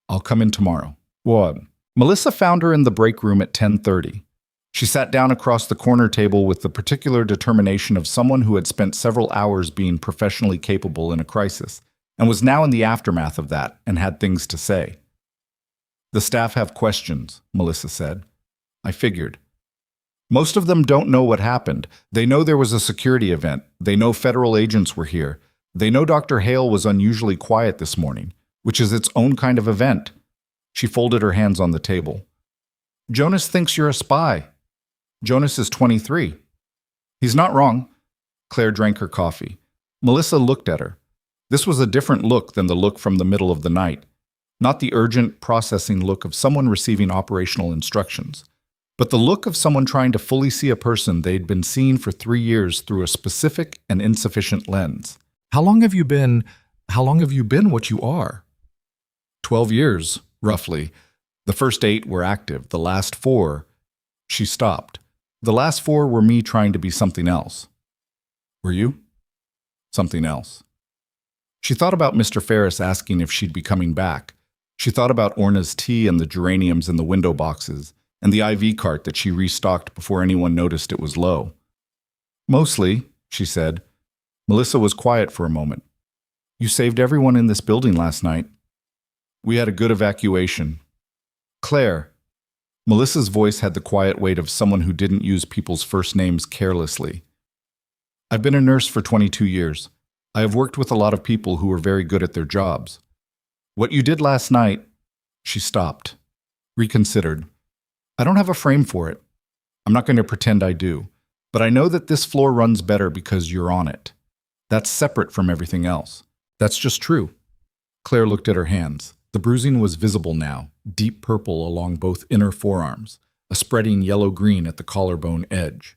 I'll come in tomorrow. What? Melissa found her in the break room at 10:30. She sat down across the corner table with the particular determination of someone who had spent several hours being professionally capable in a crisis, and was now in the aftermath of that and had things to say. The staff have questions, Melissa said. I figured. Most of them don't know what happened. They know there was a security event. They know federal agents were here. They know Dr. Hale was unusually quiet this morning, which is its own kind of event. She folded her hands on the table. Jonas thinks you're a spy. Jonas is 23. He's not wrong. Claire drank her coffee. Melissa looked at her. This was a different look than the look from the middle of the night. Not the urgent, processing look of someone receiving operational instructions, but the look of someone trying to fully see a person they'd been seeing for 3 years through a specific and insufficient lens. How long have you been what you are? 12 years, roughly. The first 8 were active. The last 4... She stopped. The last 4 were me trying to be something else. Were you? Something else. She thought about Mr. Ferris asking if she'd be coming back. She thought about Orna's tea and the geraniums in the window boxes, and the IV cart that she restocked before anyone noticed it was low. Mostly, she said. Melissa was quiet for a moment. You saved everyone in this building last night. We had a good evacuation. Claire. Melissa's voice had the quiet weight of someone who didn't use people's first names carelessly. I've been a nurse for 22 years. I have worked with a lot of people who were very good at their jobs. What you did last night... She stopped. Reconsidered. I don't have a frame for it. I'm not going to pretend I do. But I know that this floor runs better because you're on it. That's separate from everything else. That's just true. Claire looked at her hands. The bruising was visible now, deep purple along both inner forearms, a spreading yellow-green at the collarbone edge.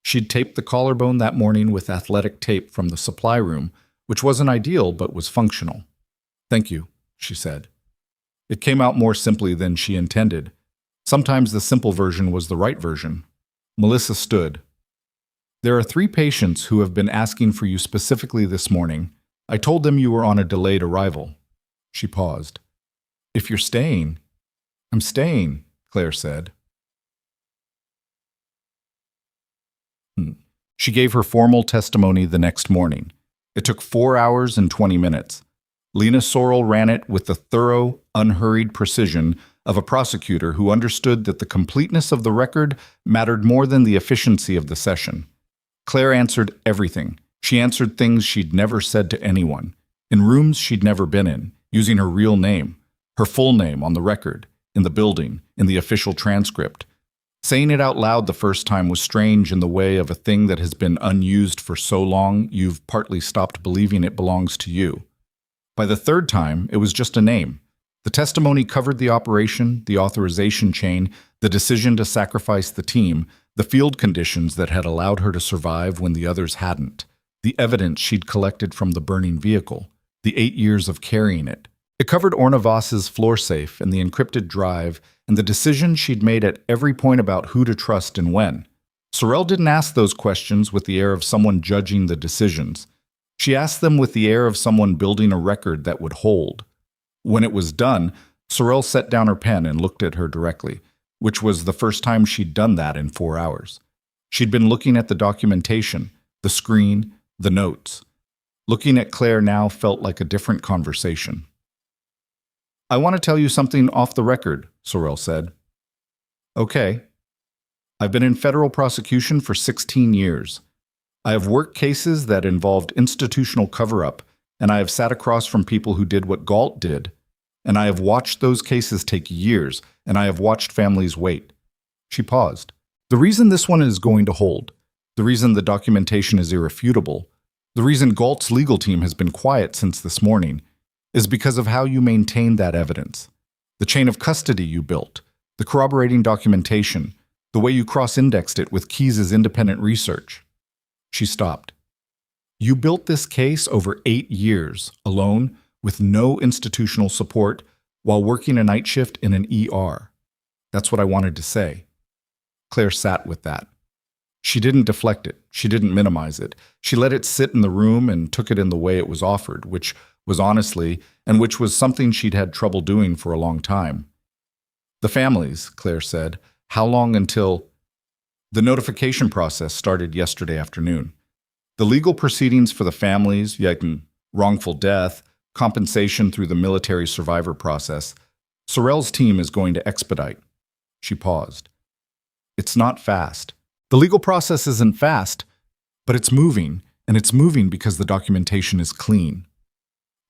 She'd taped the collarbone that morning with athletic tape from the supply room, which wasn't ideal but was functional. Thank you, she said. It came out more simply than she intended. Sometimes the simple version was the right version. Melissa stood. There are 3 patients who have been asking for you specifically this morning. I told them you were on a delayed arrival. She paused. If you're staying... I'm staying, Claire said. She gave her formal testimony the next morning. It took 4 hours and 20 minutes. Lena Sorrell ran it with the thorough, unhurried precision of a prosecutor who understood that the completeness of the record mattered more than the efficiency of the session. Claire answered everything. She answered things she'd never said to anyone, in rooms she'd never been in, using her real name, her full name on the record, in the building, in the official transcript. Saying it out loud the first time was strange in the way of a thing that has been unused for so long you've partly stopped believing it belongs to you. By the third time, it was just a name. The testimony covered the operation, the authorization chain, the decision to sacrifice the team, the field conditions that had allowed her to survive when the others hadn't, the evidence she'd collected from the burning vehicle, the 8 years of carrying it. It covered Orna Voss's floor safe and the encrypted drive and the decisions she'd made at every point about who to trust and when. Sorrel didn't ask those questions with the air of someone judging the decisions. She asked them with the air of someone building a record that would hold. When it was done, Sorrel set down her pen and looked at her directly, which was the first time she'd done that in 4 hours. She'd been looking at the documentation, the screen, the notes. Looking at Claire now felt like a different conversation. "I want to tell you something off the record," Sorrel said. "Okay. I've been in federal prosecution for 16 years. I have worked cases that involved institutional cover-up, and I have sat across from people who did what Galt did, and I have watched those cases take years, and I have watched families wait." She paused. "The reason this one is going to hold, the reason the documentation is irrefutable, the reason Galt's legal team has been quiet since this morning, is because of how you maintained that evidence. The chain of custody you built, the corroborating documentation, the way you cross-indexed it with Keyes' independent research." She stopped. "You built this case over 8 years, alone, with no institutional support, while working a night shift in an ER. That's what I wanted to say." Claire sat with that. She didn't deflect it. She didn't minimize it. She let it sit in the room and took it in the way it was offered, which was honestly, and which was something she'd had trouble doing for a long time. "The families," Claire said. "How long until—" "The notification process started yesterday afternoon. The legal proceedings for the families, wrongful death, compensation through the military survivor process, Sorrel's team is going to expedite." She paused. "It's not fast. The legal process isn't fast, but it's moving, and it's moving because the documentation is clean."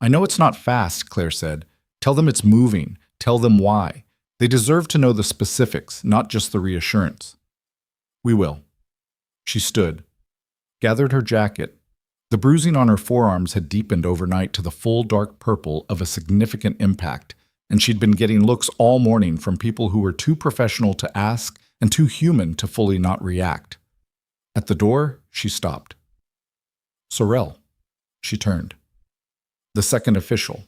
"I know it's not fast," Claire said. "Tell them it's moving. Tell them why. They deserve to know the specifics, not just the reassurance." "We will." She stood, gathered her jacket. The bruising on her forearms had deepened overnight to the full dark purple of a significant impact, and she'd been getting looks all morning from people who were too professional to ask and too human to fully not react. At the door, she stopped. "Sorrel." She turned. The second official,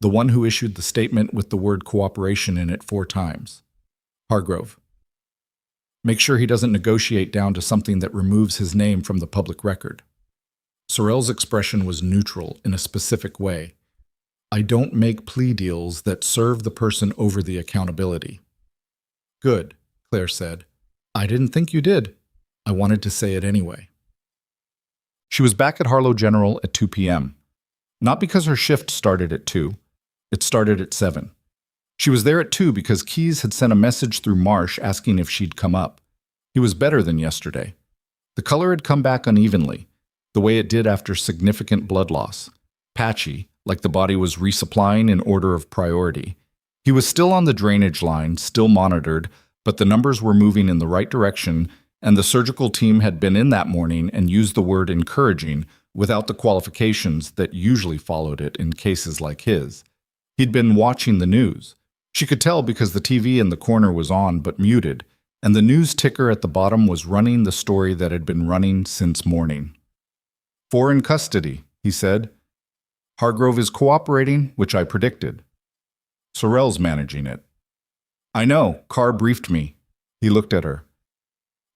the one who issued the statement with the word cooperation in it 4 times. "Hargrove. Make sure he doesn't negotiate down to something that removes his name from the public record." Sorrel's expression was neutral in a specific way. "I don't make plea deals that serve the person over the accountability." "Good," Claire said. "I didn't think you did. I wanted to say it anyway." She was back at Harlow General at 2 p.m. Not because her shift started at 2. It started at 7. She was there at 2 because Keyes had sent a message through Marsh asking if she'd come up. He was better than yesterday. The color had come back unevenly, the way it did after significant blood loss. Patchy, like the body was resupplying in order of priority. He was still on the drainage line, still monitored, but the numbers were moving in the right direction, and the surgical team had been in that morning and used the word encouraging without the qualifications that usually followed it in cases like his. He'd been watching the news. She could tell because the TV in the corner was on but muted, and the news ticker at the bottom was running the story that had been running since morning. 4 in custody, he said. Hargrove is cooperating, which I predicted. Sorrel's managing it. I know, Carr briefed me. He looked at her.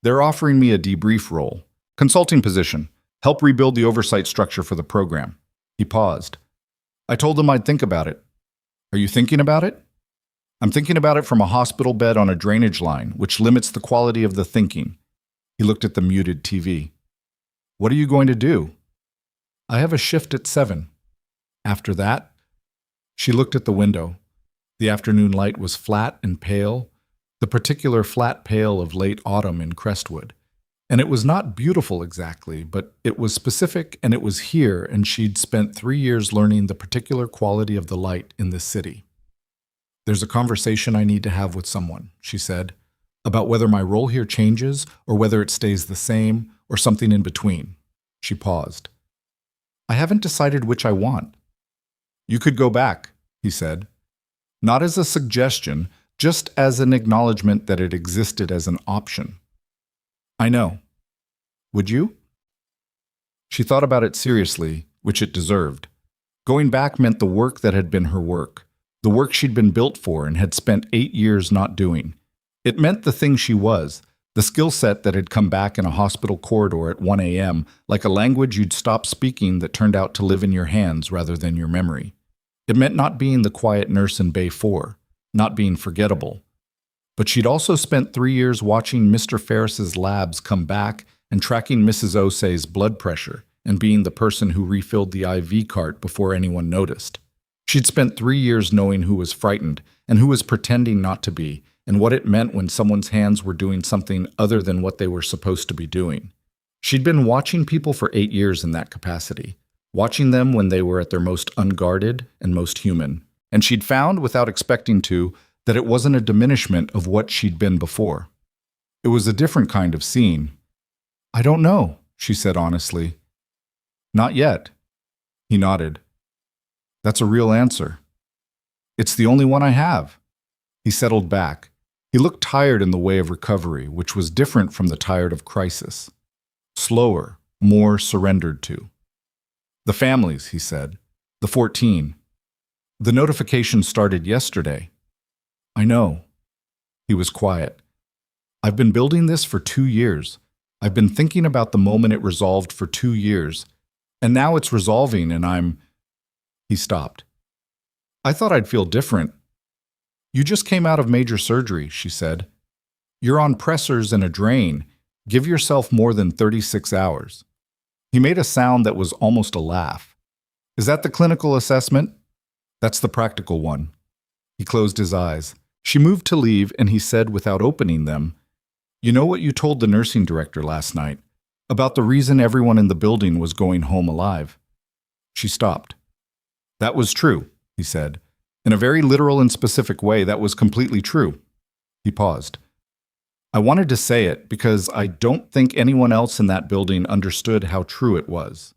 They're offering me a debrief role, consulting position, help rebuild the oversight structure for the program. He paused. I told them I'd think about it. Are you thinking about it? I'm thinking about it from a hospital bed on a drainage line, which limits the quality of the thinking. He looked at the muted TV. What are you going to do? I have a shift at 7. After that? She looked at the window. The afternoon light was flat and pale, the particular flat pale of late autumn in Crestwood. And it was not beautiful exactly, but it was specific and it was here, and she'd spent 3 years learning the particular quality of the light in this city. There's a conversation I need to have with someone, she said, about whether my role here changes or whether it stays the same or something in between. She paused. I haven't decided which I want. You could go back, he said. Not as a suggestion, just as an acknowledgement that it existed as an option. I know. Would you? She thought about it seriously, which it deserved. Going back meant the work that had been her work, the work she'd been built for and had spent 8 years not doing. It meant the thing she was, the skill set that had come back in a hospital corridor at 1 a.m., like a language you'd stopped speaking that turned out to live in your hands rather than your memory. It meant not being the quiet nurse in Bay 4, not being forgettable. But she'd also spent 3 years watching Mr. Ferris's labs come back and tracking Mrs. Osei's blood pressure and being the person who refilled the IV cart before anyone noticed. She'd spent 3 years knowing who was frightened and who was pretending not to be, and what it meant when someone's hands were doing something other than what they were supposed to be doing. She'd been watching people for 8 years in that capacity, watching them when they were at their most unguarded and most human, and she'd found, without expecting to, that it wasn't a diminishment of what she'd been before. It was a different kind of seeing. I don't know, she said honestly. Not yet. He nodded. That's a real answer. It's the only one I have. He settled back. He looked tired in the way of recovery, which was different from the tired of crisis. Slower, more surrendered to. The families, he said. The 14. The notification started yesterday. I know. He was quiet. I've been building this for 2 years. I've been thinking about the moment it resolved for 2 years. And now it's resolving and I'm... He stopped. I thought I'd feel different. You just came out of major surgery, she said. You're on pressors and a drain. Give yourself more than 36 hours. He made a sound that was almost a laugh. Is that the clinical assessment? That's the practical one. He closed his eyes. She moved to leave and he said without opening them, You know what you told the nursing director last night? About the reason everyone in the building was going home alive. She stopped. That was true, he said. In a very literal and specific way, that was completely true. He paused. I wanted to say it because I don't think anyone else in that building understood how true it was.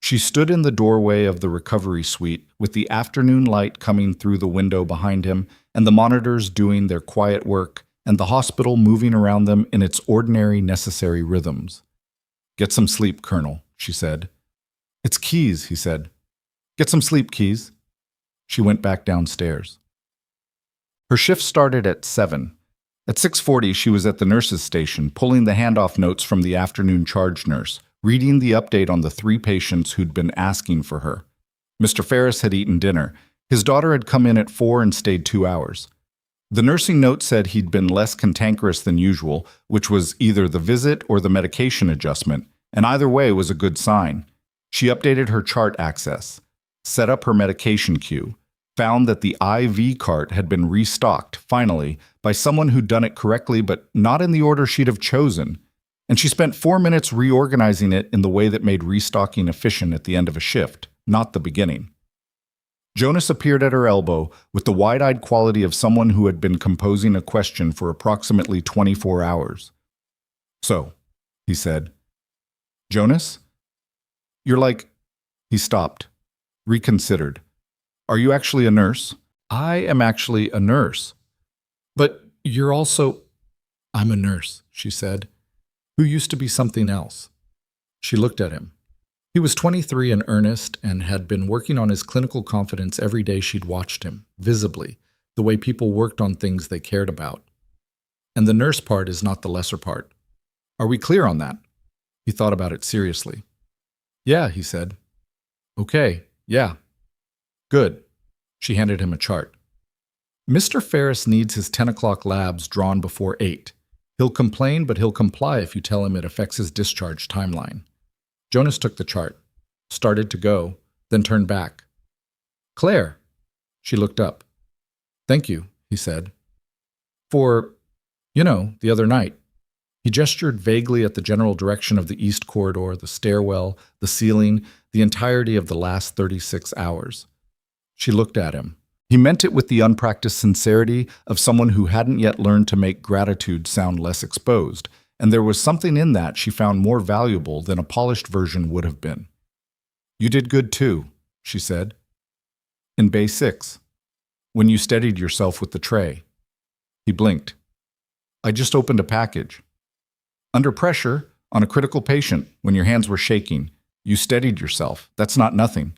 She stood in the doorway of the recovery suite with the afternoon light coming through the window behind him and the monitors doing their quiet work and the hospital moving around them in its ordinary, necessary rhythms. Get some sleep, Colonel, she said. It's Keys, he said. Get some sleep, Keys. She went back downstairs. Her shift started at 7. At 6:40, she was at the nurse's station, pulling the handoff notes from the afternoon charge nurse, reading the update on the 3 patients who'd been asking for her. Mr. Ferris had eaten dinner. His daughter had come in at 4 and stayed 2 hours. The nursing note said he'd been less cantankerous than usual, which was either the visit or the medication adjustment, and either way was a good sign. She updated her chart access, set up her medication queue, found that the IV cart had been restocked, finally, by someone who'd done it correctly but not in the order she'd have chosen, and she spent 4 minutes reorganizing it in the way that made restocking efficient at the end of a shift, not the beginning. Jonas appeared at her elbow with the wide-eyed quality of someone who had been composing a question for approximately 24 hours. So, he said, Jonas? You're like... He stopped, reconsidered. Are you actually a nurse? I am actually a nurse. But you're also... I'm a nurse, she said, who used to be something else. She looked at him. He was 23 and earnest and had been working on his clinical confidence every day she'd watched him, visibly, the way people worked on things they cared about. And the nurse part is not the lesser part. Are we clear on that? He thought about it seriously. Yeah, he said. Okay, yeah. Good. She handed him a chart. Mr. Ferris needs his 10 o'clock labs drawn before 8. He'll complain, but he'll comply if you tell him it affects his discharge timeline. Jonas took the chart, started to go, then turned back. Claire. She looked up. Thank you, he said. For, the other night. He gestured vaguely at the general direction of the east corridor, the stairwell, the ceiling, the entirety of the last 36 hours. She looked at him, He meant it with the unpracticed sincerity of someone who hadn't yet learned to make gratitude sound less exposed, and there was something in that she found more valuable than a polished version would have been. "You did good too," she said. "In Bay 6, when you steadied yourself with the tray." He blinked. "I just opened a package." "Under pressure, on a critical patient, when your hands were shaking, you steadied yourself. That's not nothing."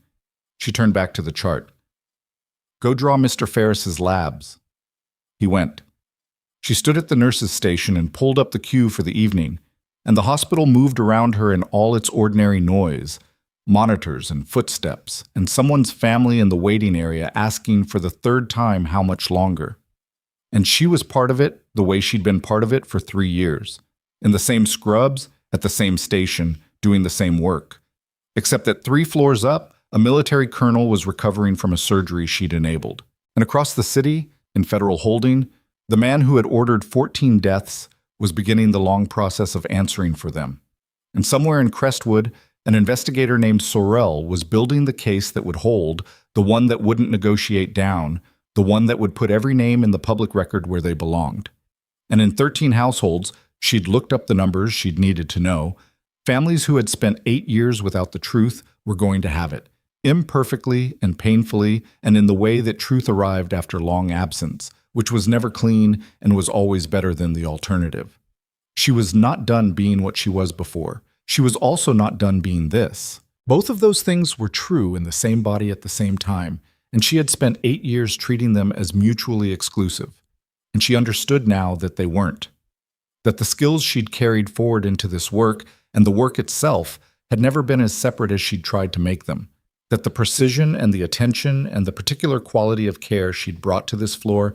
She turned back to the chart. "Go draw Mr. Ferris's labs." He went. She stood at the nurse's station and pulled up the queue for the evening, and the hospital moved around her in all its ordinary noise, monitors and footsteps, and someone's family in the waiting area asking for the third time how much longer. And she was part of it the way she'd been part of it for 3 years, in the same scrubs, at the same station, doing the same work. Except that 3 floors up, a military colonel was recovering from a surgery she'd enabled. And across the city, in federal holding, the man who had ordered 14 deaths was beginning the long process of answering for them. And somewhere in Crestwood, an investigator named Sorrell was building the case that would hold, the one that wouldn't negotiate down, the one that would put every name in the public record where they belonged. And in 13 households, she'd looked up the numbers she'd needed to know, families who had spent 8 years without the truth were going to have it, imperfectly and painfully, and in the way that truth arrived after long absence, which was never clean and was always better than the alternative. She was not done being what she was before. She was also not done being this. Both of those things were true in the same body at the same time, and she had spent 8 years treating them as mutually exclusive. And she understood now that they weren't. That the skills she'd carried forward into this work and the work itself had never been as separate as she'd tried to make them. That the precision and the attention and the particular quality of care she'd brought to this floor,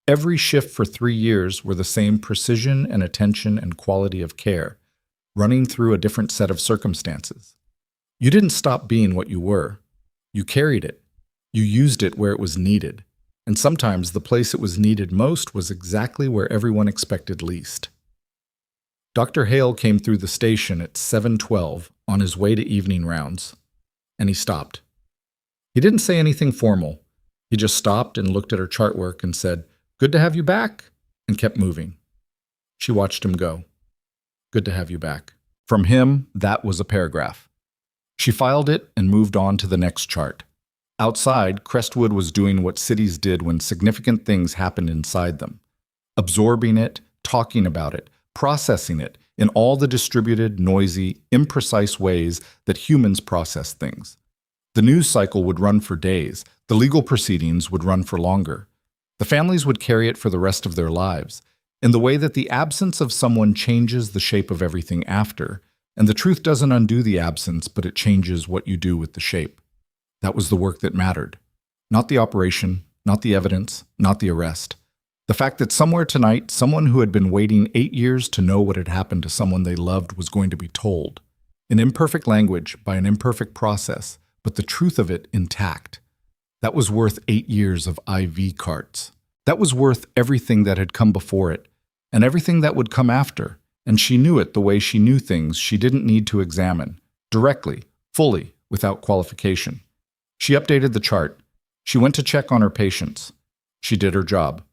every shift for 3 years were the same precision and attention and quality of care, running through a different set of circumstances. You didn't stop being what you were. You carried it. You used it where it was needed. And sometimes the place it was needed most was exactly where everyone expected least. Dr. Hale came through the station at 7:12 on his way to evening rounds, and he stopped. He didn't say anything formal. He just stopped and looked at her chart work and said, "Good to have you back," and kept moving. She watched him go. "Good to have you back." From him, that was a paragraph. She filed it and moved on to the next chart. Outside, Crestwood was doing what cities did when significant things happened inside them, absorbing it, talking about it, processing it in all the distributed, noisy, imprecise ways that humans process things. The news cycle would run for days. The legal proceedings would run for longer. The families would carry it for the rest of their lives, in the way that the absence of someone changes the shape of everything after, and the truth doesn't undo the absence, but it changes what you do with the shape. That was the work that mattered. Not the operation, not the evidence, not the arrest. The fact that somewhere tonight, someone who had been waiting 8 years to know what had happened to someone they loved was going to be told. In imperfect language, by an imperfect process, but the truth of it intact. That was worth 8 years of IV carts. That was worth everything that had come before it, and everything that would come after. And she knew it the way she knew things she didn't need to examine, directly, fully, without qualification. She updated the chart. She went to check on her patients. She did her job.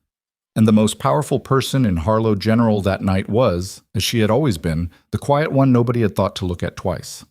And the most powerful person in Harlow General that night was, as she had always been, the quiet one nobody had thought to look at twice.